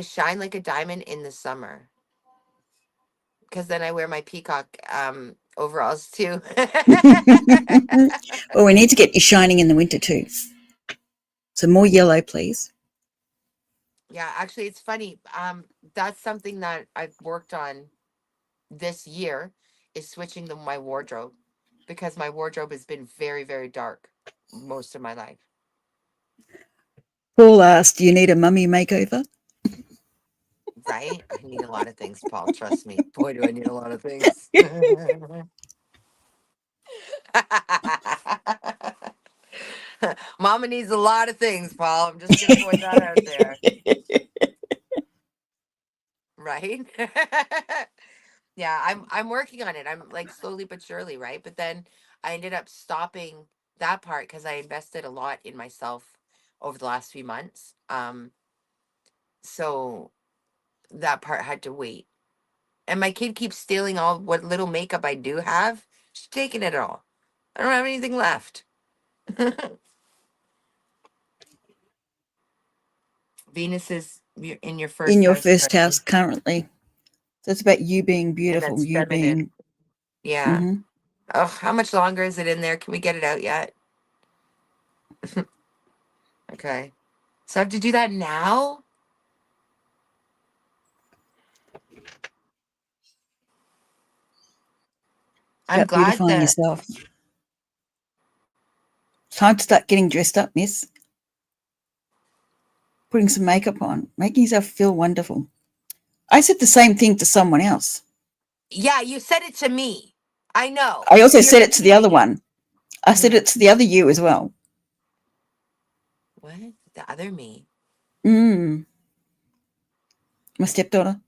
shine like a diamond in the summer because then I wear my peacock overalls too. Well, we need to get you shining in the winter too. So more yellow, please. Yeah, actually, it's funny. That's something that I've worked on this year is switching my wardrobe because my wardrobe has been very, very dark most of my life. Paul asked, do you need a mummy makeover? Right? I need a lot of things, Paul. Trust me. Boy, do I need a lot of things. Mama needs a lot of things, Paul. I'm just gonna point that out there. Right? Yeah, I'm working on it. I'm like slowly but surely, right? But then I ended up stopping that part because I invested a lot in myself over the last few months. So that part had to wait. And my kid keeps stealing all what little makeup I do have. She's taking it all. I don't have anything left. Venus is in your In first your house first currently, house currently. So it's about you being and that's beautiful, you feminine. being. Yeah. Mm-hmm. Oh, how much longer is it in there? Can we get it out yet? Okay. So I have to do that now? I'm About glad beautifying that, yourself. Time to start getting dressed up, miss. Putting some makeup on, making yourself feel wonderful. I said the same thing to someone else. yeah, you said it to me. I know. I also But you're said it to the other repeating it. one. I said Mm. it to the other you as well. What? The other me. Mm, my stepdaughter,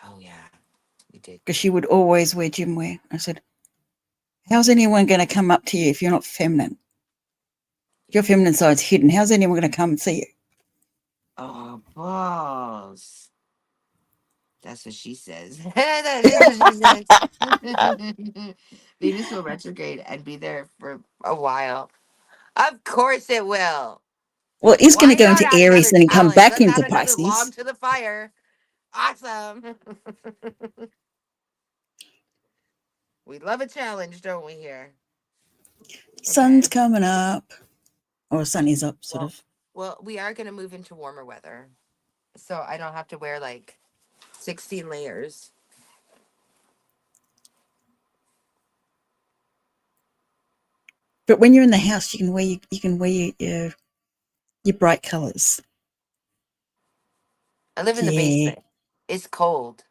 Oh, yeah. You did. because she would always wear gym wear. I said, how's anyone going to come up to you if you're not feminine? If your feminine side's hidden, how's anyone going to come and see you? Oh, balls. That's what she says. That is what she says. Venus will retrograde and be there for a while. Of course it will. Well, it's going to Why go not into add Aries another and then come challenge? back Let's into add another log Pisces. to the fire. Awesome. We love a challenge, don't we, here? Sun's Okay. coming up, or sun is up, sort Well, of. well, we are going to move into warmer weather. So I don't have to wear like 16 layers. But when you're in the house, you can wear your bright colors. I live in the Yeah, basement. It's cold.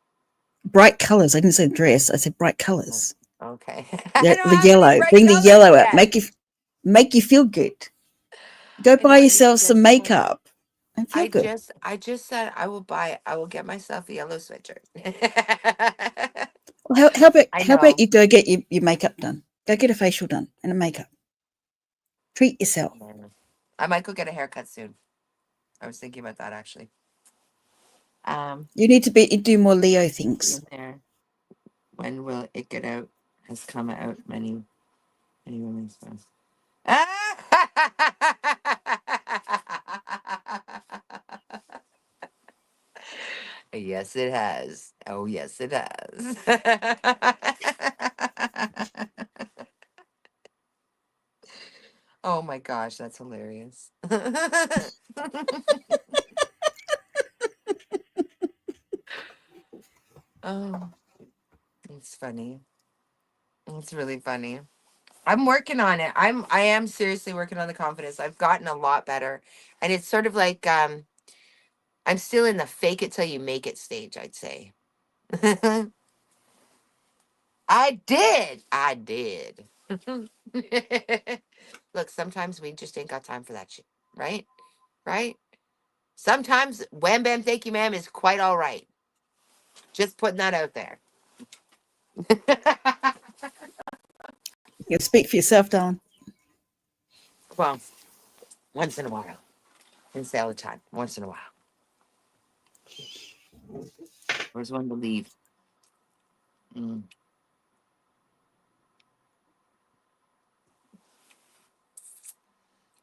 bright colors. I didn't say dress. I said bright Oh, colors. okay. I don't The have any yellow. bright Bring the colors yellow out. yet. Make you feel good. Go I know buy I need to yourself get some some more. makeup and feel good. I just said I will get myself a yellow sweatshirt. Well, I how about know. you go get your makeup done? Go get a facial done and a makeup. Treat yourself. Yeah. I might go get a haircut soon. I was thinking about that actually. You need to do more Leo In things. there. When will it get out? Has come out many women's mouths. Yes, it has. Oh, yes, it has. Oh my gosh, that's hilarious. Oh, it's funny. It's really funny. I'm working on it. I am seriously working on the confidence. I've gotten a lot better. And it's sort of like I'm still in the fake it till you make it stage, I'd say. I did. I did. Look, sometimes we just ain't got time for that shit, right? Right? Sometimes wham bam thank you ma'am is quite all right. Just putting that out there. You speak for yourself, darling. Well, once in a while. Didn't say all the time. Once in a while. Where's one to leave? Mm.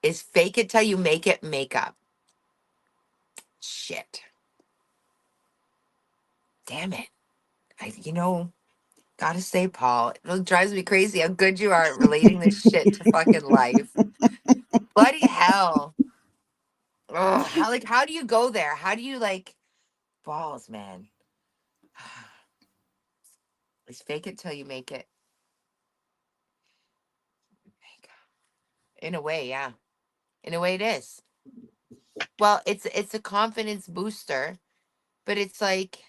Is fake it till you make it makeup. Shit. Damn it. Gotta say, Paul, it drives me crazy how good you are at relating this shit to fucking life. Bloody hell. Ugh, how do you go there? How do you like balls, man? It's fake it till you make it. In a way, yeah. In a way it is. Well, it's a confidence booster, but it's like,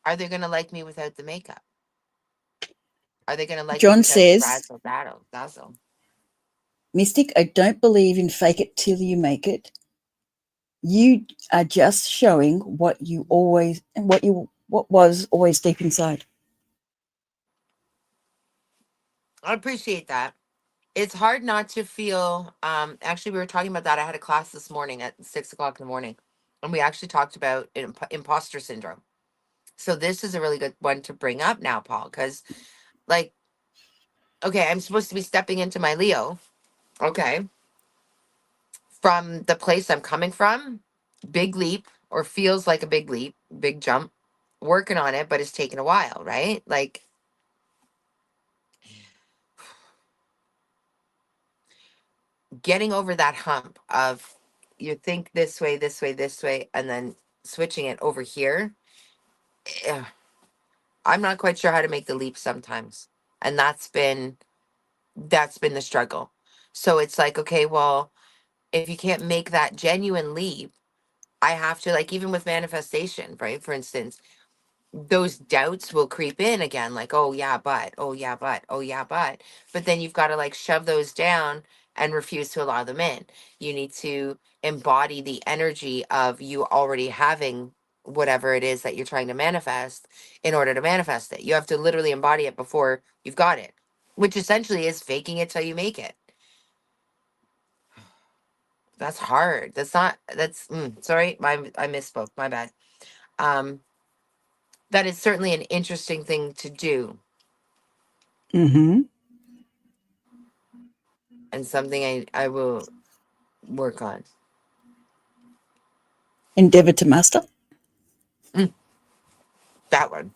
are they gonna like me without the makeup? Are they gonna like me John without the says, razzle dazzle? Mystic, I don't believe in fake it till you make it. You are just showing what was always deep inside. I appreciate that. It's hard not to feel actually we were talking about that. I had a class this morning at 6 o'clock in the morning, and we actually talked about imposter syndrome. So this is a really good one to bring up now, Paul, because like, okay, I'm supposed to be stepping into my Leo. Okay. From the place I'm coming from, big leap, or feels like a big leap, big jump, working on it, but it's taken a while, right? Like getting over that hump of you think this way, this way, this way, and then switching it over here. eh, I'm not quite sure how to make the leap sometimes. And that's been the struggle. So it's like, okay, well, if you can't make that genuine leap, I have to, like, even with manifestation, right? For instance, those doubts will creep in again, like, oh yeah, but, oh yeah, but, oh yeah, but then you've got to like shove those down and refuse to allow them in. You need to embody the energy of you already having whatever it is that you're trying to manifest in order to manifest it. You have to literally embody it before you've got it, which essentially is faking it till you make it. That's hard. That's not. That's sorry. I misspoke. My bad. Um, that is certainly an interesting thing to do, Mm-hmm. and something I will work on. Endeavor to master. Mm, that one.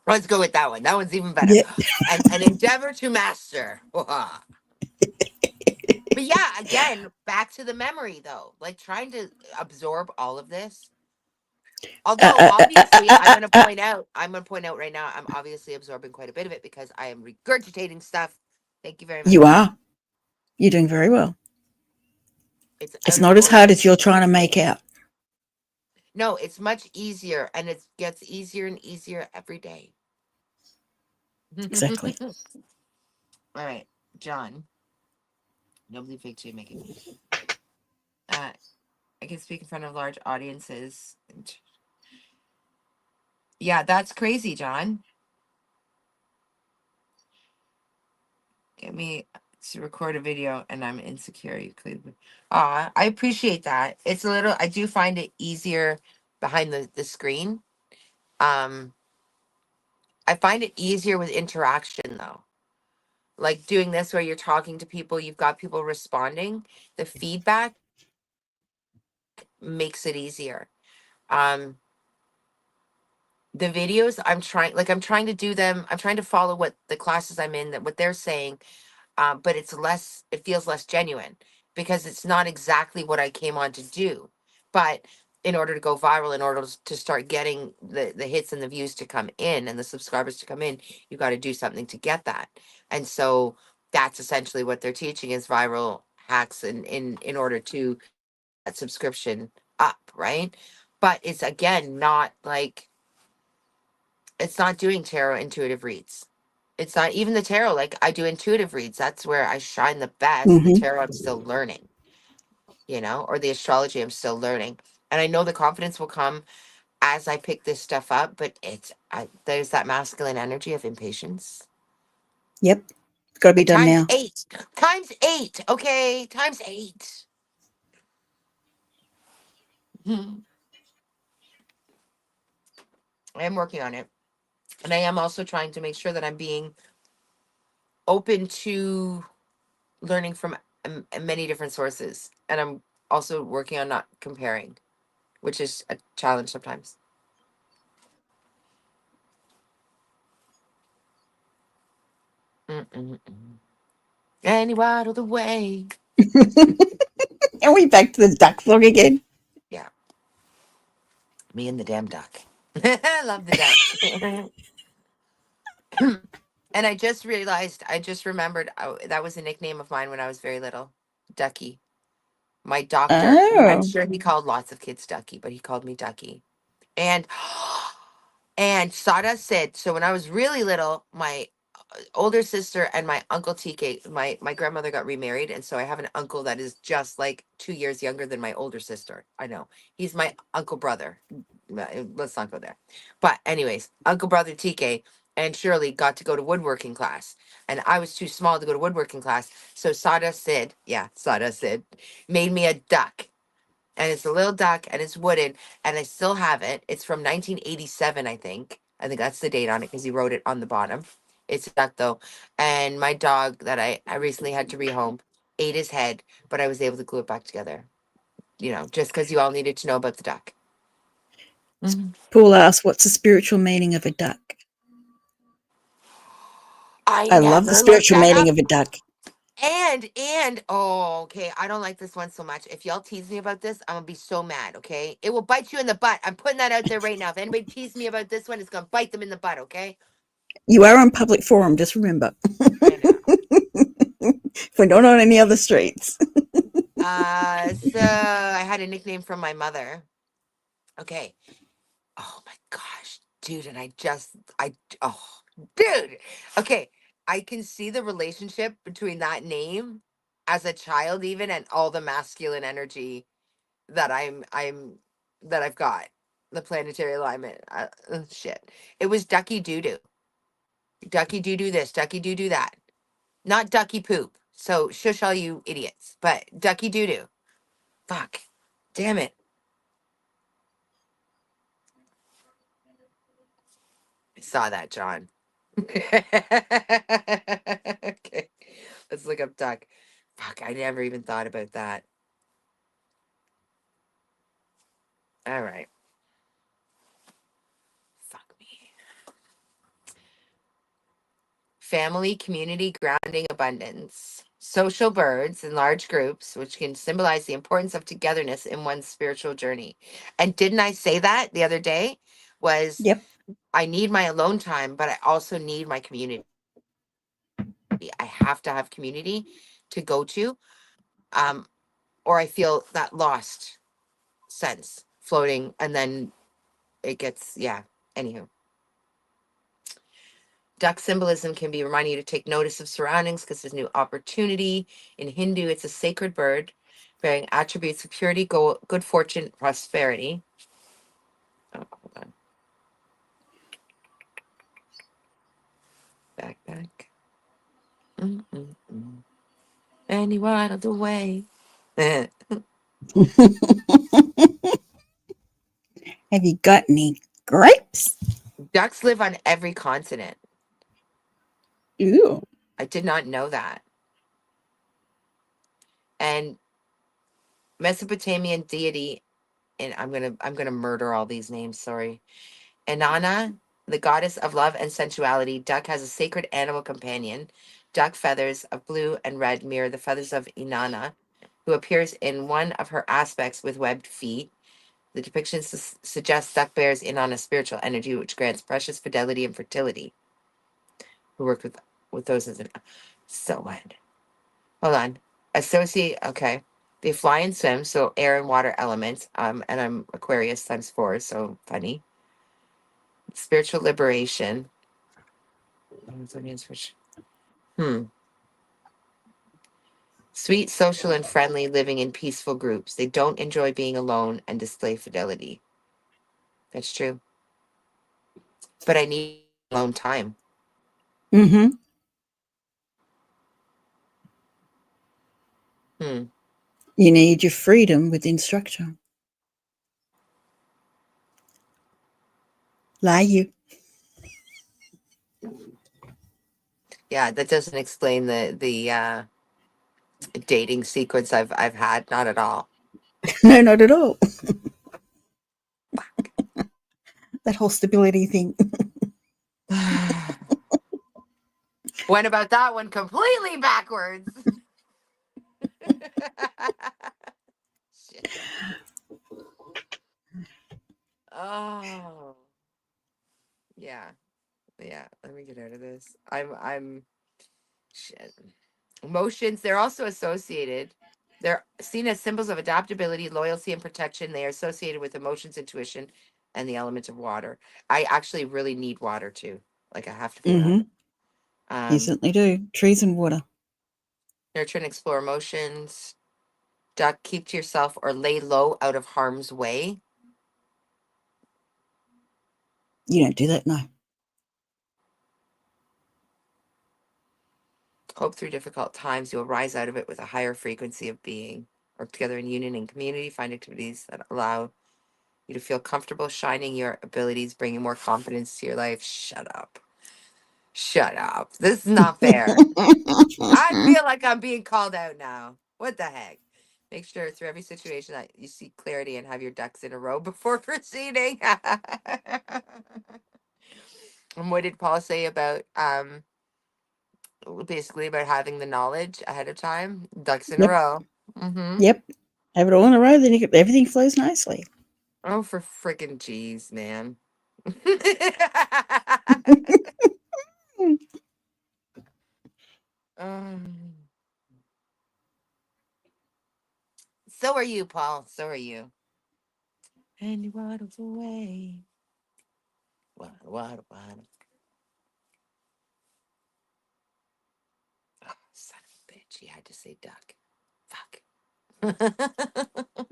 Let's go with that one. That one's even better. Yep. An endeavor to master. But yeah, again, back to the memory though. Like trying to absorb all of this. Uh, Although uh, uh, uh, obviously, uh, uh, uh. I'm going to point out right now, I'm obviously absorbing quite a bit of it because I am regurgitating stuff. Thank you very You much. are. You're doing very well. It's It's out of not as hard order. as you're trying to make out. No, it's much easier, and it gets easier and easier every day. Exactly. All right, John. Nobly fake to making. Uh, I can speak in front of large audiences. Yeah, that's crazy, John. Get me to record a video, and I'm insecure. You could. I appreciate that. It's a little. I do find it easier behind the screen. Um, I find it easier with interaction though. Like doing this where you're talking to people, you've got people responding. The feedback makes it easier. Um, the videos I'm trying to do them. I'm trying to follow what the classes I'm in, that what they're saying, but it feels less genuine because it's not exactly what I came on to do. But in order to go viral, in order to start getting the hits and the views to come in and the subscribers to come in, you got to do something to get that. And so that's essentially what they're teaching is viral hacks in order to get that subscription up, right? But it's again not like it's not doing tarot intuitive reads. It's not even the tarot. Like I do intuitive reads. That's where I shine the best. The Mm-hmm. tarot I'm still learning, or the astrology I'm still learning. And I know the confidence will come as I pick this stuff up, but there's that masculine energy of impatience. Yep. Got to be Like done times now. eight. Times eight. Okay. Times eight. I am working on it. And I am also trying to make sure that I'm being open to learning from many different sources. And I'm also working on not comparing, which is a challenge sometimes. Mm-mm-mm. Any out of the way. And we back to the duck song again. Yeah, me and the damn duck. I love the duck. And I just remembered that was a nickname of mine when I was very little. Ducky. My doctor, I'm Oh. sure he called lots of kids Ducky, but he called me Ducky. And and Sada said, so when I was really little, my older sister and my uncle TK, my grandmother got remarried, and so I have an uncle that is just like 2 years younger than my older sister. I know he's my uncle brother. Let's not go there. But anyways, uncle brother TK and Shirley got to go to woodworking class, and I was too small to go to woodworking class. So Sada Sid, made me a duck, and it's a little duck and it's wooden, and I still have it. It's from 1987, I think. I think that's the date on it because he wrote it on the bottom. It's a duck though, and my dog that I recently had to rehome ate his head, but I was able to glue it back together. Just because you all needed to know about the duck. Mhm. Paul asked, what's the spiritual meaning of a duck? I I love the never looked spiritual that meaning up. of a duck. And oh, okay, I don't like this one so much. If y'all tease me about this, I'm gonna be so mad. Okay, it will bite you in the butt. I'm putting that out there right now. If anybody teases me about this one, it's gonna bite them in the butt. Okay. You are on public forum, just remember. I know. We're not on any other streets. So I had a nickname from my mother. Okay. Oh my gosh, dude, and oh, dude. Okay, I can see the relationship between that name as a child, even, and all the masculine energy that I've got. The planetary alignment. Shit. It was Ducky Doo Doo. Ducky Doo Doo this. Ducky Doo Doo that. Not Ducky Poop. So shush all you idiots. But Ducky Doo Doo. Fuck. Damn it. I saw that, John. Okay. Let's look up duck. Fuck, I never even thought about that. All right. Fuck me. Family, community, grounding, abundance. Social birds in large groups, which can symbolize the importance of togetherness in one's spiritual journey. And didn't I say that the other day? Was Yep. I need my alone time, but I also need my community. I have to have community to go to, um, or I feel that lost sense floating, and then it gets, yeah. Anywho, duck symbolism can be reminding you to take notice of surroundings because there's new opportunity. In Hindu, it's a sacred bird bearing attributes of purity, good fortune, prosperity. Oh, hold on. Back. Mm-mm-mm. Any out of the way. Have you got any grapes? Ducks live on every continent. Ooh. I did not know that. And Mesopotamian deity, and I'm gonna murder all these names. Sorry. Inanna, the goddess of love and sensuality. Duck has a sacred animal companion. Duck feathers of blue and red mirror the feathers of Inanna, who appears in one of her aspects with webbed feet. The depiction suggests duck bears Inanna's spiritual energy, which grants precious fidelity and fertility. Who work with those as an so what? Hold on. Associate. Okay. They fly and swim, so air and water elements. And I'm Aquarius times 4, so funny. Spiritual liberation. Hmm. Sweet, social, and friendly, living in peaceful groups. They don't enjoy being alone and display fidelity. That's true. But I need alone time. Mm-hmm. Hmm. You need your freedom within structure. Lie you. Yeah, that doesn't explain the dating sequence I've had. Not at all. No, not at all. That whole stability thing. Went about that one completely backwards. Shit. Oh, yeah. Yeah. Let me get out of this. I'm shit. Emotions, they're also associated. They're seen as symbols of adaptability, loyalty, and protection. They are associated with emotions, intuition, and the element of water. I actually really need water too. Like I have to feel that. Mm-hmm. You Um, certainly do. Trees and water. Nurture and explore emotions. Duck, keep to yourself or lay low out of harm's way. You don't do that, no. Hope through difficult times you'll rise out of it with a higher frequency of being. Work together in union and community. Find activities that allow you to feel comfortable shining your abilities, bringing more confidence to your life. Shut up. Shut up. This is not fair. I feel like I'm being called out now. What the heck? Make sure through every situation that you seek clarity and have your ducks in a row before proceeding. And what did Paul say about basically about having the knowledge ahead of time? Ducks in a Yep. row. Mm-hmm. Yep. Have it all in a row, then everything flows nicely. Oh, for freaking jeez, man. um, so are you, Paul. So are you. And you waddle away. Waddle, waddle, waddle. Oh, son of a bitch. You had to say duck. Fuck.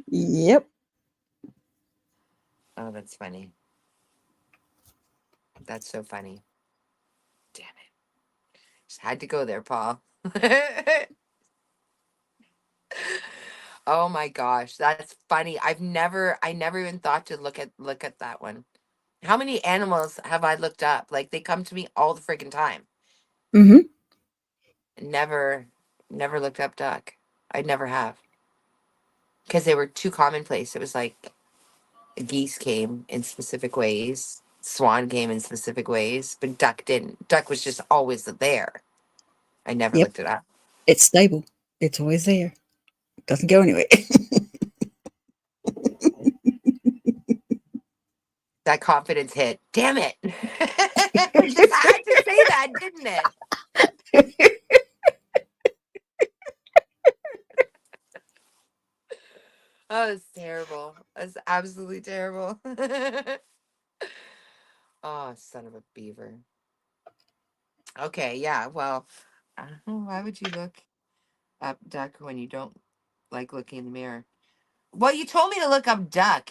Yep. Oh, that's funny. That's so funny. Damn it. Just had to go there, Paul. Oh my gosh, that's funny. I never even thought to look at that one. How many animals have I looked up? Like they come to me all the freaking time. Mm-hmm. Never, never looked up duck. I never have because they were too commonplace. It was like geese came in specific ways, swan came in specific ways, but duck didn't. Duck was just always there. I never Yep. looked it up. It's stable. It's always there. It doesn't go anywhere. That confidence hit. Damn it! It just had to say that, didn't it? Oh, it's terrible. It's absolutely terrible. Oh, son of a beaver. Okay, yeah. Well, I don't know. Why would you look up duck when you don't like looking in the mirror? Well, you told me to look up duck,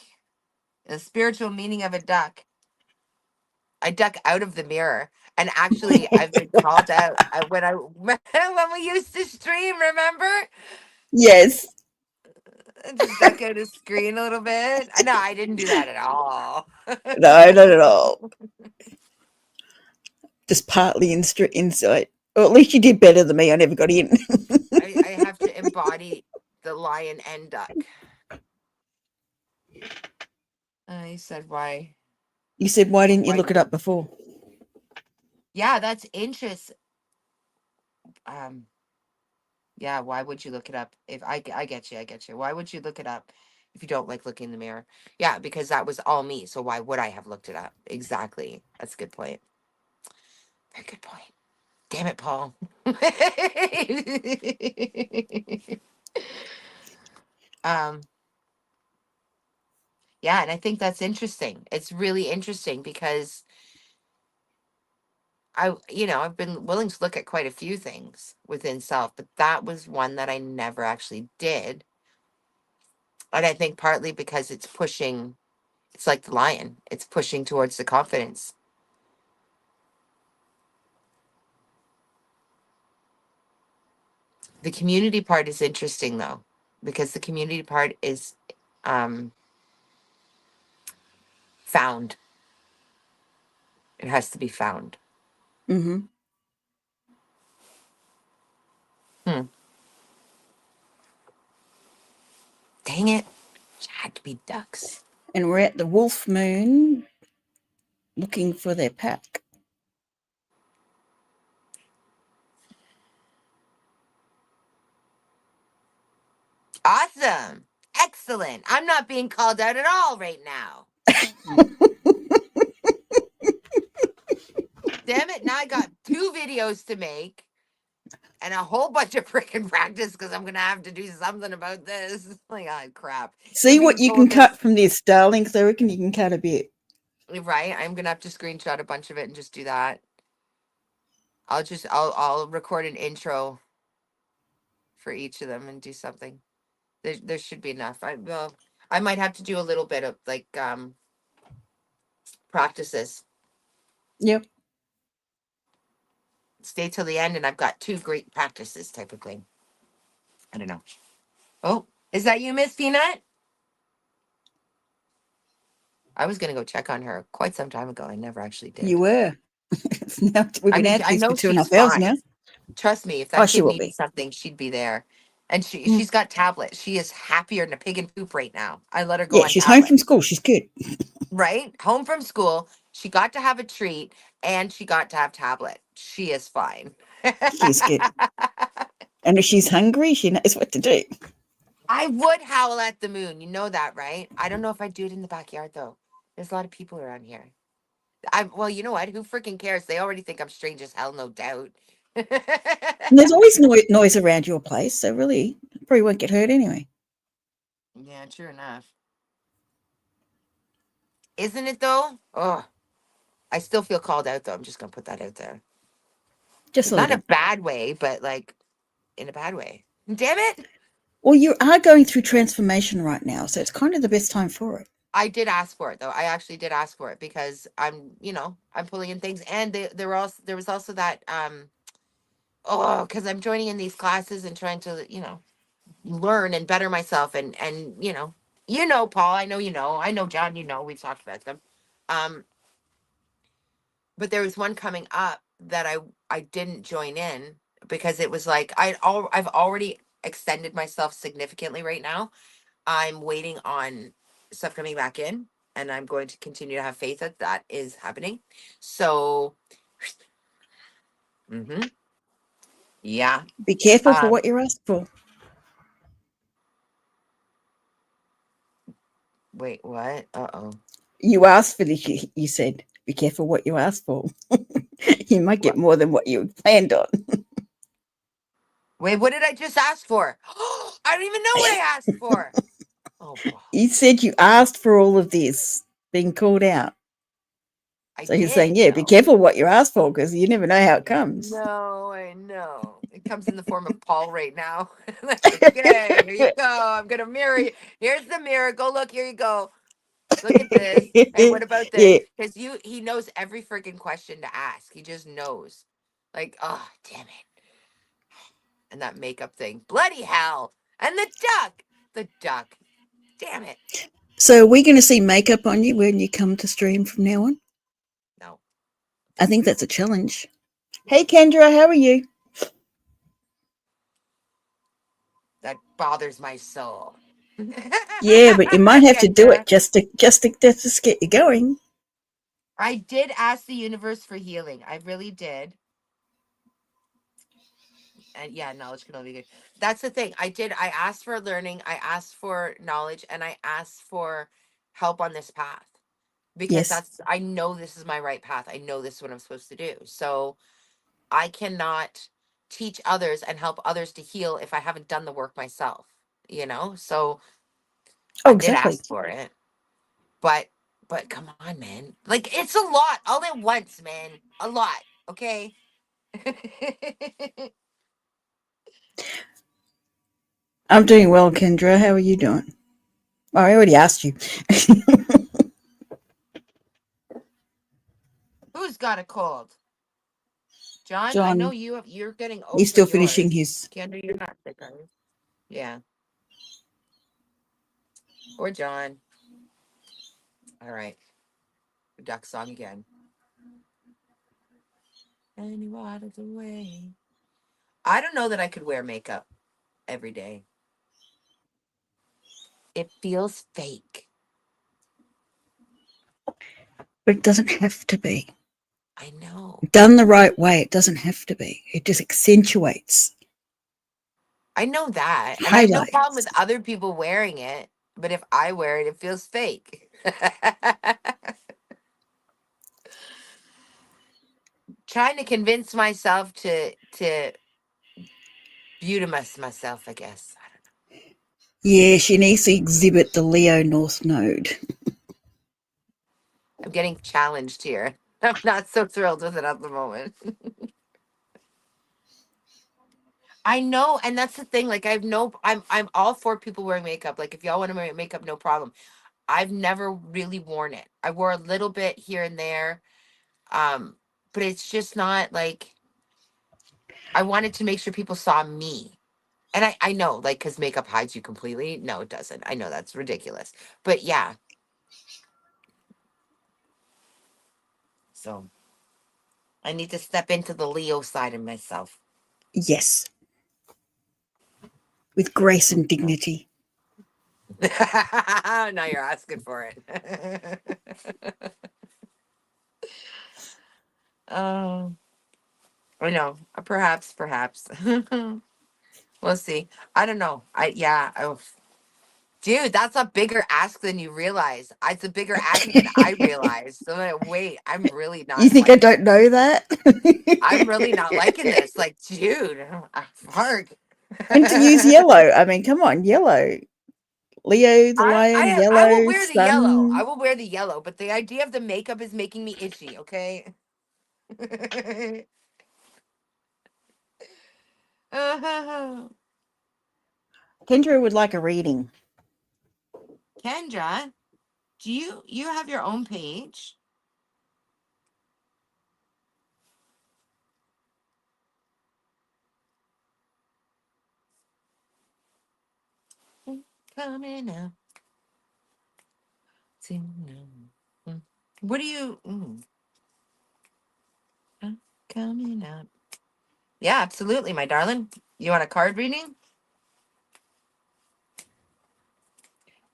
the spiritual meaning of a duck. I duck out of the mirror. And actually, I've been called out when I when we used to stream. Remember? Yes. Just duck out of screen a little bit. No, I didn't do that at all. No, not at all. Just partly insight. Or at least you did better than me. I never got in. I have to embody the lion and duck. He said, "Why? You said, why didn't you Why? look it up before? Yeah, that's interest. Um, yeah. Why would you look it up? If I get you, I get you. Why would you look it up if you don't like looking in the mirror? Yeah, because that was all me. So why would I have looked it up? Exactly. That's a good point. Very good point. Damn it, Paul. um, yeah, and I think that's interesting. It's really interesting because I've been willing to look at quite a few things within self, but that was one that I never actually did. And I think partly because it's pushing, it's like the lion, it's pushing towards the confidence. The community part is interesting though, because the community part is um, found. It has to be found. Mm-hmm. Hmm. Dang it. It had to be ducks. And we're at the wolf moon looking for their pack. Awesome. Excellent. I'm not being called out at all right now. Damn it. Now I got 2 videos to make and a whole bunch of freaking practice because I'm going to have to do something about this. Like, oh, crap. You're See what being you can told cut this, from this, darling, because I reckon you can cut a bit. right? I'm going to have to screenshot a bunch of it and just do that. I'll record an intro for each of them and do something. There should be enough. I might have to do a little bit of like practices. Yep. Stay till the end, and I've got 2 great practices typically. I don't know. Oh, is that you, Miss Peanut? I was gonna go check on her quite some time ago. I never actually You did. were. Now, we've been out I here for know two and a she's half hours fine. now. Trust me, if Oh, that she kid will needed be. something, she'd be there. And Mm. she's got tablet. She is happier than a pig in poop right now. I let her go Yeah, on she's home tablet. from school. She's good. Right? Home from school. She got to have a treat and she got to have tablet. She is fine. She is good. And if she's hungry, she knows what to do. I would howl at the moon. You know that, right? I don't know if I'd do it in the backyard though. There's a lot of people around here. Well, you know what? Who freaking cares? They already think I'm strange as hell, no doubt. And there's always noise around your place, so really, probably won't get hurt anyway. Yeah, true enough. Isn't it though? Oh, I still feel called out though. I'm just gonna put that out there. Just a Not in little. a bad way, but like in a bad way. Damn it! Well, you are going through transformation right now, so it's kind of the best time for it. I did ask for it though. I actually did ask for it because I'm pulling in things, and there was also that because I'm joining in these classes and trying to learn and better myself, and Paul, I know John, we've talked about them. Um, but there was one coming up that I didn't join in because it was like I've already extended myself significantly right now. I'm waiting on stuff coming back in, and I'm going to continue to have faith that that is happening. So, hmm yeah. Be careful for Um, what you ask for. Wait, what? Uh-oh. You asked for this, you said. Be careful what you ask for. You might get What? more than what you planned on. Wait, what did I just ask for? I don't even know what I asked for. Oh, You said you asked for all of this being called out. I So he's saying, did yeah, be though. careful what you ask for because you never know how it comes. No, I know. It comes in the form of Paul right now. Like, okay, here you go. I'm gonna mirror you. Here's the mirror. Go look. Here you go. Look at this. Hey, what about this? Yeah. Because he knows every freaking question to ask. He just knows. Like, oh, damn it. And that makeup thing. Bloody hell. And the duck. The duck. Damn it. So are we going to see makeup on you when you come to stream from now on? No. I think that's a challenge. Hey, Kendra, how are you? That bothers my soul. Yeah, but you might have to do Kendra. it just to get you going. I did ask the universe for healing. I really did. And yeah, knowledge can only be good. That's the thing. I asked for learning, I asked for knowledge, and I asked for help on this path. Because Yes. that's I know this is my right path. I know this is what I'm supposed to do. So I cannot teach others and help others to heal if I haven't done the work myself, So Oh, I did exactly. ask for it. But come on, man. Like it's a lot all at once, man. A lot. Okay. I'm doing well, Kendra. How are you doing? Oh, I already asked you. Who's got a cold? John, I know John, you're getting he's over still finishing yours. his. Kendra, you're not sick, are you? Yeah. Or John. All right. Duck song again. And you out of the way. I don't know that I could wear makeup every day. It feels fake. But it doesn't have to be. I know. Done the right way, it doesn't have to be. It just accentuates, I know that. And I have no problem with highlights. other people wearing it. But if I wear it, it feels fake. Trying to convince myself to beautify myself, I guess. I don't Yeah, she needs to exhibit the Leo North Node. I'm getting challenged here. I'm not so thrilled with it at the moment. I know, and that's the thing. Like, I'm all for people wearing makeup. Like, if y'all want to wear makeup, no problem. I've never really worn it. I wore a little bit here and there, um, but it's just not like I wanted to make sure people saw me. And I know, like, because makeup hides you completely. No, it doesn't. I know that's ridiculous, but yeah. So I need to step into the Leo side of myself. Yes, with grace and dignity. Now you're asking for it. um, I know. Perhaps. We'll see. I don't know. Dude, that's a bigger ask than you realize. It's a bigger ask than I realized. So I'm like, wait, You think I don't know that? I'm really not liking this. Like, dude, fuck. And to use yellow. I mean, come on, yellow. Leo the lion, I will yellow, wear the yellow. I sun. will wear the yellow, but the idea of the makeup is making me itchy, okay? Kendra would like a reading. Kendra, do you have your own page? coming up to know. What do you? I'm coming up. Yeah, absolutely, my darling. You want a card reading?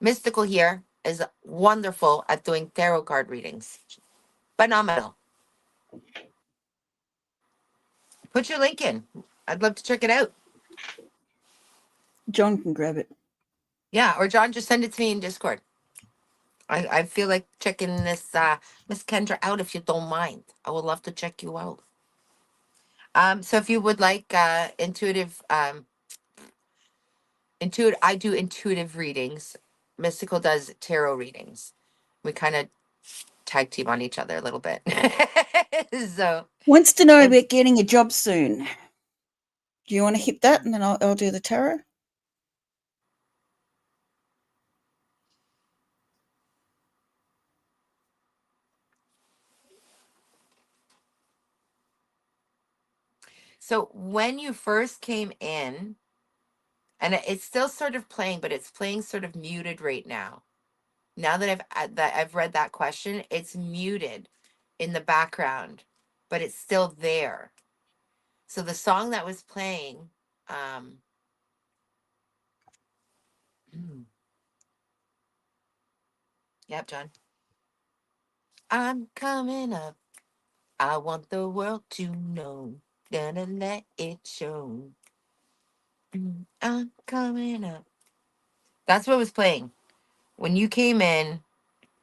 Mystical here is wonderful at doing tarot card readings. Phenomenal. Put your link in. I'd love to check it out. John can grab it. Yeah, or John, just send it to me in Discord. I feel like checking this Miss Kendra out if you don't mind. I would love to check you out. So if you would like I do intuitive readings. Mystical does tarot readings. We kind of tag team on each other a little bit. So Wants to know about getting a job soon. Do you want to hit that and then I'll do the tarot? So when you first came in, and it's still sort of playing, but it's playing sort of muted right now. Now that I've read that question, it's muted in the background, but it's still there. So the song that was playing, yep, John. I'm coming up. I want the world to know. Gonna let it show. I'm coming up. That's what was playing. When you came in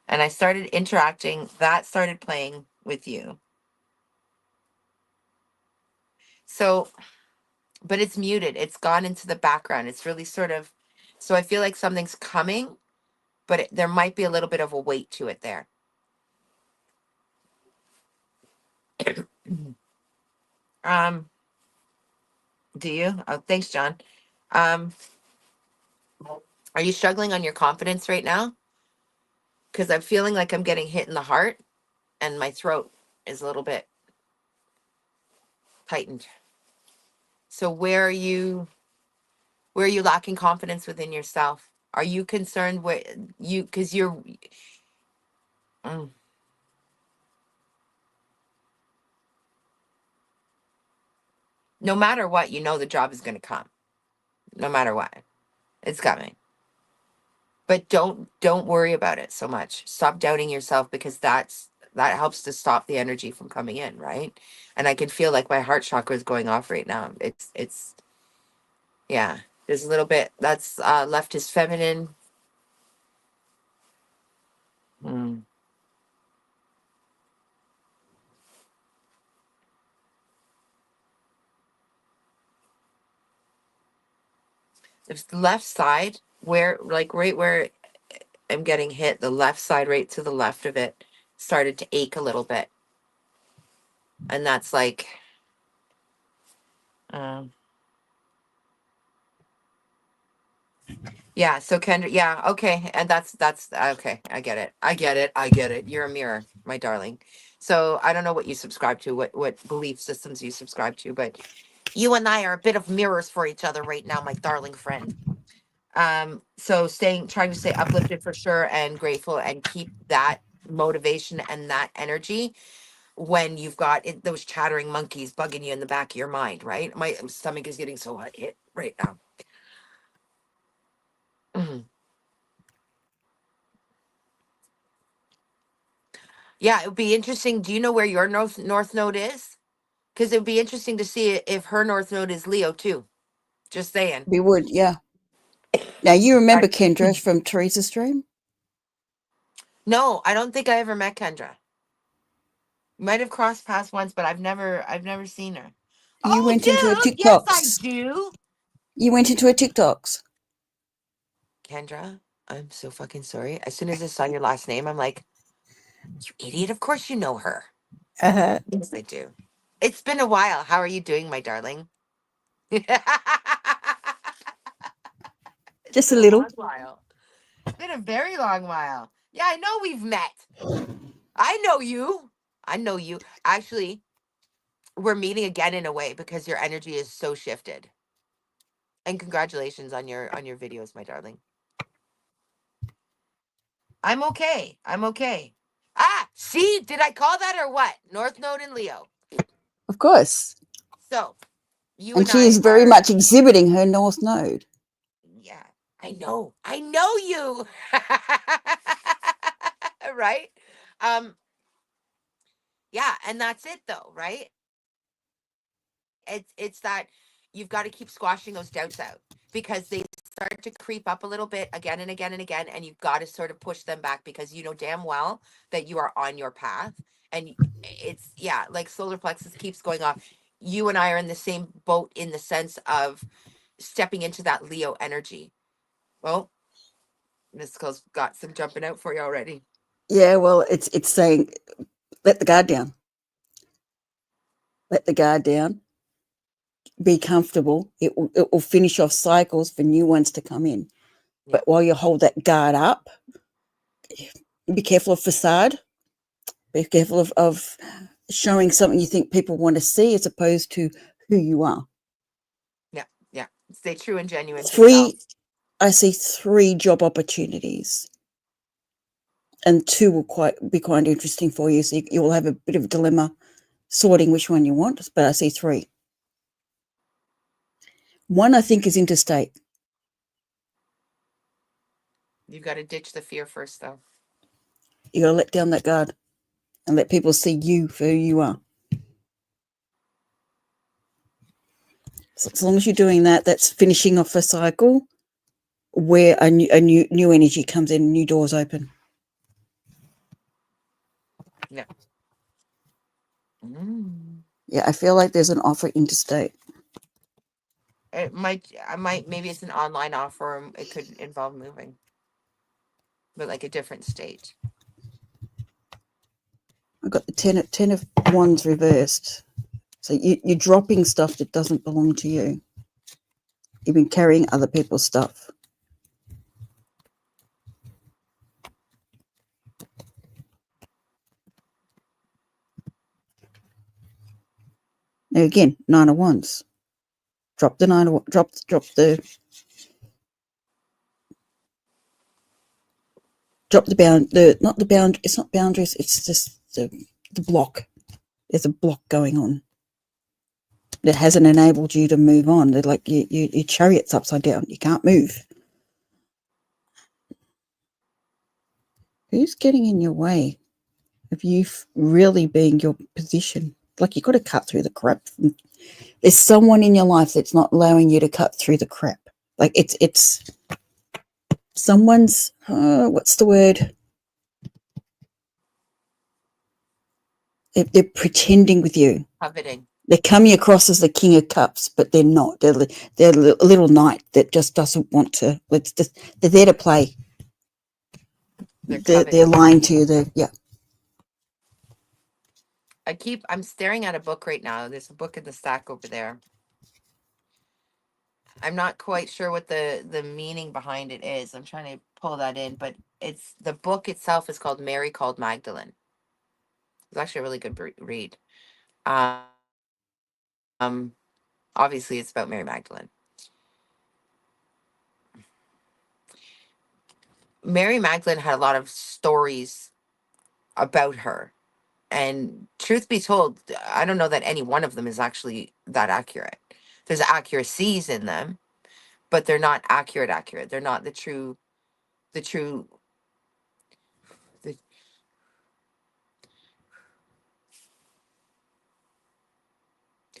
and I started interacting, that started playing with you. So, but it's muted. It's gone into the background. It's really sort of, so I feel like something's coming, but there might be a little bit of a weight to it there. Do you? Oh, thanks, John. Um, are you struggling on your confidence right now? Because I'm feeling like I'm getting hit in the heart and my throat is a little bit tightened. So where are you lacking confidence within yourself? Are you concerned with you because you're mm, no matter what, you know the job is going to come. No matter what, it's coming. But don't worry about it so much. Stop doubting yourself because that helps to stop the energy from coming in, right? And I can feel like my heart chakra is going off right now. It's yeah. There's a little bit that's left is feminine. Mm. There's the left side where like right where I'm getting hit, the left side right to the left of it started to ache a little bit. And that's like um yeah, so Kendra, yeah, okay. And that's okay. I get it. I get it. I get it. You're a mirror, my darling. So I don't know what you subscribe to, what belief systems you subscribe to, but you and I are a bit of mirrors for each other right now, my darling friend. So trying to stay uplifted for sure and grateful and keep that motivation and that energy when you've got those chattering monkeys bugging you in the back of your mind, right? My stomach is getting so hot hit right now. Mhm. Yeah, it would be interesting. Do you know where your north node is? Because it would be interesting to see if her north node is Leo too. Just saying. We would, yeah. Now, you remember Right. Kendra from Teresa's Stream? No, I don't think I ever met Kendra. Might have crossed paths once, but I've never seen her. You Oh, went into her dude, yes, I TikToks. do. You went into her TikToks. Kendra, I'm so fucking sorry. As soon as I saw your last name, I'm like, you idiot. Of course you know her. Uh-huh. Yes, I do. It's been a while. How are you doing, my darling? It's Just a been a little. long while. It's been a very long while. Yeah, I know we've met. I know you. I know you. Actually, we're meeting again in a way because your energy is so shifted. And congratulations on your videos, my darling. I'm okay. I'm okay. Ah, see, did I call that or what? North Node in Leo. Of course. So you And and she is I very are, much exhibiting her North Node. yeah, I know. I know you. Right? Um, yeah, and that's it though, right? It's that you've got to keep squashing those doubts out because they start to creep up a little bit again and again and again, and you've got to sort of push them back because you know damn well that you are on your path. And it's, yeah, like solar plexus keeps going off. You and I are in the same boat in the sense of stepping into that Leo energy. Well, Mystical's got some jumping out for you already. Yeah, well, it's saying let the guard down. Let the guard down. Be comfortable. It will finish off cycles for new ones to come in. Yeah. But while you hold that guard up, be careful of facade. Be careful of showing something you think people want to see as opposed to who you are. Yeah. Yeah. Stay true and genuine to self. Three, I see 3 job opportunities, and 2 will be quite interesting for you. So you will have a bit of a dilemma sorting which one you want, but I see 3. One I think is interstate. You've got to ditch the fear first, though. You got to let down that guard and let people see you for who you are. So as long as you're doing that, that's finishing off a cycle where a new energy comes in, new doors open. Yeah. Mm. Yeah, I feel like there's an offer interstate. Maybe it's an online offer. It could involve moving, but like a different state. I've got the 10 of Wands reversed. So you're dropping stuff that doesn't belong to you. You've been carrying other people's stuff. Now again, 9 of Wands. Drop the 9 of drop the bound not the bound. It's not boundaries. It's just the block. There's a block going on that hasn't enabled you to move on. They're like your chariot's upside down. You can't move. Who's getting in your way of you really being your position? Like you've got to cut through the crap. There's someone in your life that's not allowing you to cut through the crap. Like it's someone's what's the word? They're pretending with you. Coveting. They're coming across as the king of cups, but they're not. They're a little knight that just doesn't want to. They're there to play. They're They're coveting. lying to you. Yeah. I'm staring at a book right now. There's a book in the stack over there. I'm not quite sure what the meaning behind it is. I'm trying to pull that in, but it's the book itself is called Mary Called Magdalene. It's actually a really good read. Obviously, it's about Mary Magdalene. Mary Magdalene had a lot of stories about her. And truth be told, I don't know that any one of them is actually that accurate. There's accuracies in them, but they're not accurate. They're not the true, the,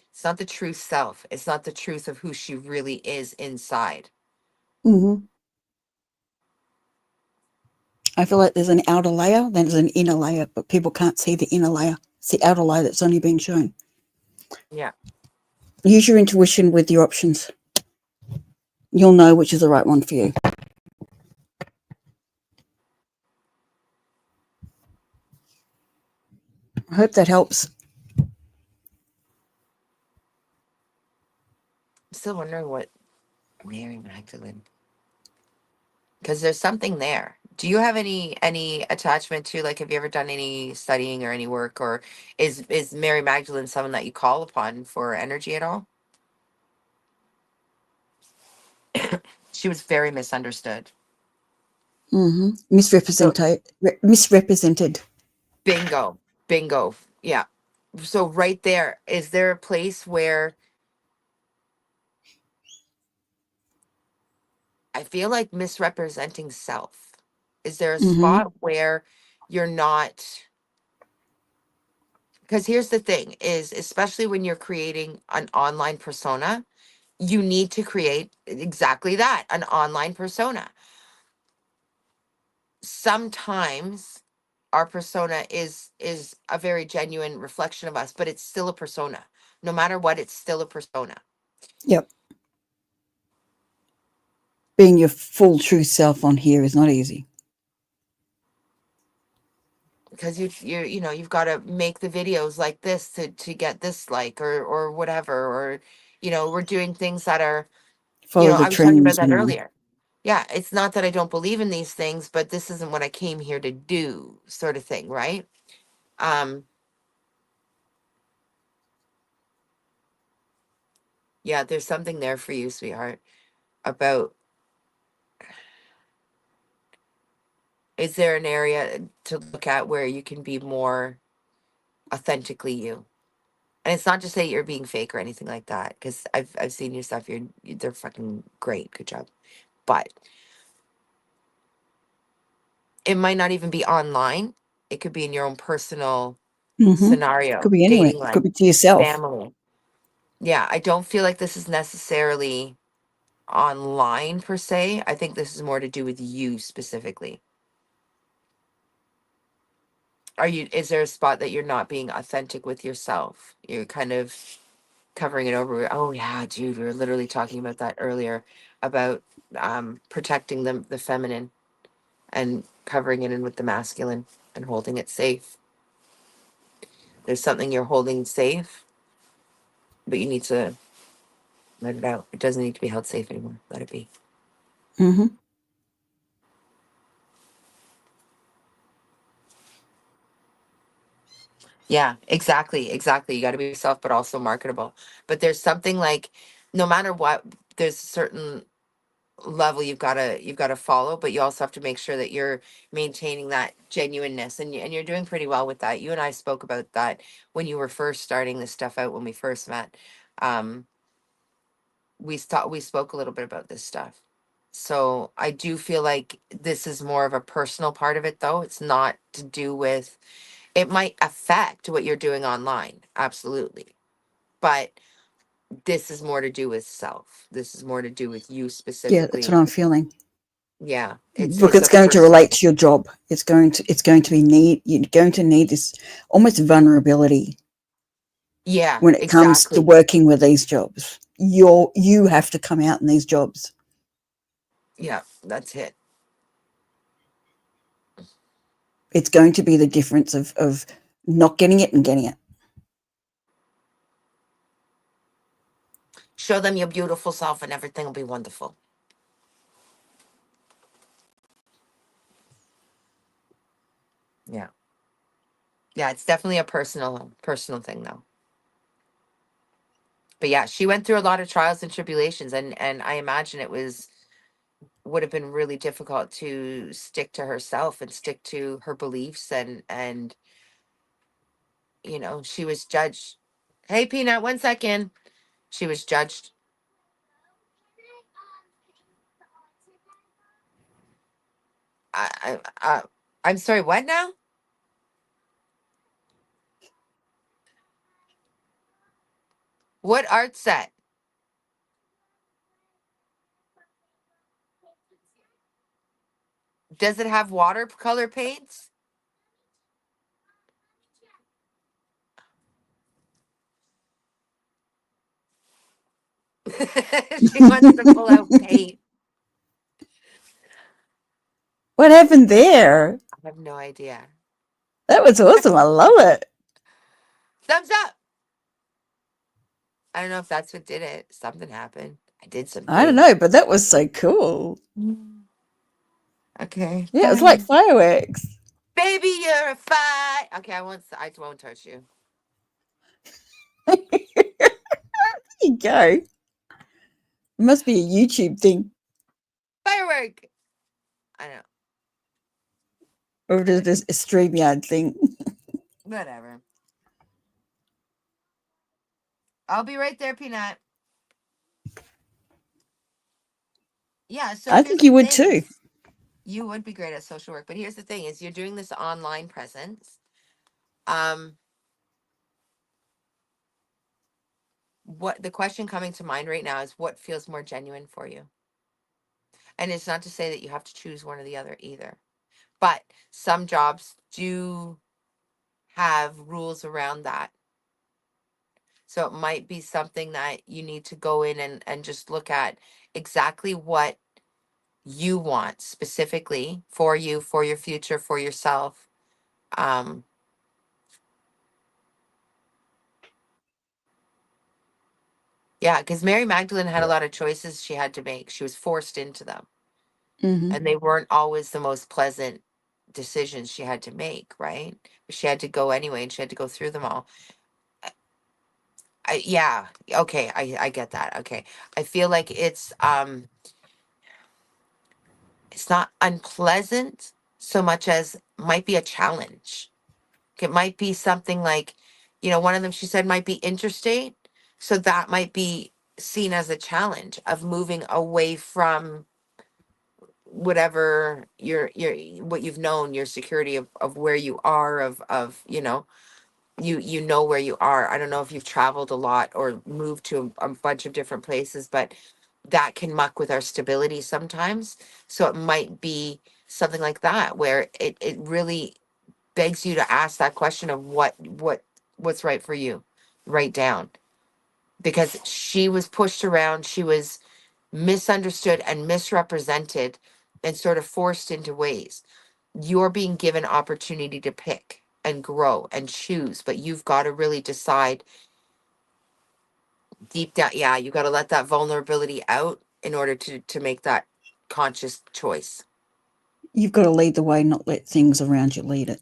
it's not the true self. It's not the truth of who she really is inside. Mm-hmm. I feel like there's an outer layer, then there's an inner layer, but people can't see the inner layer. It's the outer layer that's only being shown. Yeah. Use your intuition with your options. You'll know which is the right one for you. I hope that helps. I'm still wondering what Mary Magdalene, because there's something there. Do you have any attachment to, like, have you ever done any studying or any work, or is Mary Magdalene someone that you call upon for energy at all? She was very misunderstood. So Misrepresented. bingo, bingo. Yeah. So right there, is there a place where I feel like misrepresenting self? Is there a Mm-hmm. spot where you're not? Because here's the thing is, especially when you're creating an online persona, you need to create exactly that, an online persona. Sometimes our persona is a very genuine reflection of us, but it's still a persona. No matter what, it's still a persona. Yep. Being your full true self on here is not easy. Because you've got to make the videos like this to get this like or whatever, or we're doing things that are, Follow the I was talking about trends that more. earlier. Yeah, it's not that I don't believe in these things, but this isn't what I came here to do, sort of thing, right? um yeah, there's something there for you, sweetheart, about, is there an area to look at where you can be more authentically you? And it's not just that you're being fake or anything like that, because I've seen your stuff. They're fucking great. Good job. But it might not even be online. It could be in your own personal Could scenario, be anywhere. dating It could life, be to yourself. family. Yeah, I don't feel like this is necessarily online per se. I think this is more to do with you specifically. Is there a spot that you're not being authentic with yourself? You're kind of covering it over. Oh yeah, dude, we were literally talking about that earlier, about protecting the feminine and covering it in with the masculine and holding it safe. There's something you're holding safe, but you need to let it out. It doesn't need to be held safe anymore. Let it be. Mm-hmm. Yeah, exactly, exactly. You got to be yourself, but also marketable. But there's something like, no matter what, there's a certain level you've got to follow, but you also have to make sure that you're maintaining that genuineness, and you're doing pretty well with that. You and I spoke about that when you were first starting this stuff out, when we first met. um we spoke a little bit about this stuff. So I do feel like this is more of a personal part of it, though. It's not to do with, it might affect what you're doing online, absolutely, but this is more to do with self. This is more to do with you Yeah, that's what specifically. I'm feeling. Yeah, Look, it's it's a going to person. relate to your job. It's going to be need. You're going to need this almost vulnerability Yeah, when it comes to exactly. working with these jobs. You have to come out in these jobs. Yeah, that's it. It's going to be the difference of not getting it and getting it. Show them your beautiful self and everything will be wonderful. Yeah. Yeah, it's definitely a personal thing though. But yeah, she went through a lot of trials and tribulations, and I imagine it would have been really difficult to stick to herself and stick to her beliefs, and she was judged. Hey Peanut, 1 second. She was judged. I'm sorry, what now? What art set? Does it have watercolor paints? She wants to pull out paint. What happened there? I have no idea. That was awesome. I love it. Thumbs up. I don't know if that's what did it. Something happened. I did some I don't paint. know, but that was so cool. Okay, Yeah, it was like bye. fireworks. Baby, you're a fight. Okay, I won't touch you. There you go. It must be a YouTube thing. Firework. I know. Or is it a StreamYard thing? Whatever. I'll be right there, Peanut. Yeah, so I here's think the you would thing. too. You would be great at social work, but here's the thing is you're doing this online presence. Um, what the question coming to mind right now is what feels more genuine for you? And it's not to say that you have to choose one or the other either. But some jobs do have rules around that. So it might be something that you need to go in and just look at exactly what you want specifically for you, for your future, for yourself. Um, yeah, because Mary Magdalene had a lot of choices she had to make. She was forced into them, Hmm. and they weren't always the most pleasant decisions she had to make, right? But she had to go anyway, and she had to go through them all. Yeah, okay, I get that. Okay, I feel like it's not unpleasant so much as might be a challenge. It might be something like, one of them she said might be interstate. So that might be seen as a challenge of moving away from whatever your what you've known, your security of where you are, of you know where you are. I don't know if you've traveled a lot or moved to a bunch of different places, but that can muck with our stability sometimes. So it might be something like that where it really begs you to ask that question of what's right for you, right down, because she was pushed around, she was misunderstood and misrepresented and sort of forced into ways. You're being given opportunity to pick and grow and choose, but you've got to really decide deep down. Yeah, you got to let that vulnerability out in order to make that conscious choice. You've got to lead the way, not let things around you lead it.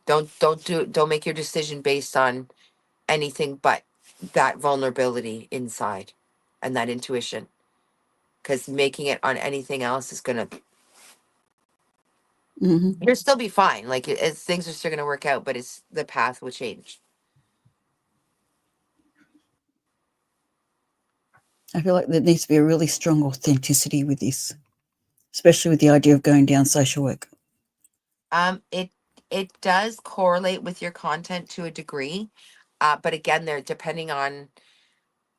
Don't make your decision based on anything but that vulnerability inside and that intuition, because making it on anything else is gonna, Hmm. you'll still be fine, like things are still gonna work out, but it's the path will change. I feel like there needs to be a really strong authenticity with this, especially with the idea of going down social work. It does correlate with your content to a degree, but again, they're depending on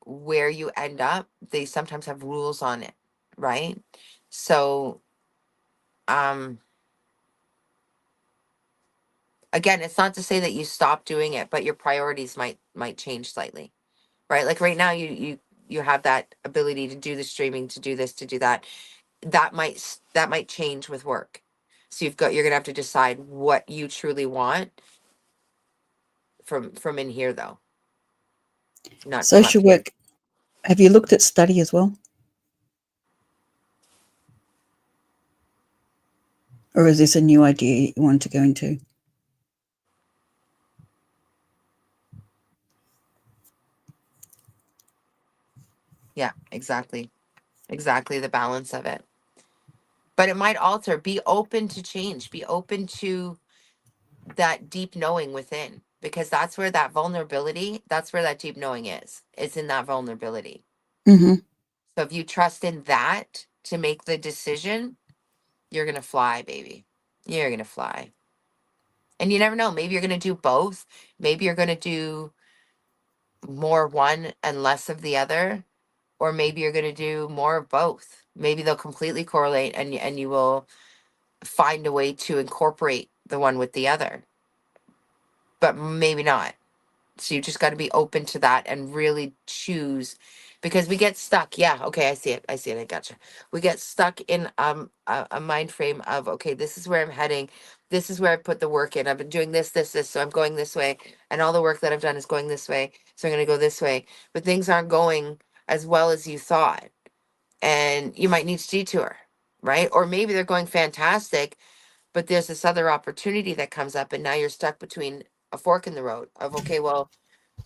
where you end up, they sometimes have rules on it, right? So um again, it's not to say that you stop doing it, but your priorities might change slightly, right? Like right now, you have that ability to do the streaming, to do this, to do that. That might change with work. So you're gonna have to decide what you truly want from in here, though, not from up Social here. work, have you looked at study as well? Or is this a new idea you want to go into? Yeah, exactly the balance of it. But it might alter. Be open to change. Be open to that deep knowing within, because that's where that vulnerability, that's where that deep knowing is. It's in that vulnerability. Hmm. So if you trust in that to make the decision, you're going to fly, baby. You're going to fly. And you never know. Maybe you're going to do both. Maybe you're going to do more one and less of the other. Or maybe you're going to do more of both. Maybe they'll completely correlate, and you will find a way to incorporate the one with the other. But maybe not. So you just got to be open to that and really choose, because we get stuck. Yeah, okay, I see it, I gotcha. We get stuck in a mind frame of, okay, this is where I'm heading, this is where I put the work in, I've been doing this, so I'm going this way, and all the work that I've done is going this way, so I'm going to go this way. But things aren't going as well as you thought, and you might need to detour, right? Or maybe they're going fantastic, but there's this other opportunity that comes up, and now you're stuck between a fork in the road of, okay, well,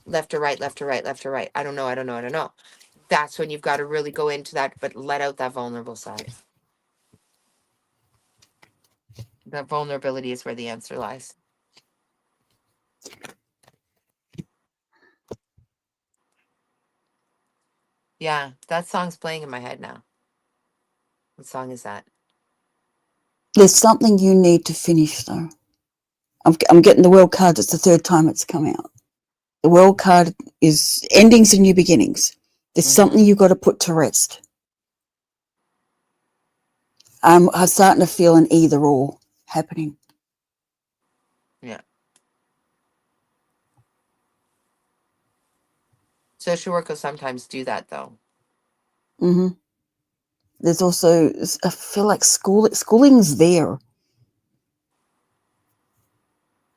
left or right, left or right, left or right. I don't know. That's when you've got to really go into that, but let out that vulnerable side. The vulnerability is where the answer lies. Yeah, that song's playing in my head now. What song is that? There's something you need to finish, though. I'm getting the world card. It's the third time it's come out. The world card is endings and new beginnings. There's Mm-hmm. something you've got to put to rest. I'm starting to feel an either or happening. Yeah. Social workers sometimes do that, though. Mm-hmm. There's also, I feel like schooling's there.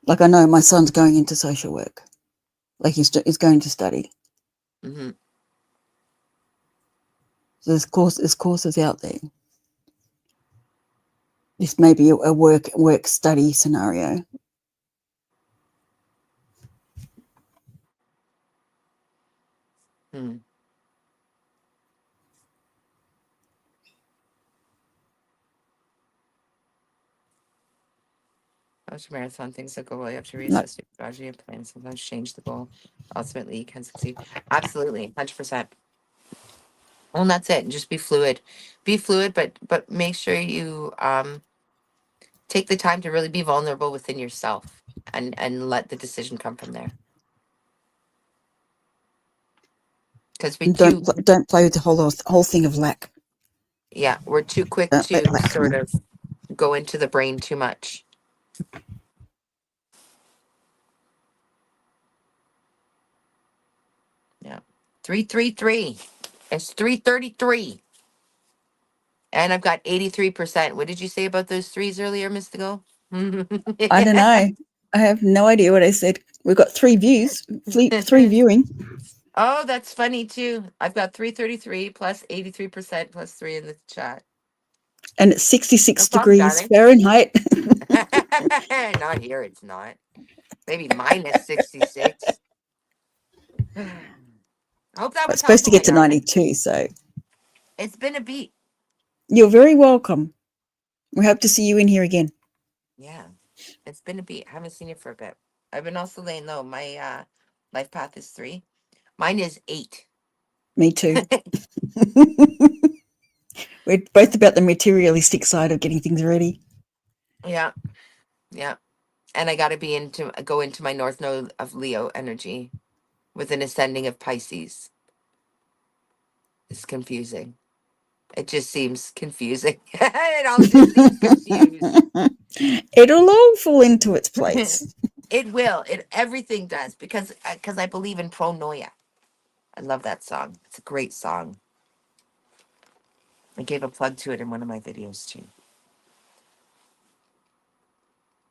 Like I know my son's going into social work. Like he's going to study. Mm-hmm. So there's courses out there. This may be a work study scenario. Hmm. Most marathon things that go well, you have to Like, reassess your strategy and plan. Sometimes change the goal. Ultimately, you can succeed. Absolutely, 100%. Well, and that's it. Just be fluid. Be fluid, but make sure you take the time to really be vulnerable within yourself, and let the decision come from there. Because we too, don't play with the whole thing of lack. yeah, we're too quick Don't let to lack come sort in. of go into the brain too much. Yeah. 333. It's 333. And I've got 83%. What did you say about those threes earlier, Mystical? I don't know. I have no idea what I said. We've got 3 views, 3 viewing, Oh, that's funny too. I've got 333 plus 83% plus 3 in the chat. and it's No 66 problem, degrees darling. Fahrenheit. Not here, it's not. Maybe minus 66. I hope that It's was supposed to helpful, get my to darling. 92, so It's been a beat. you're very welcome. We hope to see you in here again. Yeah, it's been a beat. Haven't seen it for a bit. I've been also laying low. My life path is 3. Mine is 8. Me too. We're both about the materialistic side of getting things ready. Yeah, yeah. And I got to go into my north node of Leo energy with an ascending of Pisces. It's confusing. It just seems confusing. It just seems confused. It'll all fall into its place. It will. It everything does because I believe in pronoia. I love that song. It's a great song. I gave a plug to it in one of my videos too.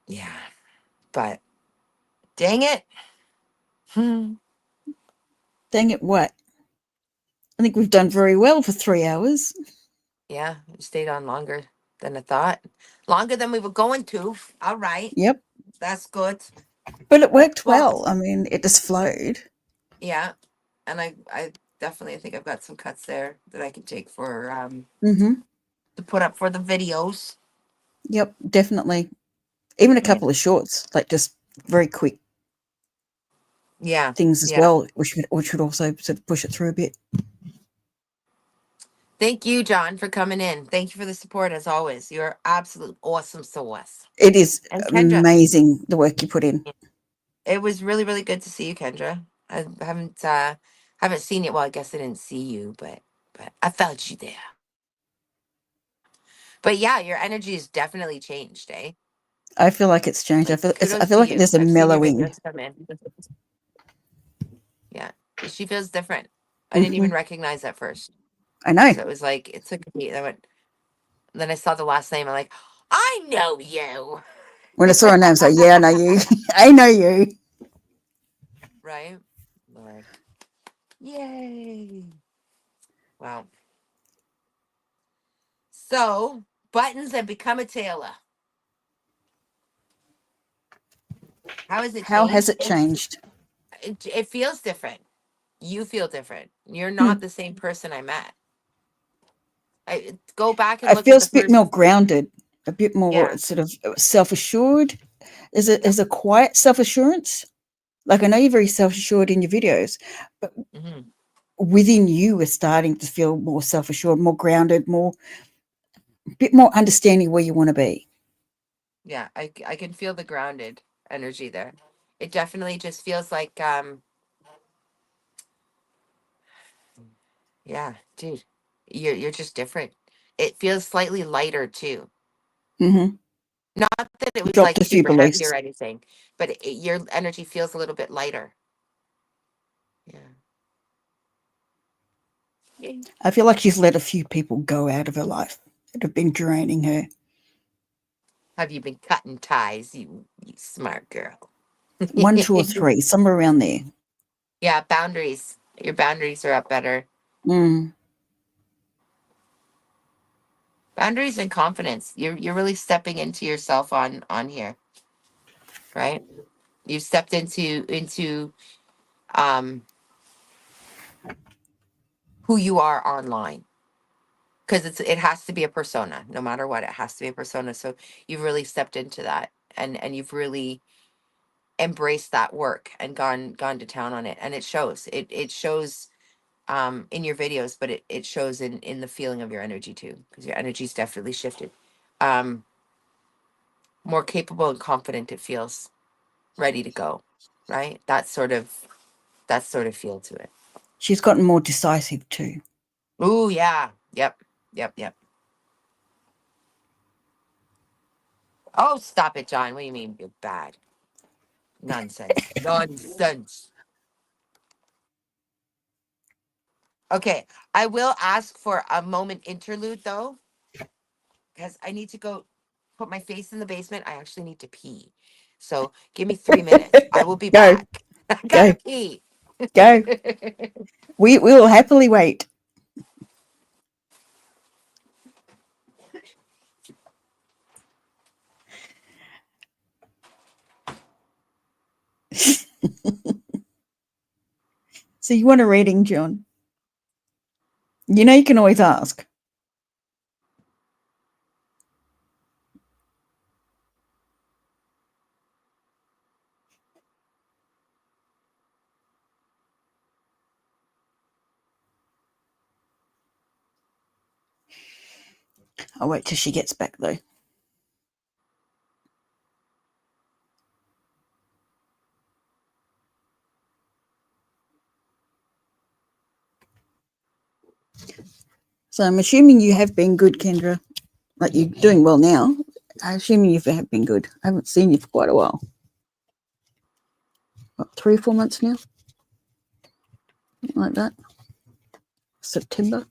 Yeah, but dang it. Hmm. Dang it, what? I think we've done very well for 3 hours. Yeah, we stayed on longer than I thought. Longer than we were going to. All right, Yep. that's good. But it worked Well, well. I mean, it just flowed. yeah, and I definitely think I've got some cuts there that I can take for Mm-hmm. to put up for the videos. Yep, definitely. Even a Yeah, couple of shorts, like just very quick yeah, things as yeah. well, which would also sort of push it through a bit. Thank you, John, for coming in. Thank you for the support as always. You're absolute awesome sauce. It is And Kendra, amazing the work you put in. it was really, really good to see you, Kendra. I haven't seen you. Well, I guess I didn't see you, but I felt you there. But yeah, your energy has definitely changed, eh? I feel like it's changed. Like I kudos feel to like you. there's a I've seen your mellowing. videos come in. Yeah, she feels different. I didn't Hmm. even recognize at first. I know. So it was like it took me. I went. Then I saw the last name. I'm like, I know you. When I saw her name, I was like, yeah, I know you. I know you. Right, Lord. Yay! Wow. So buttons have become a tailor. How has it How has changed? it changed? It feels different. You feel different. You're Hmm. not the same person I met. Go back and I look at feel the a bit more first. grounded. a bit more Yeah. sort of self-assured? Yep. Is a quiet self-assurance? Like I know you're very self-assured in your videos, but Hmm. within you are starting to feel more self-assured, more grounded, more a bit more understanding where you want to be. Yeah. I can feel the grounded energy there. It definitely just feels like, yeah, dude, you're just different. It feels slightly lighter too. Mm-hmm. Not that it was Dropped like a few super heavy or beliefs. anything, but your energy feels a little bit lighter. Yeah. Yay. I feel like she's let a few people go out of her life that have been draining her. Have you been cutting ties, you smart girl? One, two, or three, somewhere around there. Yeah, boundaries. Your boundaries are up better. Mm. Boundaries and confidence. You're really stepping into yourself on here, right? You've stepped into um who you are online, because it has to be a persona no matter what. It has to be a persona. So you've really stepped into that, and you've really embraced that work and gone to town on it, and it shows. It shows in your videos, but it shows in the feeling of your energy too, because your energy's definitely shifted. um More capable and confident it feels, ready to go, right? That sort of feel to it. She's gotten more decisive too. Ooh, yeah. Yep. Yep. Yep. Oh, stop it, John. What do you mean you're bad? Nonsense. Nonsense. Okay, I will ask for a moment interlude though, because I need to go put my face in the basement. I actually need to pee. So give me 3 minutes. I will be Go, back. I gotta go, pee. go. We will happily wait. So you want a reading, John? You know you can always ask. I'll wait till she gets back though. So I'm assuming you have been good, Kendra. Like you're doing well now. I'm assuming you have been good. I haven't seen you for quite a while. What, 3 or 4 months now? Something like that. September.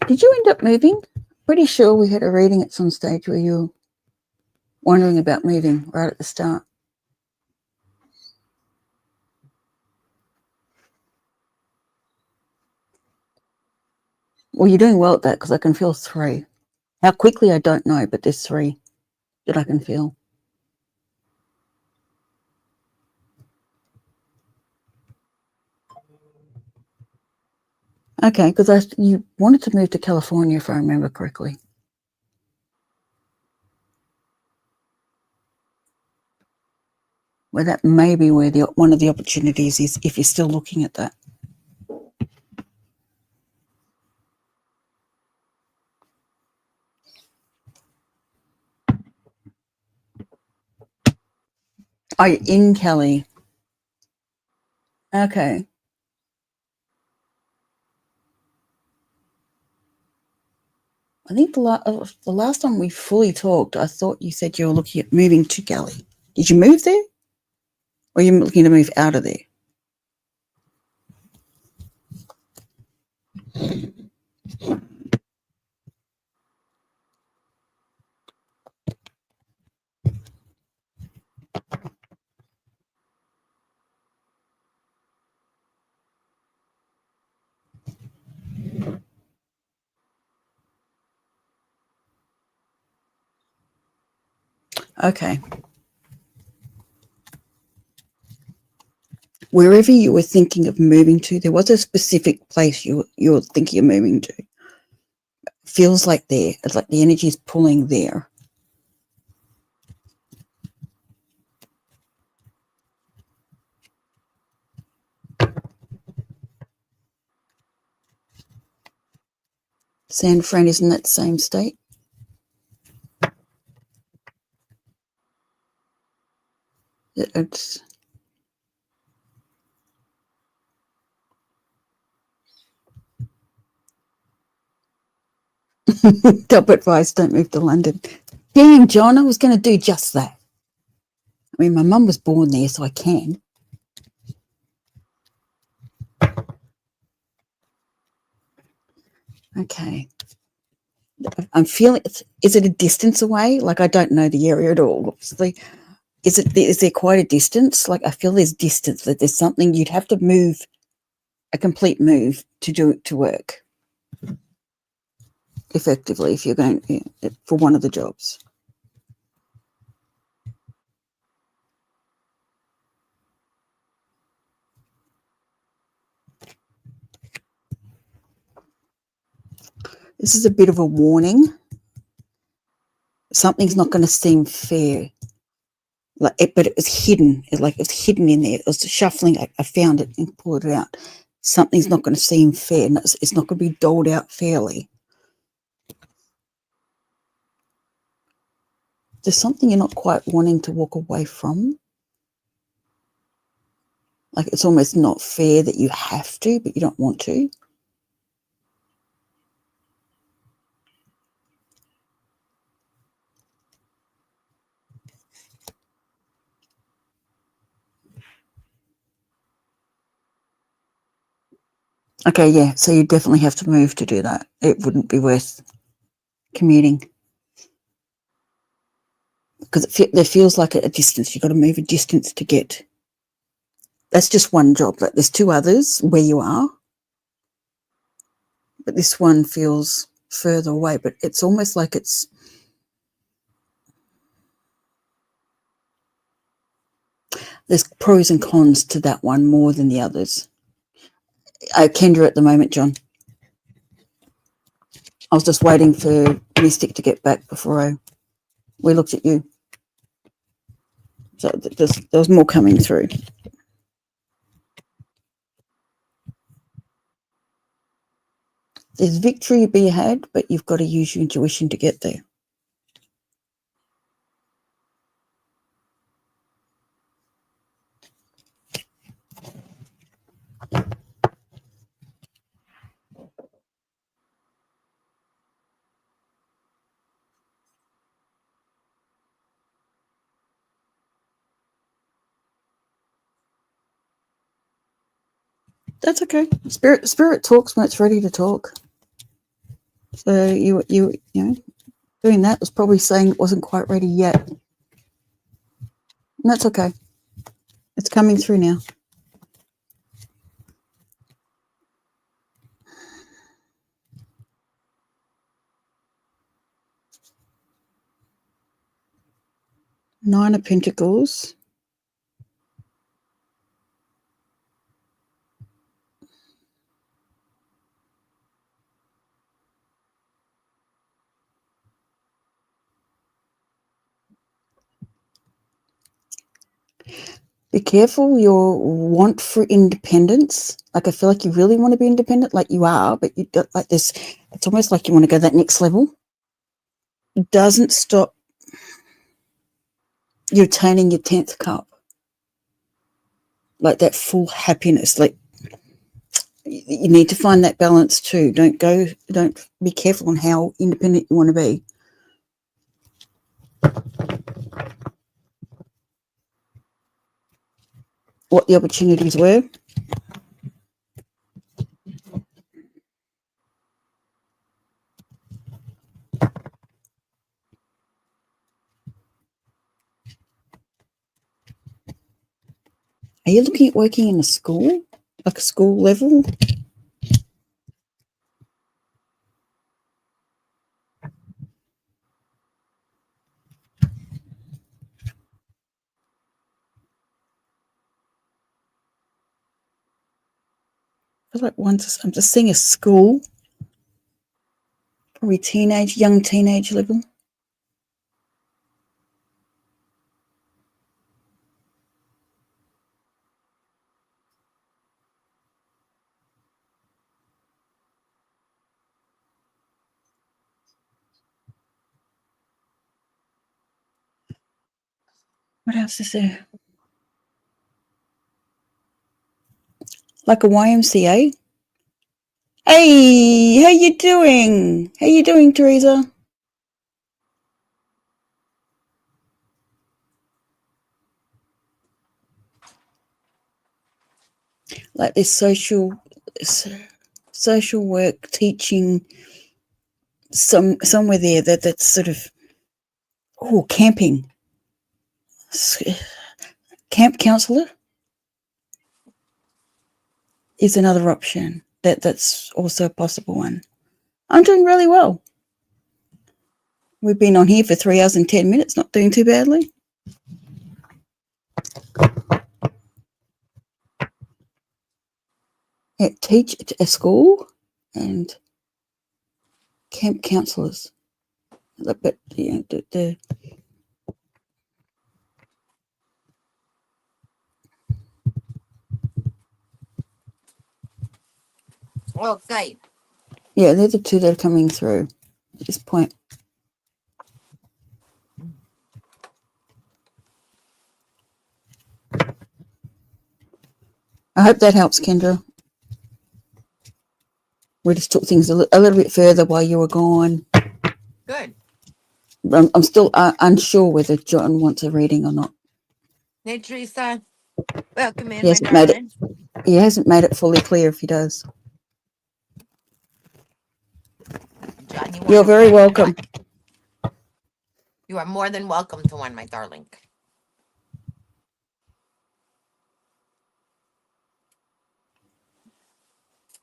Did you end up moving? Pretty sure we had a reading at some stage where you were wondering about moving right at the start. Well, you're doing well at that because I can feel three. How quickly, I don't know, but there's three that I can feel. Okay, because you wanted to move to California, if I remember correctly. Well, that may be where one of the opportunities is if you're still looking at that. Oh, you're in Cali. Okay. I think the last time we fully talked, I thought you said you were looking at moving to Cali. Did you move there? Or are you looking to move out of there? Okay. Wherever you were thinking of moving to, there was a specific place you're thinking of moving to. Feels like there. It's like the energy is pulling there. San Fran is in that same state. It's top advice, don't move to London. Damn, John, I was going to do just that. I mean, my mum was born there, so I can. Okay. I'm feeling, is it a distance away? Like, I don't know the area at all, obviously. Is there quite a distance? Like, I feel there's distance, that there's something you'd have to move, a complete move to do it to work effectively if you're going for one of the jobs. This is a bit of a warning. Something's not going to seem fair. But it was hidden. It was hidden in there. It was shuffling. I found it and pulled it out. Something's not going to seem fair. And it's not going to be doled out fairly. There's something you're not quite wanting to walk away from. Like, it's almost not fair that you have to, but you don't want to. Okay, yeah, so you definitely have to move to do that. It wouldn't be worth commuting. Because there feels like a distance. You've got to move a distance to get. That's just one job. Like, there's two others where you are. But this one feels further away. But it's almost like there's pros and cons to that one more than the others. Kendra at the moment, John. I was just waiting for Mystic to get back before we looked at you. So there was more coming through. There's victory to be had, but you've got to use your intuition to get there. That's okay. Spirit talks when it's ready to talk. So you know, doing that was probably saying it wasn't quite ready yet. And that's okay. It's coming through now. Nine of Pentacles. Be careful your want for independence. Like, I feel like you really want to be independent, like you are, but you don't like this. It's almost like you want to go that next level. It doesn't stop you attaining your 10th cup. Like that full happiness. Like, you need to find that balance too. Don't be careful on how independent you want to be. What the opportunities were. Are you looking at working in a school? Like a school level? feel like I'm just seeing a school, probably young teenage level. What else is there? Like a YMCA. Hey, how you doing? How you doing, Teresa? Like this social work teaching somewhere there that's sort of camping, camp counselor is another option. That's also a possible one. I'm doing really well. We've been on here for 3 hours and 10 minutes, not doing too badly. Teach at a school and camp counsellors. But the Okay. yeah, they're the two that are coming through at this point. I hope that helps, Kendra. We just took things a little bit further while you were gone. Good. I'm still unsure whether John wants a reading or not. Hey, Teresa. Welcome in, He my hasn't made it. darling. He hasn't made it fully clear if he does. John, you want You're a very reading or welcome. what? You are more than welcome to one, my darling.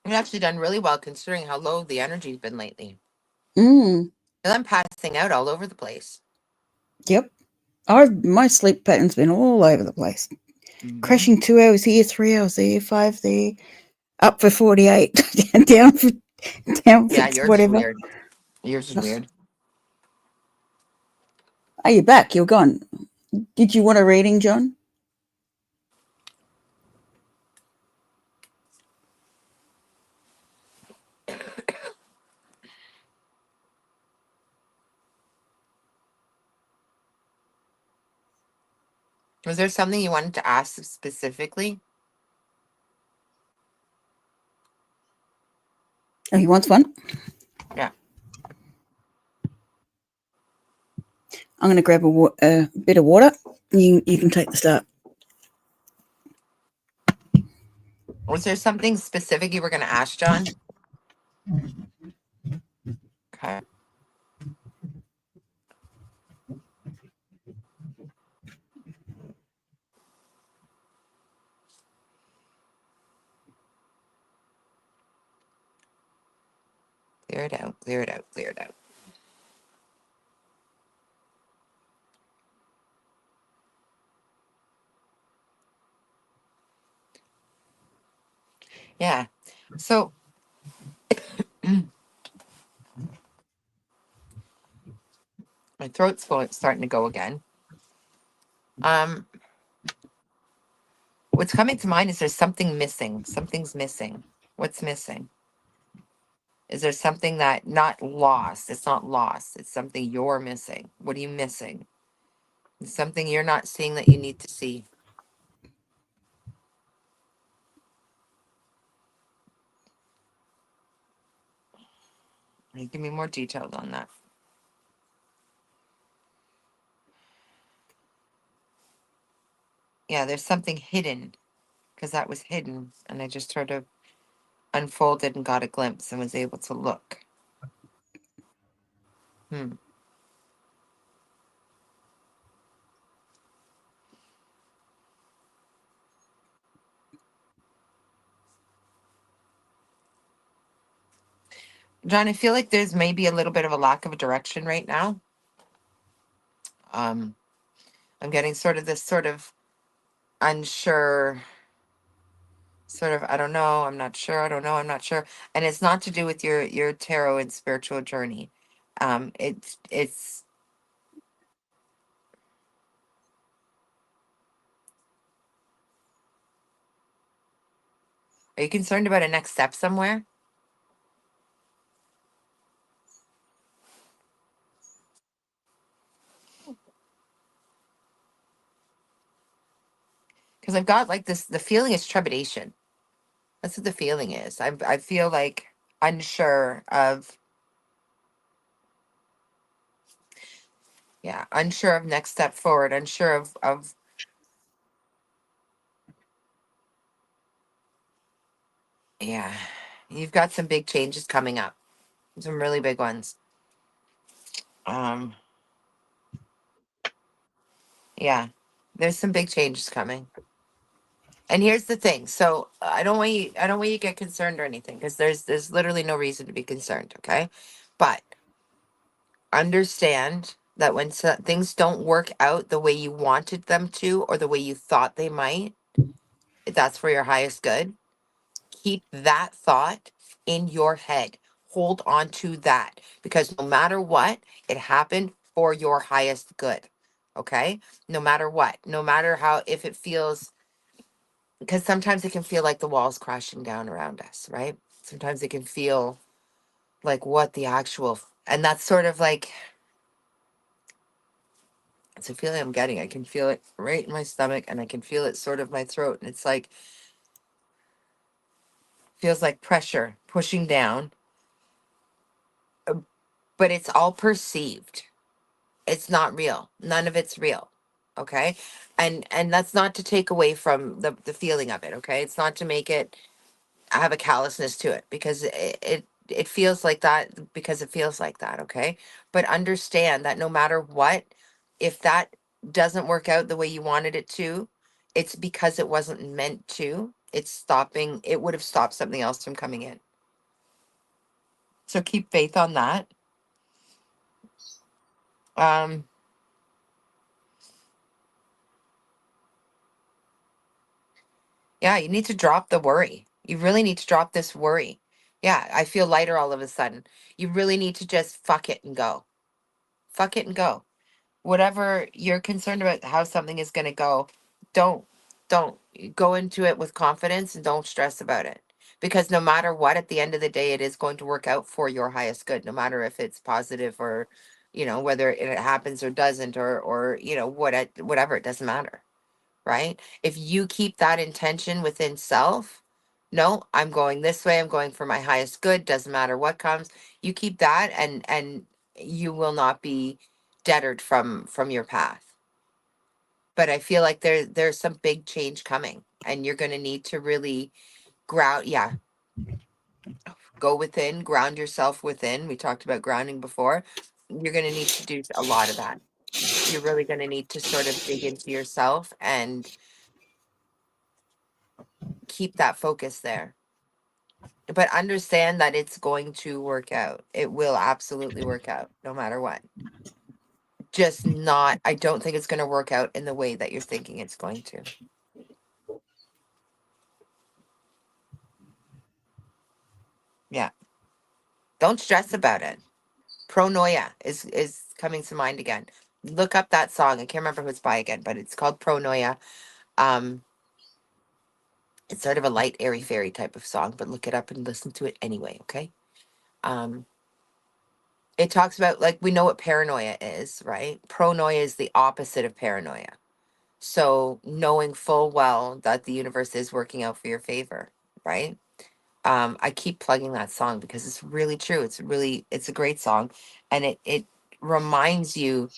You've actually done really well considering how low the energy's been lately. Mm, I'm passing out all over the place. yep. My sleep pattern's been all over the place. Mm-hmm. Crashing 2 hours here, 3 hours there, 5 there, up for 48, down for Yeah, yours is whatever. weird. Yours is weird. Are you back? You're gone. Did you want a reading, John? Was there something you wanted to ask specifically? Oh, he wants one? Yeah. I'm going to grab a bit of water. You can take the start. Was there something specific you were going to ask, John? Okay. Clear it out, clear it out, clear it out. Yeah. So, my throat's starting to go again. Um, what's coming to mind is there's something missing. Something's missing. What's missing? Is there something that not lost? It's not lost. It's something you're missing. What are you missing? It's something you're not seeing that you need to see. Give me more details on that. Yeah, there's something hidden because that was hidden, and I just sort of unfolded and got a glimpse and was able to look. Hmm. John, I feel like there's maybe a little bit of a lack of a direction right now. Um, I'm getting sort of this sort of unsure Sort of, I don't know, I'm not sure, I don't know, I'm not sure. And it's not to do with your tarot and spiritual journey. It's Are you concerned about a next step somewhere? Because I've got like this, the feeling is trepidation. That's what the feeling is. I feel like unsure of, yeah, unsure of next step forward, unsure of yeah. You've got some big changes coming up. Some really big ones. Um, yeah. There's some big changes coming. And here's the thing. So I don't want you to get concerned or anything, because there's literally no reason to be concerned, okay? But understand that when things don't work out the way you wanted them to or the way you thought they might, that's for your highest good. Keep that thought in your head. Hold on to that, because no matter what, it happened for your highest good. Okay? No matter what, no matter how, if it feels, because sometimes it can feel like the walls crashing down around us, right? Sometimes it can feel like what the actual, and that's sort of like, it's a feeling I'm getting. I can feel it right in my stomach, and I can feel it sort of my throat. And it's like, feels like pressure pushing down, uh, but it's all perceived. It's not real. None of it's real. Okay. And that's not to take away from the feeling of it. Okay. It's not to make it have a callousness to it, because it feels like that because it feels like that. Okay. But understand that no matter what, if that doesn't work out the way you wanted it to, it's because it wasn't meant to. It's stopping, it would have stopped something else from coming in. So keep faith on that. Um, yeah, you need to drop the worry. You really need to drop this worry. Yeah, I feel lighter all of a sudden. You really need to just fuck it and go. Fuck it and go. Whatever you're concerned about how something is going to go, don't don't go into it with confidence, and don't stress about it, because no matter what, at the end of the day, it is going to work out for your highest good, no matter if it's positive or, whether it happens or doesn't, or whatever, it doesn't matter, right? If you keep that intention within self, no, I'm going this way, I'm going for my highest good, doesn't matter what comes. You keep that, and you will not be deterred from your path. But I feel like there's some big change coming, and you're going to need to really ground, yeah, go within, ground yourself within. We talked about grounding before. You're going to need to do a lot of that. You're really going to need to sort of dig into yourself and keep that focus there. But understand that it's going to work out. It will absolutely work out no matter what. Just not, I don't think it's going to work out in the way that you're thinking it's going to. Yeah. Don't stress about it. Pronoia is coming to mind again. Look up that song. I can't remember who it's by again, but it's called Pronoia. Um, it's sort of a light, airy fairy type of song, but look it up and listen to it anyway, okay? Um, it talks about, like, we know what paranoia is, right? Pronoia is the opposite of paranoia. So knowing full well that the universe is working out for your favor, right? I keep plugging that song because it's really true. It's a great song, and it reminds you.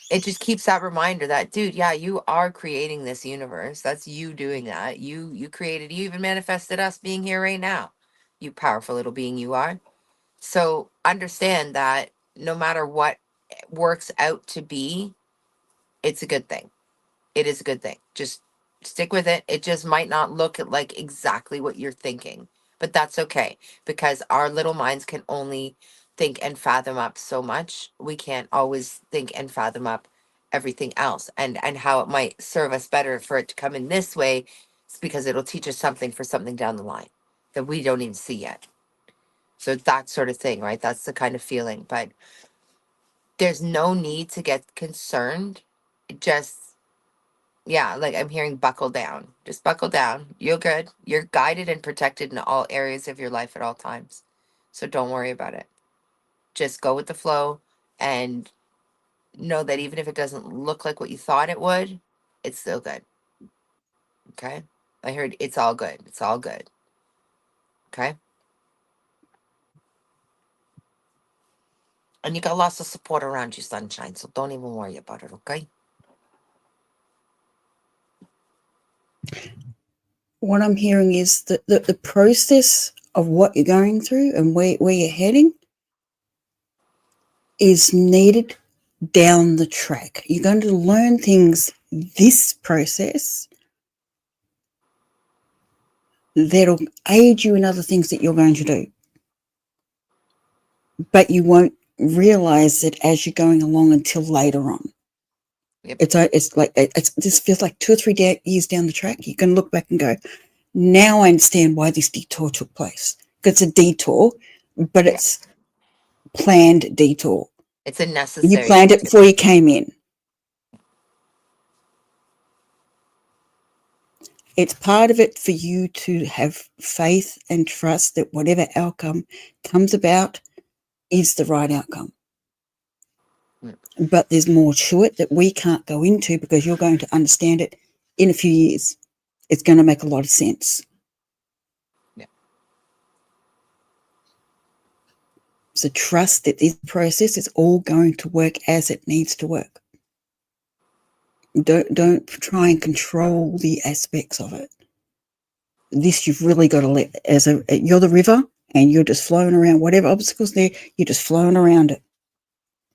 It just keeps that reminder that, dude, yeah, you are creating this universe. That's you doing that. You created. You even manifested us being here right now. You powerful little being you are. So understand that no matter what works out to be, it's a good thing. It is a good thing. Just stick with it. It just might not look like exactly what you're thinking, but that's okay, because our little minds can only think and fathom up so much. We can't always think and fathom up everything else, and how it might serve us better for it to come in this way, It's because it'll teach us something for something down the line that we don't even see yet. So that sort of thing, right? That's the kind of feeling. But there's no need to get concerned. Just, yeah, like I'm hearing buckle down. Just buckle down. You're good. You're guided and protected in all areas of your life at all times. So don't worry about it. Just go with the flow and know that even if it doesn't look like what you thought it would, it's still good. Okay? I heard it's all good. It's all good. Okay? And you got lots of support around you, sunshine. So don't even worry about it, okay? What I'm hearing is that the process of what you're going through and where you're heading is needed down the track. You're going to learn things this process that'll aid you in other things that you're going to do. But you won't realize it as you're going along until later on. Yep. It's like this feels like 2 or 3 years down the track. You can look back and go, now I understand why this detour took place. It's a detour, but Yeah. it's planned detour. It's a You necessary planned it detour. before you came in. It's part of it for you to have faith and trust that whatever outcome comes about is the right outcome. Mm. But there's more to it that we can't go into because you're going to understand it in a few years. It's going to make a lot of sense. Yeah. So trust that this process is all going to work as it needs to work. Don't try and control the aspects of it. This you've really got to let, you're the river and you're just flowing around whatever obstacles there, you're just flowing around it.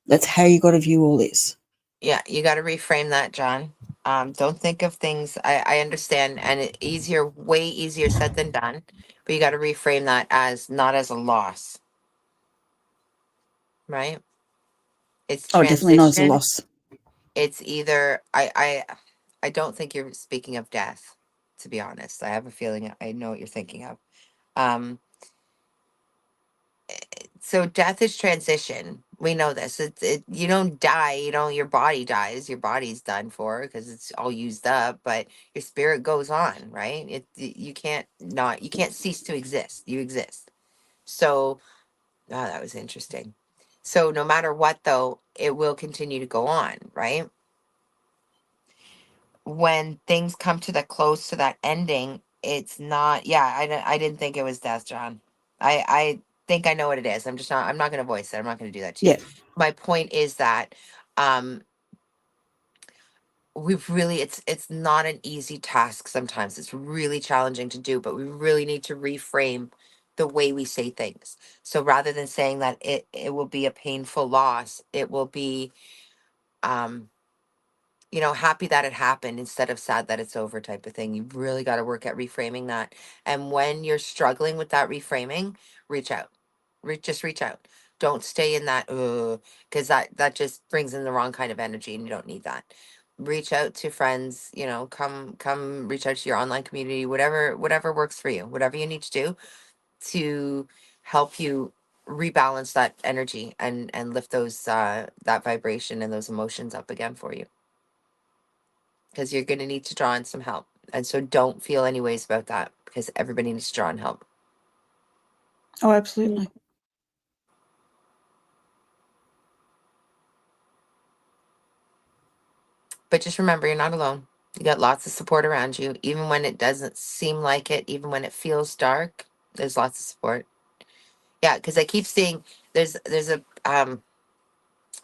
That's how you got to view all this. Yeah, you got to reframe that, John. Don't think of things. I understand, and easier, way easier said than done. But you got to reframe that as not as a loss, right? It's Oh, definitely not as a transition. loss. It's either I don't think you're speaking of death. To be honest, I have a feeling I know what you're thinking of. Um, so death is transition. We know this. You don't die. You don't. Your body dies. Your body's done for because it's all used up. But your spirit goes on, right? You can't not. You can't cease to exist. You exist. So, oh, that was interesting. So no matter what, though, it will continue to go on, right? When things come to the close to that ending, it's not. Yeah, I didn't think it was death, John. I think I know what it is. I'm not going to voice it. I'm not going to do that to you. Yeah. My point is that um we've really it's not an easy task. Sometimes it's really challenging to do, but we really need to reframe the way we say things. So rather than saying that it will be a painful loss, it will be um happy that it happened instead of sad that it's over type of thing. You've really got to work at reframing that. And when you're struggling with that reframing, reach out. Just reach out. Don't stay in that because that just brings in the wrong kind of energy and you don't need that. Reach out to friends, come reach out to your online community, whatever works for you. Whatever you need to do to help you rebalance that energy and lift those that vibration and those emotions up again for you, because you're going to need to draw in some help. And so don't feel any ways about that because everybody needs to draw in help. Oh, absolutely. But just remember, you're not alone. You got lots of support around you, even when it doesn't seem like it, even when it feels dark. There's lots of support. Yeah, because I keep seeing there's a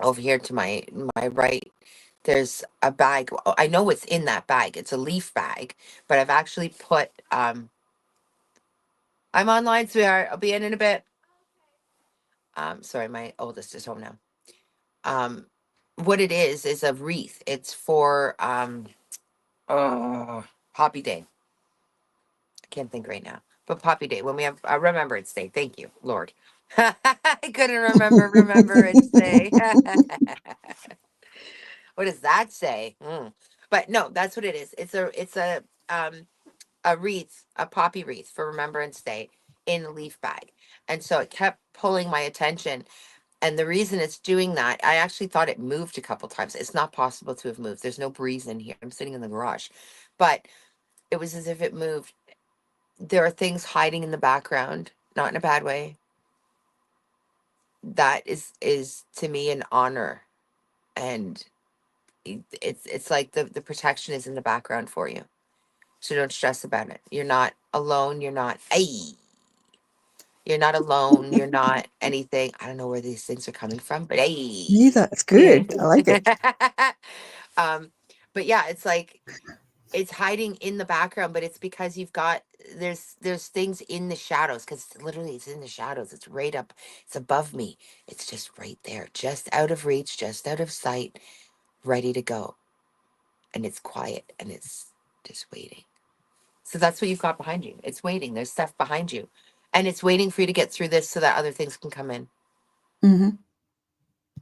over here to my right. There's a bag. I know what's in that bag. It's a leaf bag, but I've actually put. I'm online, sweetheart. I'll be in a bit. Sorry, my oldest is home now. um what it is a wreath. It's for Poppy Day. I can't think right now, but Poppy Day, when we have Remembrance Day. Thank you, Lord. I couldn't remember Remembrance Day. What does that say? But no, that's what it is. It's a a wreath, a poppy wreath for Remembrance Day in a leaf bag. And so it kept pulling my attention. And the reason it's doing that, I actually thought it moved a couple times. It's not possible to have moved. There's no breeze in here. I'm sitting in the garage. But it was as if it moved. There are things hiding in the background, not in a bad way. That is to me an honor. And it's like the protection is in the background for you. So don't stress about it. You're not alone. You're not you're not alone. You're not anything. I don't know where these things are coming from, but Yeah, hey. that's good. I like it. um, but yeah, it's like it's hiding in the background, but it's because you've got there's things in the shadows because literally it's in the shadows. It's right up, it's above me. It's just right there, just out of reach, just out of sight, ready to go. And it's quiet and it's just waiting. So that's what you've got behind you. It's waiting. There's stuff behind you. And it's waiting for you to get through this so that other things can come in. Hmm.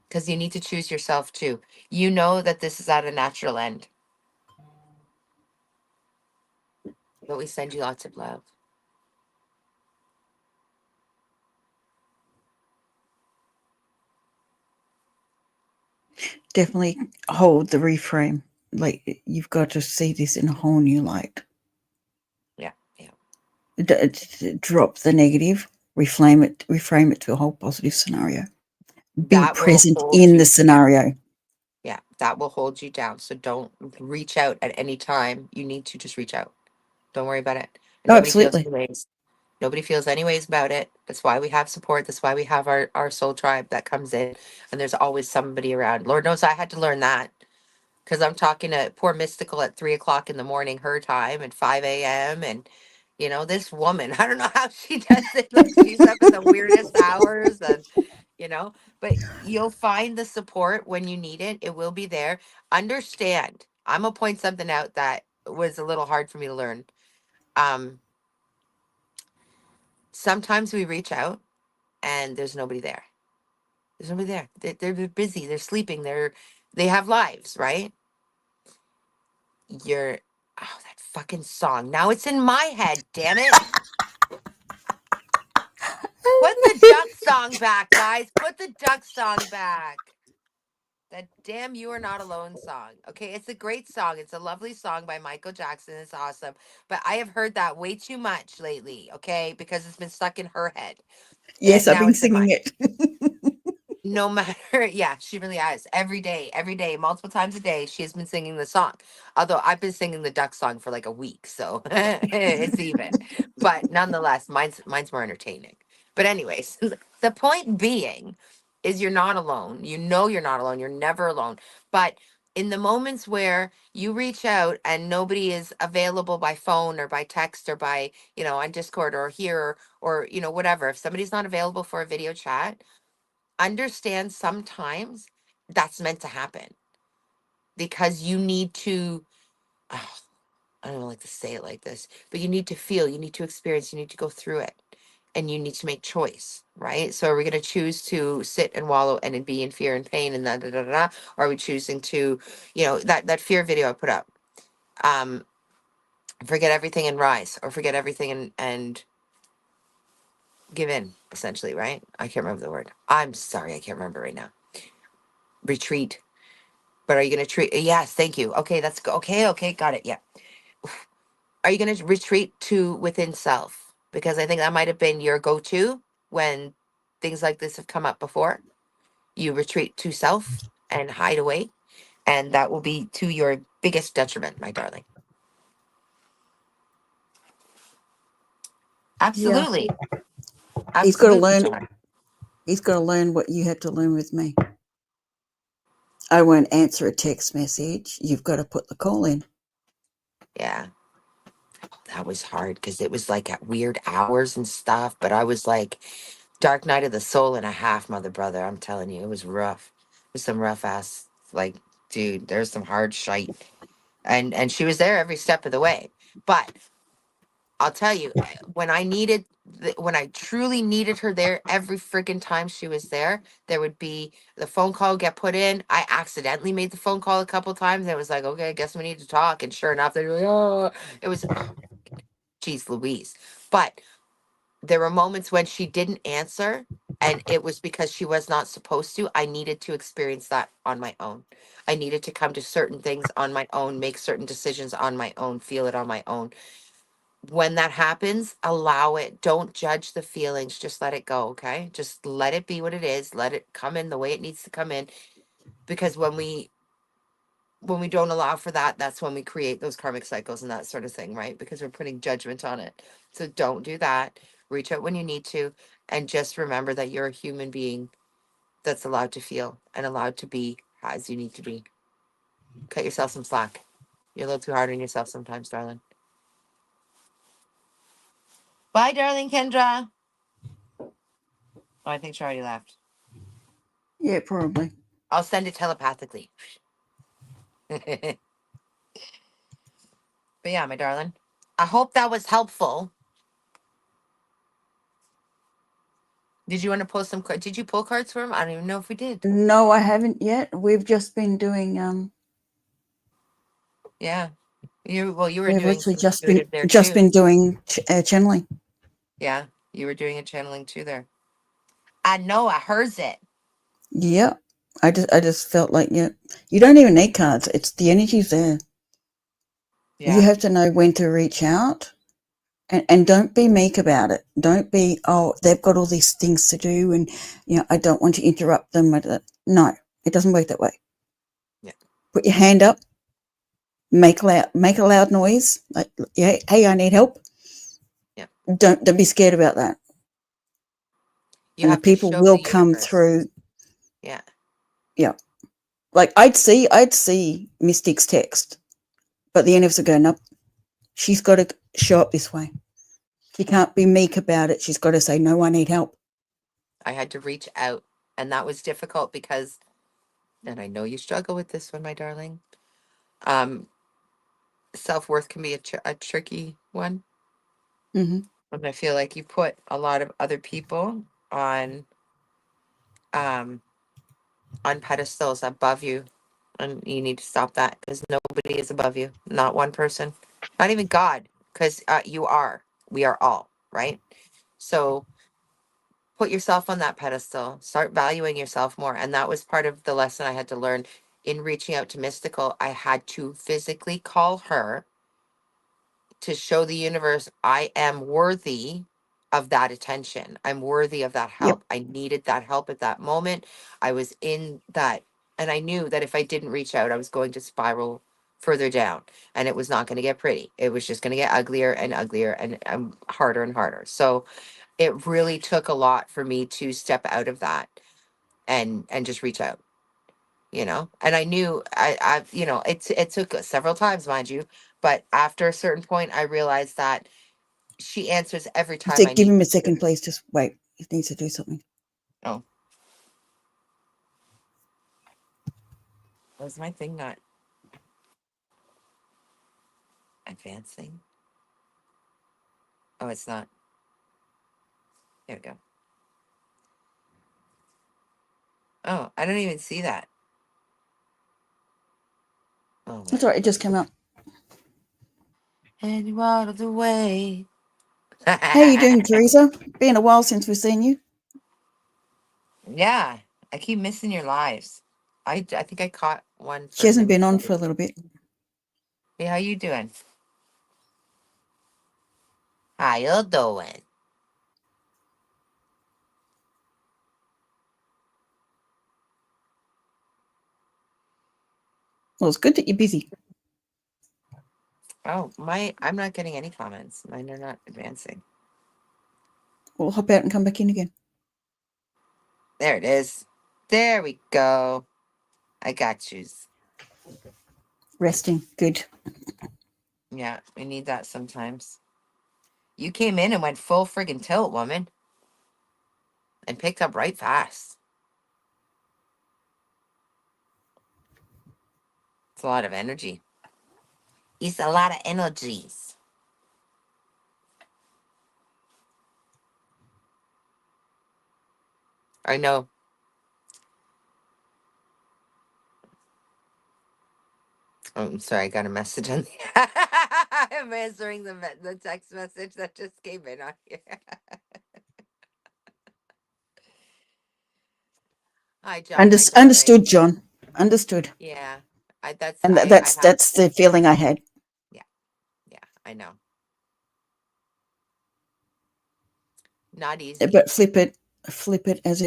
Because you need to choose yourself too. You know that this is at a natural end. But we send you lots of love. Definitely hold the reframe. Like you've got to see this in a whole new light. Yeah, yeah. Drop the negative, reframe it to a whole positive scenario. Be That will present hold in the you. Yeah, scenario. yeah. That will hold you down. So don't reach out at any time. You need to just reach out. Don't worry about it. And Oh, nobody feels absolutely. anyways. Nobody feels anyways about it. That's why we have support. That's why we have our soul tribe that comes in. And there's always somebody around. Lord knows I had to learn that. Because I'm talking to poor Mystical at 3 o'clock in the morning, her time, and 5 a.m. And, this woman, I don't know how she does it. Like, she's up at the weirdest hours, and, but you'll find the support when you need it. It will be there. Understand, I'm going to point something out that was a little hard for me to learn. Um, Sometimes we reach out and there's nobody there. There's nobody there. They're busy. They're sleeping. They have lives, right? You're that fucking song. Now it's in my head, damn it. Put the duck song back, guys. Put the duck song back. That damn You Are Not Alone song. Okay, it's a great song. It's a lovely song by Michael Jackson. It's awesome. But I have heard that way too much lately, okay? Because it's been stuck in her head. Yes, And I've now been it's in singing mine. it. No matter, yeah, she really has. Every day, multiple times a day, she has been singing the song. Although I've been singing the duck song for like a week, so it's even. But nonetheless, mine's more entertaining. But anyways, the point being is you're not alone. You know you're not alone. You're never alone. But in the moments where you reach out and nobody is available by phone or by text or by, on Discord or here or whatever, if somebody's not available for a video chat, understand sometimes that's meant to happen because you need to oh, I don't like to say it like this, but you need to feel, you need to experience, you need to go through it, and you need to make choice, right? So are we going to choose to sit and wallow and then be in fear and pain and or are we choosing to, that fear video I put up, um forget everything and rise, or forget everything and give in, essentially, right? I can't remember the word. I'm sorry, I can't remember right now. Retreat. But are you going to treat? Yes, thank you. Okay, that's okay. Okay, got it. Yeah. Are you going to retreat to within self? Because I think that might have been your go-to when things like this have come up before. You retreat to self and hide away, and that will be to your biggest detriment, my darling. Yeah. Absolutely, He's got to absolutely, learn. John. He's got to learn what you had to learn with me. I won't answer a text message. You've got to put the call in. Yeah, that was hard because it was like at weird hours and stuff. But I was like, dark night of the soul and a half, mother brother. I'm telling you, it was rough. It was some rough ass, like, dude. There's some hard shite, and she was there every step of the way. But I'll tell you, when I needed, when I truly needed her there, every freaking time she was there, there would be the phone call get put in. I accidentally made the phone call a couple times. And it was like, okay, I guess we need to talk. And sure enough, they're like, oh, it was. Geez Louise. But there were moments when she didn't answer, and it was because she was not supposed to. I needed to experience that on my own. I needed to come to certain things on my own, make certain decisions on my own, feel it on my own. When that happens, allow it. Don't judge the feelings. Just let it go, okay? Just let it be what it is. Let it come in the way it needs to come in. Because when we don't allow for that, that's when we create those karmic cycles and that sort of thing, right? Because we're putting judgment on it. So don't do that. Reach out when you need to, and just remember that you're a human being that's allowed to feel and allowed to be as you need to be. Cut yourself some slack. You're a little too hard on yourself sometimes, darling. Bye, darling Kendra. Oh, I think she already left. Yeah, probably. I'll send it telepathically. But yeah, my darling, I hope that was helpful. Did you want to pull some cards? Did you pull cards for him? I don't even know if we did. No, I haven't yet. We've just been doing Yeah. You were we've doing literally some intuitive there too. doing channeling. Yeah, you were doing a channeling too there. I know, I heard it. Yeah. I just felt like, yeah, you don't even need cards. It's the energy's there. You Yeah, have to know when to reach out, and don't be meek about it. Don't be, oh, they've got all these things to do, and I don't want to interrupt them. No, it doesn't work that way. yeah, Put your hand up, make a loud noise, like, yeah, hey, I need help. yeah. Don't be scared about that. You And the have to people show the will come universe. through. Yeah, Yeah. Like I'd see Mystic's text, but the universe would go, nope, she's got to show up this way. She can't be meek about it. She's got to say, no, I need help. I had to reach out, and that was difficult because, and I know you struggle with this one, my darling. Um, Self-worth can be a tricky one. Mm-hmm. And I feel like you put a lot of other people um on pedestals above you, and you need to stop that because nobody is above you. Not one person, not even God, because you are. We are all right. So put yourself on that pedestal. Start valuing yourself more, and that was part of the lesson I had to learn in reaching out to Mystical. I had to physically call her to show the universe I am worthy of that attention. I'm worthy of that Yep. help. I needed that help at that moment. I was in that, and I knew that if I didn't reach out, I was going to spiral further down, and it was not going to get pretty. It was just going to get uglier and uglier and harder and harder. So it really took a lot for me to step out of that and just reach out. And I knew it took several times, mind you, but after a certain point I realized that she answers every time I Give need him a her to. second, please. Just wait. He needs to do something. Oh, was my thing not advancing? Oh, it's not. There we go. Oh, I don't even see that. Oh, That's well. all right. It just came up. And you out of the way. How you doing, Teresa? Been a while since we've seen you. Yeah, I keep missing your lives. I think I caught one She for a hasn't minute. been on for a little bit. Hey, how you doing? How you doing? Well, it's good that you're busy. Oh, I'm not getting any comments. Mine are not advancing. We'll hop out and come back in again. There it is. There we go. I got yous. Resting. Good. Yeah, we need that sometimes. You came in and went full friggin' tilt, woman, and picked up right fast. It's a lot of energy. It's a lot of energies. I know. Oh, I'm sorry, I got a message on the I'm answering the text message that just came in on here. Hi, John. My darling. Understood, John. Understood. Yeah, And I have. that's the feeling I had. Yeah, yeah, I know. Not easy. But flip it as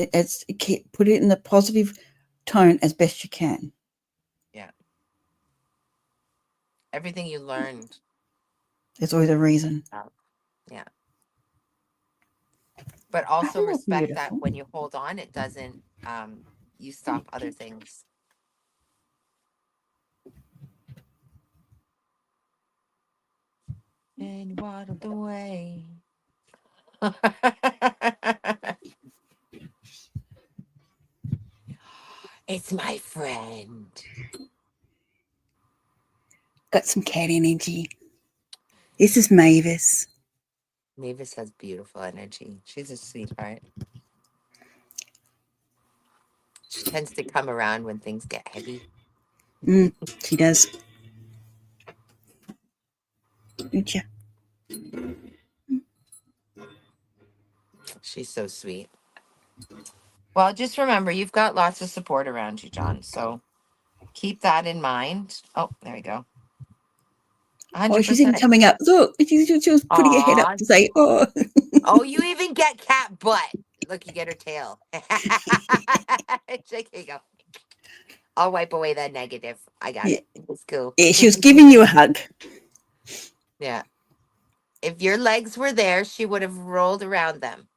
put it in the positive tone as best you can. Yeah, everything you learned. There's always a reason. Yeah, but also Oh, respect that beautiful. when you hold on, it doesn't. You stop Thank other you. things. And you waddled away. It's my friend. Got some cat energy. This is Mavis. Mavis has beautiful energy. She's a sweetheart. She tends to come around when things get heavy. She does. Don't you? She's so sweet. Well, just remember, you've got lots of support around you, John. So keep that in mind. Oh, there we go. Oh, she's even 100%. coming up. Look, she was putting her head up Aw. to say, "Oh, Oh, you even get cat butt. Look, you get her tail. It's like, here you go. I'll wipe away that negative. I got yeah." it. It's cool. Yeah, she was giving you a hug. Yeah. If your legs were there, she would have rolled around them.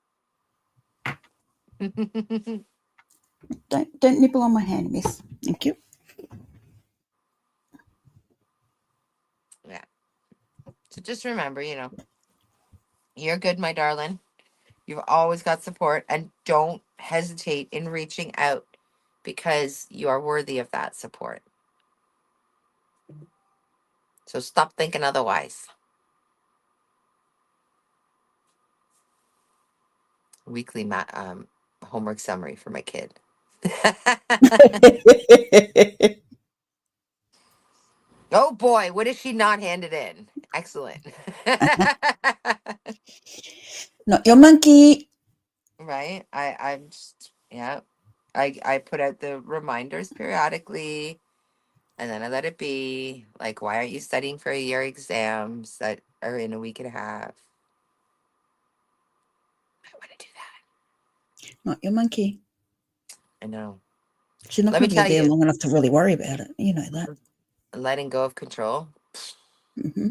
Don't nibble on my hand, miss. Thank you. Yeah. So just remember, you're good, my darling. You've always got support, and don't hesitate in reaching out because you are worthy of that support. So stop thinking otherwise. Weekly homework summary for my kid. Oh boy, what if she not handed in? Excellent. Not your monkey. Right? I'm just, yeah. I put out the reminders periodically, and then I let it be. Like, why aren't you studying for your exams that are in a week and a half? I want to do that. Not your monkey. I know. She's not Let me going to be tell there you, long enough to really worry about it. You know that. letting go of control. Hmm.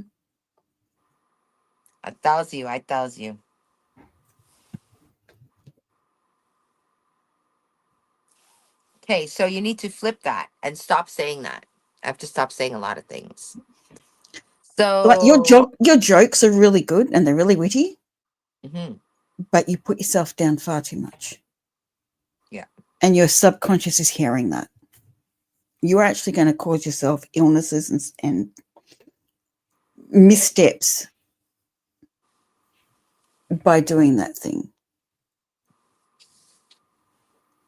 I tells you, I tells you. Okay, so you need to flip that and stop saying that. I have to stop saying a lot of things. Like So, your jokes are really good and they're really witty, mhm, but you put yourself down far too much, yeah, and your subconscious is hearing that. You're actually going to cause yourself illnesses and missteps by doing that thing.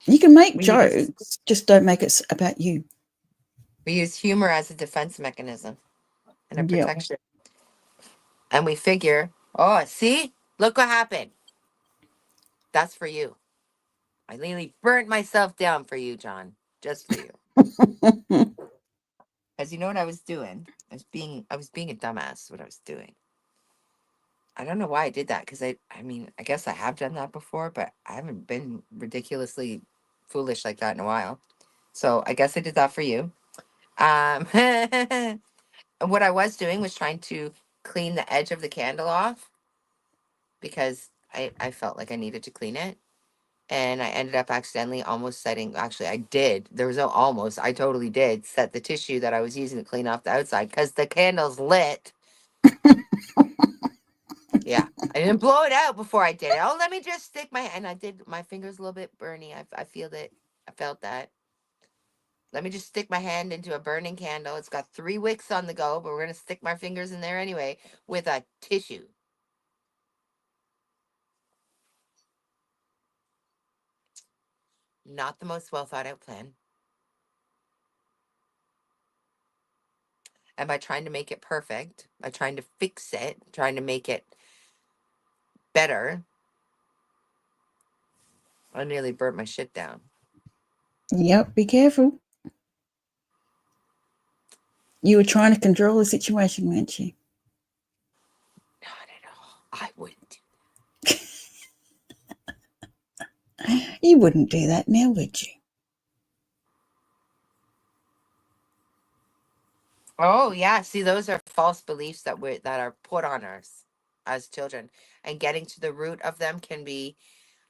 You can make we use jokes, just don't make it about you. we use humor as a defense mechanism and a Yeah. protection, and we figure, oh, see, look what happened. That's for you. I literally burnt myself down for you, John, just for you. Because you know what I was doing? I was being a dumbass. What I was doing. I don't know why I did that. Because I mean, I guess I have done that before, but I haven't been ridiculously foolish like that in a while. So I guess I did that for you. And what I was doing was trying to clean the edge of the candle off because I felt like I needed to clean it. And I ended up accidentally almost setting, actually, I did. There was no almost, I totally did set the tissue that I was using to clean off the outside because the candle's lit. Yeah. I didn't blow it out before I did it. Oh, let me just stick and I did, my fingers a little bit burny. I feel that, I felt that. Let me just stick my hand into a burning candle. It's got 3 wicks on the go, but we're going to stick my fingers in there anyway with a tissue. Not the most well thought out plan. And by trying to make it perfect, by trying to fix it, trying to make it better, I nearly burnt my shit down. Yep, be careful. You were trying to control the situation, weren't you? Not at all. I wouldn't. You wouldn't do that now, would you? Oh yeah, see, those are false beliefs that are put on us as children, and getting to the root of them can be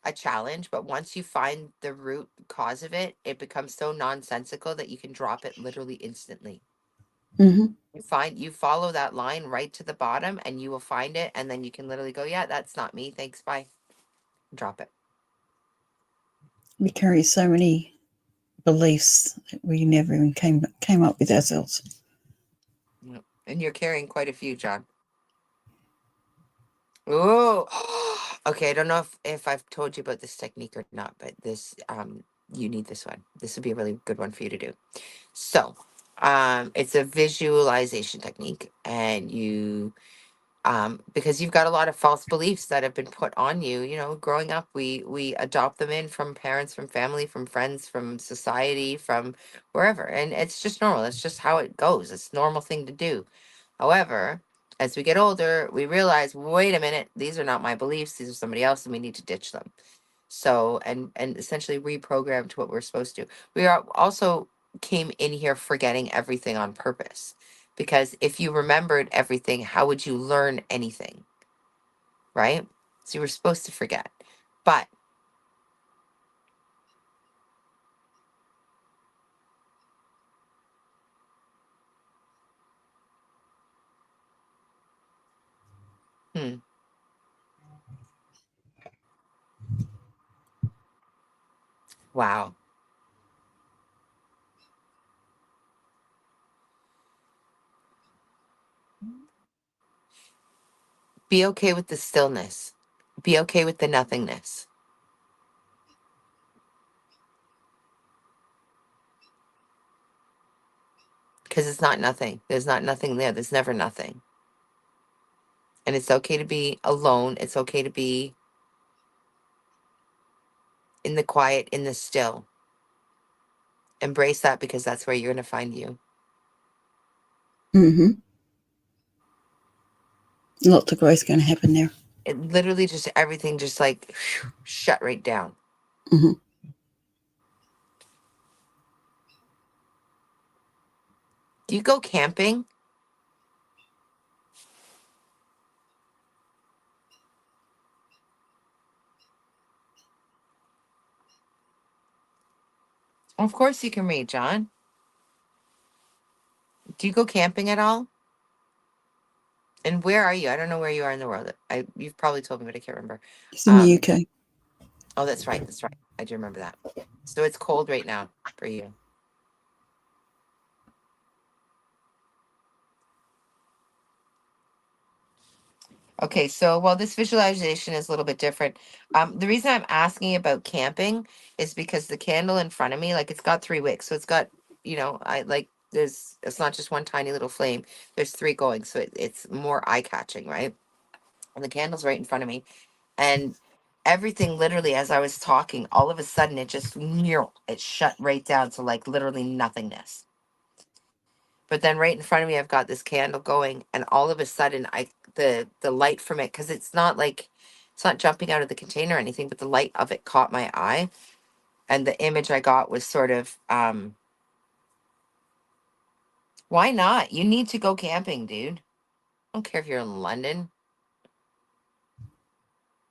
a challenge. But once you find the root cause of it, it becomes so nonsensical that you can drop it literally instantly. Mm-hmm. You follow that line right to the bottom, and you will find it, and then you can literally go, yeah, that's not me. Thanks, bye. Drop it. We carry so many beliefs that we never even came up with ourselves. Yep. And you're carrying quite a few, John. Oh, okay. I don't know if I've told you about this technique or not, but this you need this one. This would be a really good one for you to do. So, it's a visualization technique, and you because you've got a lot of false beliefs that have been put on you. You know, growing up, we adopt them in from parents, from family, from friends, from society, from wherever, and it's just normal. It's just how it goes. It's a normal thing to do. However, as we get older, we realize, wait a minute, these are not my beliefs. These are somebody else, and we need to ditch them. So, and essentially reprogram to what we're supposed to. We are also came in here forgetting everything on purpose. Because if you remembered everything, how would you learn anything? Right? So you were supposed to forget. But hmm, wow. Be okay with the stillness. Be okay with the nothingness. Because it's not nothing. There's not nothing there. There's never nothing. And it's okay to be alone. It's okay to be in the quiet, in the still. Embrace that, because that's where you're going to find you. Mm-hmm. Lots of growth going to happen there. It literally just everything just like shut right down. Mm-hmm. Do you go camping? Of course you can read, John. Do you go camping at all? And where are you? I don't know where you are in the world. You've probably told me, but I can't remember. It's in the Um, UK. oh, that's right. That's right. I do remember that. So it's cold right now for you. Okay, so well, this visualization is a little bit different. The reason I'm asking about camping is because the candle in front of me, like, it's got three wicks, so it's got, I like it's not just one tiny little flame. There's three going, so it's more eye catching, right? And the candle's right in front of me, and everything literally, as I was talking, all of a sudden it just it shut right down to like literally nothingness. But then right in front of me, I've got this candle going, and all of a sudden, the light from it, because it's not jumping out of the container or anything, but the light of it caught my eye, and the image I got was sort of, why not? You need to go camping, dude. I don't care if you're in London.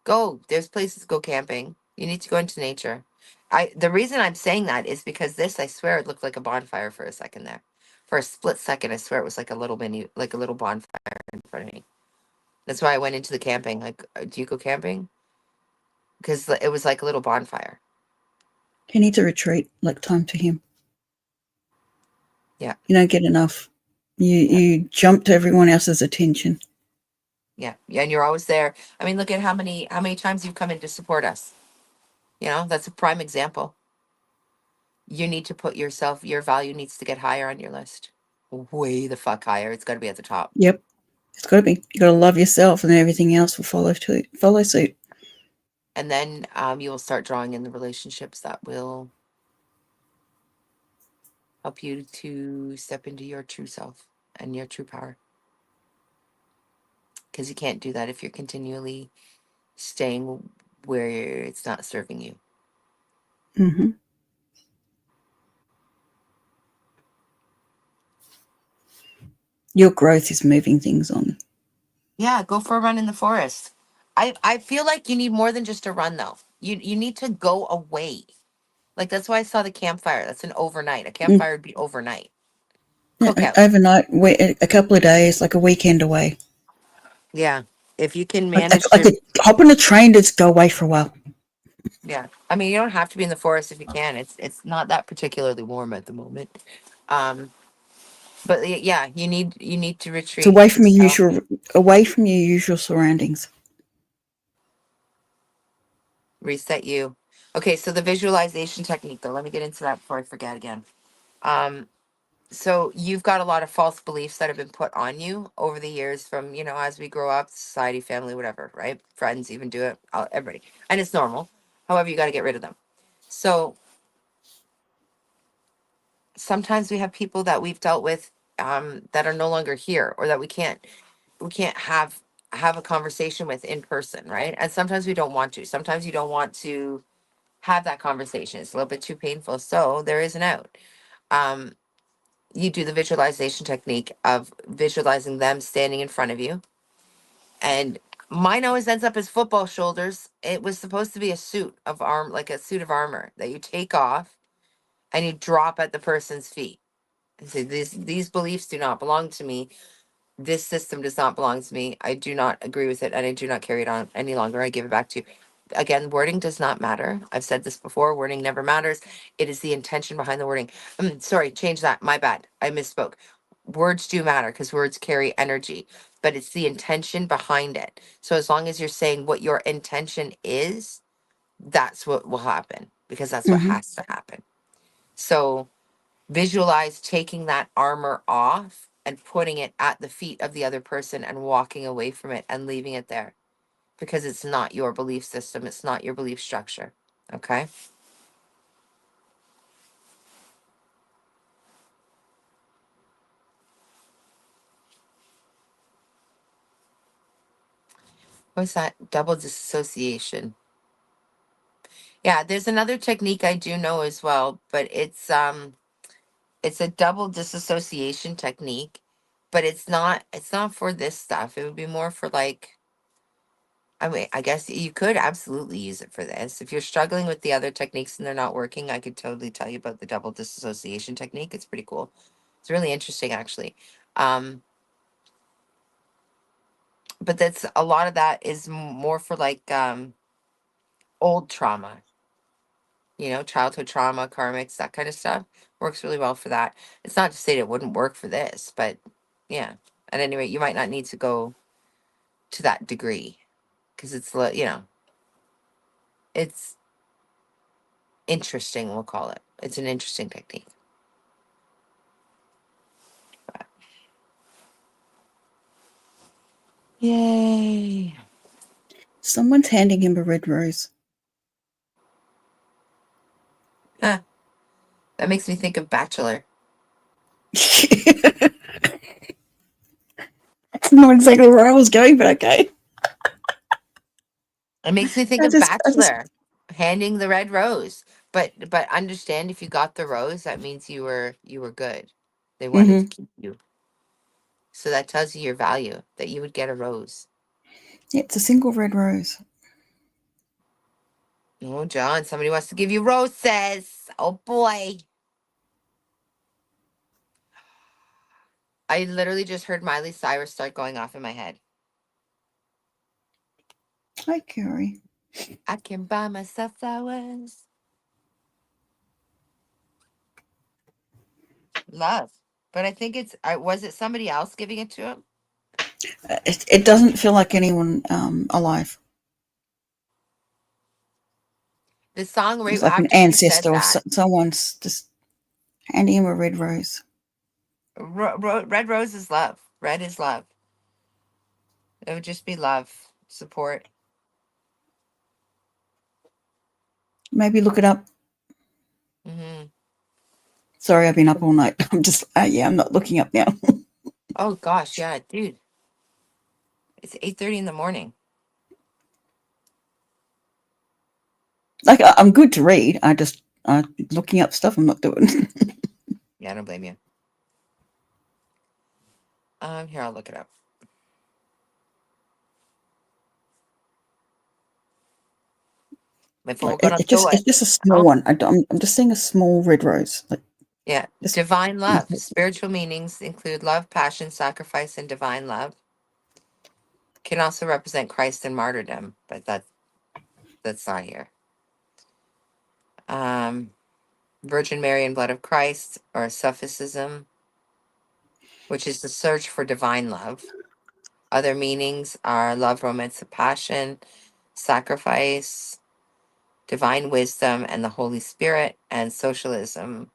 Go. There's places to go camping. You need to go into nature. The reason I'm saying that is because this, I swear, it looked like a bonfire for a second there. For a split second, I swear it was like a little mini, like a little bonfire in front of me. That's why I went into the camping. Like, do you go camping? Because it was like a little bonfire. He needs a retreat, like time to him. Yeah, You don't get enough. You yeah, you jump to everyone else's attention. yeah, yeah. And you're always there. I mean, look at how many times you've come in to support us. That's a prime example. You need to put yourself, your value needs to get higher on your list. way the fuck higher. It's got to be at the top. Yep. It's got to be. You got to love yourself, and then everything else will follow suit. And then you will start drawing in the relationships that will help you to step into your true self and your true power. Because you can't do that if you're continually staying where it's not serving you. Mm-hmm. Your growth is moving things on. Yeah, go for a run in the forest. I feel like you need more than just a run though. You need to go away. Like that's why I saw the campfire. That's an overnight. A Mm. campfire would be overnight. Yeah, Cookout. overnight, a couple of days, like a weekend away. Yeah. If you can I manage to, could hop on a train to just go away for a while. yeah. I mean, you don't have to be in the forest if you can. It's not that particularly warm at the moment. Um, but yeah, you need to It's retreat. So away from your usual surroundings. reset you. Okay, so the visualization technique though. Let me get into that before I forget again. Um, so you've got a lot of false beliefs that have been put on you over the years from, as we grow up, society, family, whatever, right? Friends even do it, everybody. And it's normal. However, you got to get rid of them. So sometimes we have people that we've dealt with that are no longer here, or that we can't have a conversation with in person, right? And sometimes we don't want to. Sometimes you don't want to have that conversation. It's a little bit too painful. So there is an out. Um, you do the visualization technique of visualizing them standing in front of you. And mine always ends up as football shoulders. It was supposed to be a suit of arm, like a suit of armor that you take off and you drop at the person's feet. And say, these beliefs do not belong to me. This system does not belong to me. I do not agree with it, and I do not carry it on any longer. I give it back to you. Again, wording does not matter. I've said this before. Wording never matters. It is the intention behind the wording. Sorry, change that. My bad. I misspoke. Words do matter because words carry energy, but it's the intention behind it. So as long as you're saying what your intention is, that's what will happen, because that's what Mm-hmm. has to happen. So visualize taking that armor off and putting it at the feet of the other person and walking away from it and leaving it there, because it's not your belief system. It's not your belief structure. Okay. What's that? Double dissociation. Yeah, there's another technique I do know as well, but it's a double disassociation technique, but it's not for this stuff. It would be more for like, I mean, I guess you could absolutely use it for this. If you're struggling with the other techniques and they're not working, I could totally tell you about the double disassociation technique. It's pretty cool. It's really interesting, actually. Um, but that's a lot of that is more for like old trauma, childhood trauma, karmics, that kind of stuff. Works really well for that. It's not to say it wouldn't work for this, but yeah. At any rate, you might not need to go to that degree because it's interesting, we'll call it. It's an interesting technique. Yay. Someone's handing him a red rose. Huh. That makes me think of Bachelor. That's not exactly where I was going, but okay. It makes me think I of just Bachelor handing the red rose. But understand, if you got the rose, that means you were good. They wanted to mm-hmm. keep you. So that tells you your value, that you would get a rose. Yeah, it's a single red rose. Oh, John, somebody wants to give you roses. Oh boy. I literally just heard Miley Cyrus start going off in my head. Hi, Carrie. I can buy myself flowers. Love. But I think was it somebody else giving it to him? It doesn't feel like anyone alive. The song It's right like an after she said ancestor or that. someone's just handing him a red rose. Red rose is love. Red is love. It would just be love, support. Maybe look it up. Hmm. Sorry, I've been up all night. I'm just, yeah, I'm not looking up now. Oh gosh, yeah, dude. It's 8:30 in the morning. Like, I'm good to read. I just, looking up stuff I'm not doing. Yeah, I don't blame you. Here, I'll look it up. If we're Like, gonna do it's it, just a small oh one. I'm just seeing a small red rose. Like, yeah, just, divine love. Spiritual meanings include love, passion, sacrifice, and divine love. Can also represent Christ and martyrdom, but that's not here. Um, Virgin Mary and blood of Christ, or Sufism, which is the search for divine love. Other meanings are love, romance, and passion, sacrifice, divine wisdom, and the Holy Spirit, and socialism,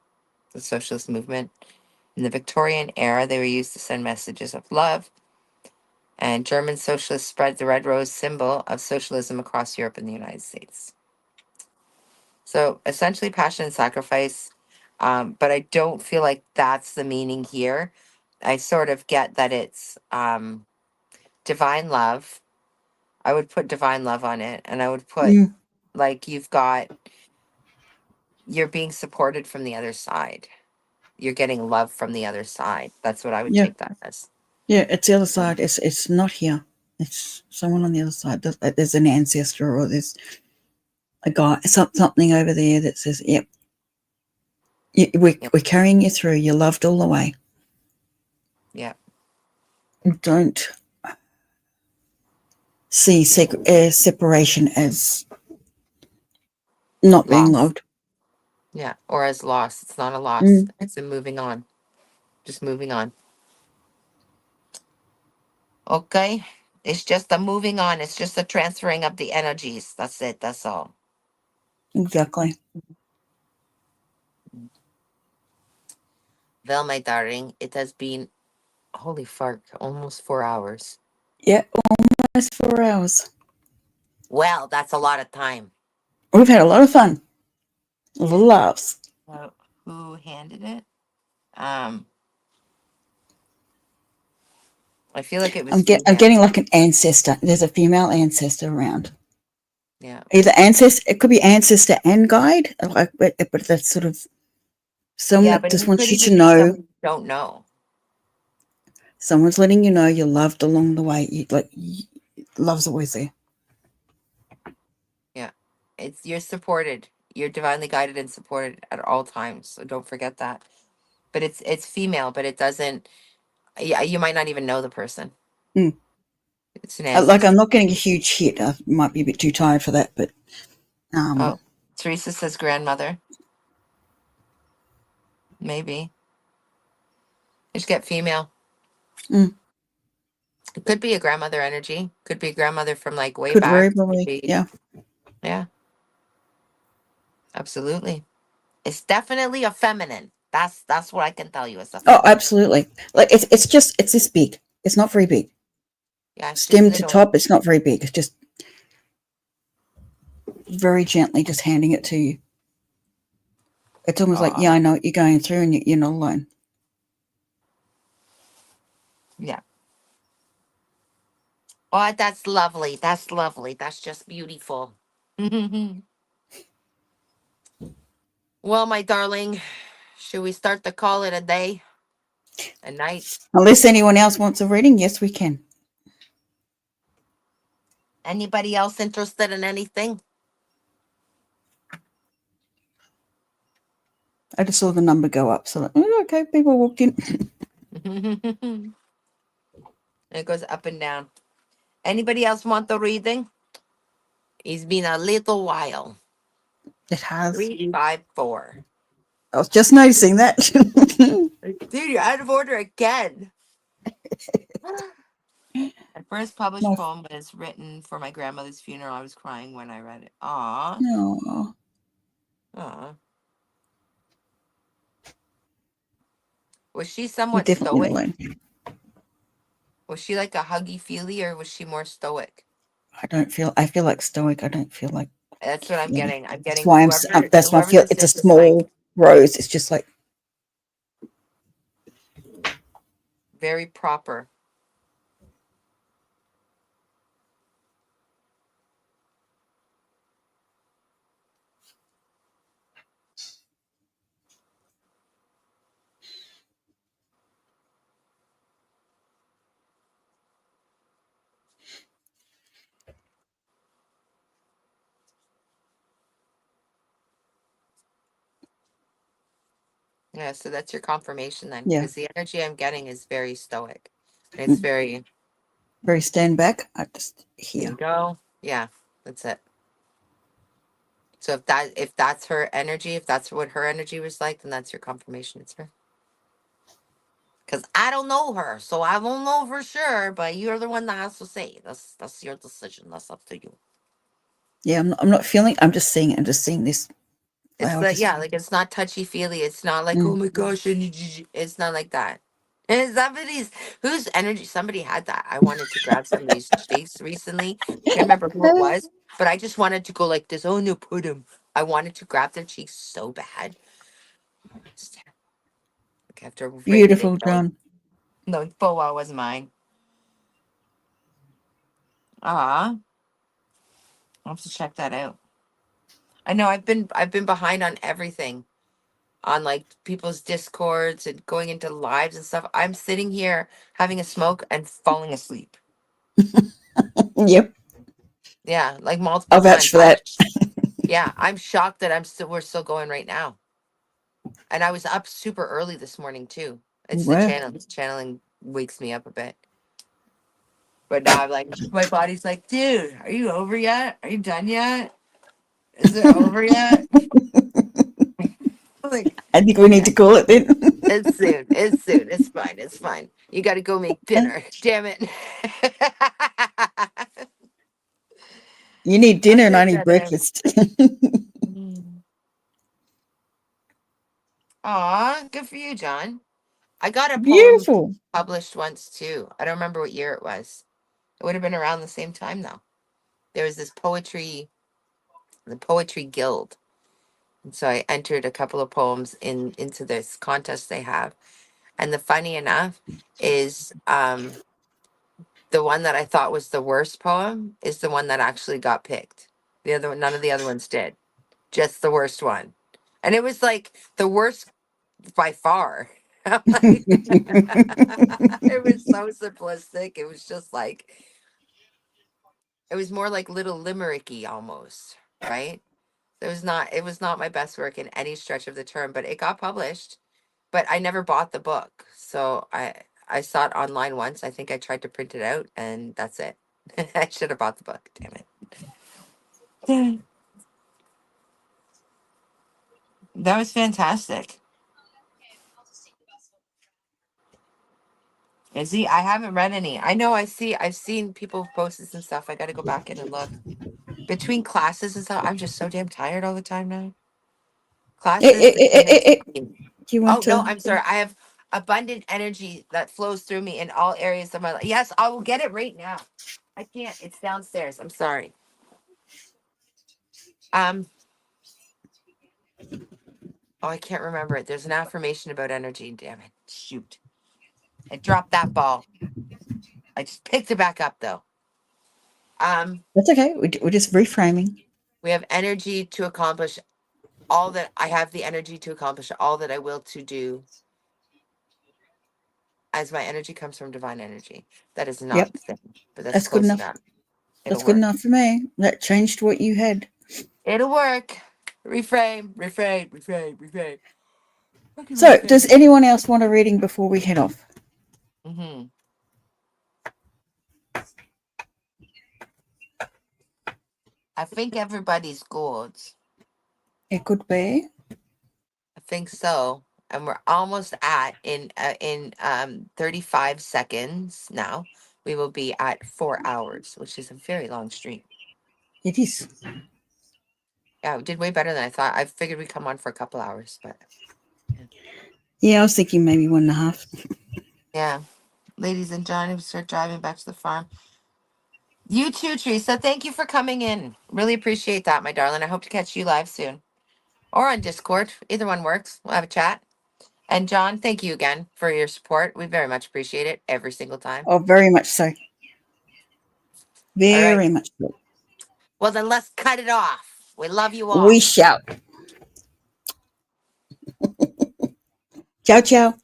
the socialist movement. In the Victorian era, they were used to send messages of love, and German socialists spread the red rose symbol of socialism across Europe and the United States. So essentially, passion and sacrifice, but I don't feel like that's the meaning here. I sort of get that it's divine love. I would put divine love on it, and I would put mm, like you're being supported from the other side. You're getting love from the other side. That's what I would yeah, take that as. yeah. It's the other side. It's not here. It's someone on the other side. There's an ancestor, or there's a guy, something over there that says, "Yep, Yep. we're carrying you through. You're loved all the way. Yeah. Don't see separation as not being Loss. loved." Yeah. Or as loss. It's not a loss. Mm, It's a moving on. Just moving on. Okay. It's just a moving on. It's just a transferring of the energies. That's it. That's all. exactly. Well, my darling, it has been, holy fuck, almost 4 hours. Yeah, almost 4 hours. Well, that's a lot of time. We've had a lot of fun. A lot of laughs. Who handed it? Um, I feel like it was I'm female. getting like an ancestor. There's a female ancestor around. Yeah. Either ancestor, it could be ancestor and guide, like, but that's sort of someone Yeah, that but just it could wants you to even be know. someone you don't know. Someone's letting you know you're loved along the way. Love's always there. Yeah. It's you're supported. You're divinely guided and supported at all times. So don't forget that. But it's female, but it doesn't, yeah, you might not even know the person. Mm. It's an Like, I'm ancestor. not getting a huge hit. I might be a bit too tired for that, but Oh, Teresa says grandmother. Maybe. Just get female. mm, It could be a grandmother energy. Could be a grandmother from like way could very back. Could probably, be, yeah. yeah, absolutely. It's definitely a feminine. That's what I can tell you. It's a Oh, feminine. absolutely. Like, it's this big. It's not very big. Yeah, she's Stem to little. top, it's not very big. It's just very gently just handing it to you. It's almost like, yeah, Oh, I know what you're going through, and you're not alone. yeah. Oh, that's lovely. That's lovely. That's just beautiful. Well, my darling, should we start to call it a day, a night? Unless anyone else wants a reading, yes, we can. Anybody else interested in anything? I just saw the number go up, so like, okay, people walked in. It goes up and down. Anybody else want the reading? It's been a little while. It has. 354. I was just noticing that. Dude, you're out of order again. My first published My, poem was written for my grandmother's funeral. I was crying when I read it. Aw. no. Aw. Was she You're somewhat definitely not stoic? alone. Was she like a huggy feely, or was she more stoic? I feel like stoic. I don't feel like That's what I'm feeling. getting. I'm That's getting why that's why I whoever feel this it's a is like small rose. It's just like, very proper. Yeah, so that's your confirmation then, yeah, because the energy I'm getting is very stoic. It's mm, very, very stand back. I just there you here. go. Yeah, that's it. So if that's her energy, if that's what her energy was like, then that's your confirmation. It's her. Because I don't know her, so I won't know for sure. But you're the one that has to say. That's your decision. That's up to you. Yeah, I'm not feeling. I'm just seeing it. I'm just seeing this It's flower. like, Just yeah, like it's not touchy feely. It's not like, oh mm. my gosh, it's not like that. And somebody's whose energy, somebody had that. I wanted to grab somebody's cheeks recently. Can't remember who it was, but I just wanted to go like this. Oh no, put him. I wanted to grab their cheeks so bad. It's terrible. Like after Beautiful, radiating, knowing, John. knowing full well it was mine. Ah, I'll have to check that out. I know I've been behind on everything, on like people's discords and going into lives and stuff. I'm sitting here having a smoke and falling asleep. Yep, Yeah, like multiple I'll vouch times. for that. Yeah, I'm shocked that we're still going right now. And I was up super early this morning too. It's the Wow. channel. This channeling wakes me up a bit. But now I'm like, my body's like, dude, are you over yet? Are you done yet? Is it over yet? Like, I think we need to call it then. it's soon. It's soon. It's fine. It's fine. You got to go make dinner. Damn it. You need I'll dinner and I check need that out. breakfast. Aw, good for you, John. I got a poem Beautiful. published once too. I don't remember what year it was. It would have been around the same time though. There was this the Poetry Guild. And so I entered a couple of poems into this contest they have. And the funny enough is the one that I thought was the worst poem is the one that actually got picked. None of the other ones did. Just the worst one. And it was like the worst by far. I'm like, it was so simplistic. It was just like, it was more like little limericky almost, right? It was not my best work in any stretch of the term, but it got published. But I never bought the book. So I saw it online once. I think I tried to print it out and that's it. I should have bought the book. Damn it. That was fantastic. Is he? I haven't read any. I know I've seen people post this and stuff. I gotta go back in and look. Between classes and stuff, I'm just so damn tired all the time now. Eh, Classes, eh, the eh, eh, eh, kids. eh. Do you want Oh no, to? I'm sorry. I have abundant energy that flows through me in all areas of my life. Yes, I will get it right now. I can't. It's downstairs. I'm sorry. Um. Oh, I can't remember it. There's an affirmation about energy. Damn it. Shoot. I dropped that ball. I just picked it back up though. Um. That's okay. We're just reframing. We have energy to accomplish all that I have the energy to accomplish all that I will to do as my energy comes from divine energy. That is Yep, not the thing, but that's that's good close enough. enough. It'll That's good work. enough for me. That changed what you had. It'll work. Reframe, reframe, reframe, reframe. Fucking So, does reframe. anyone else want a reading before we head off? Mm-hmm. I think everybody's good. It could be. I think so. And we're almost at in 35 seconds now. We will be at 4 hours, which is a very long stream. It is. Yeah, we did way better than I thought. I figured we'd come on for a couple hours, but yeah. Yeah, I was thinking maybe 1.5. Yeah. Ladies and Johnny, we start driving back to the farm. You too, Teresa. Thank you for coming in. Really appreciate that, my darling. I hope to catch you live soon or on Discord. Either one works. We'll have a chat. And John, thank you again for your support. We very much appreciate it every single time. Oh, very much so. All right. Very much so. Well, then let's cut it off. We love you We all. shall. Ciao, ciao.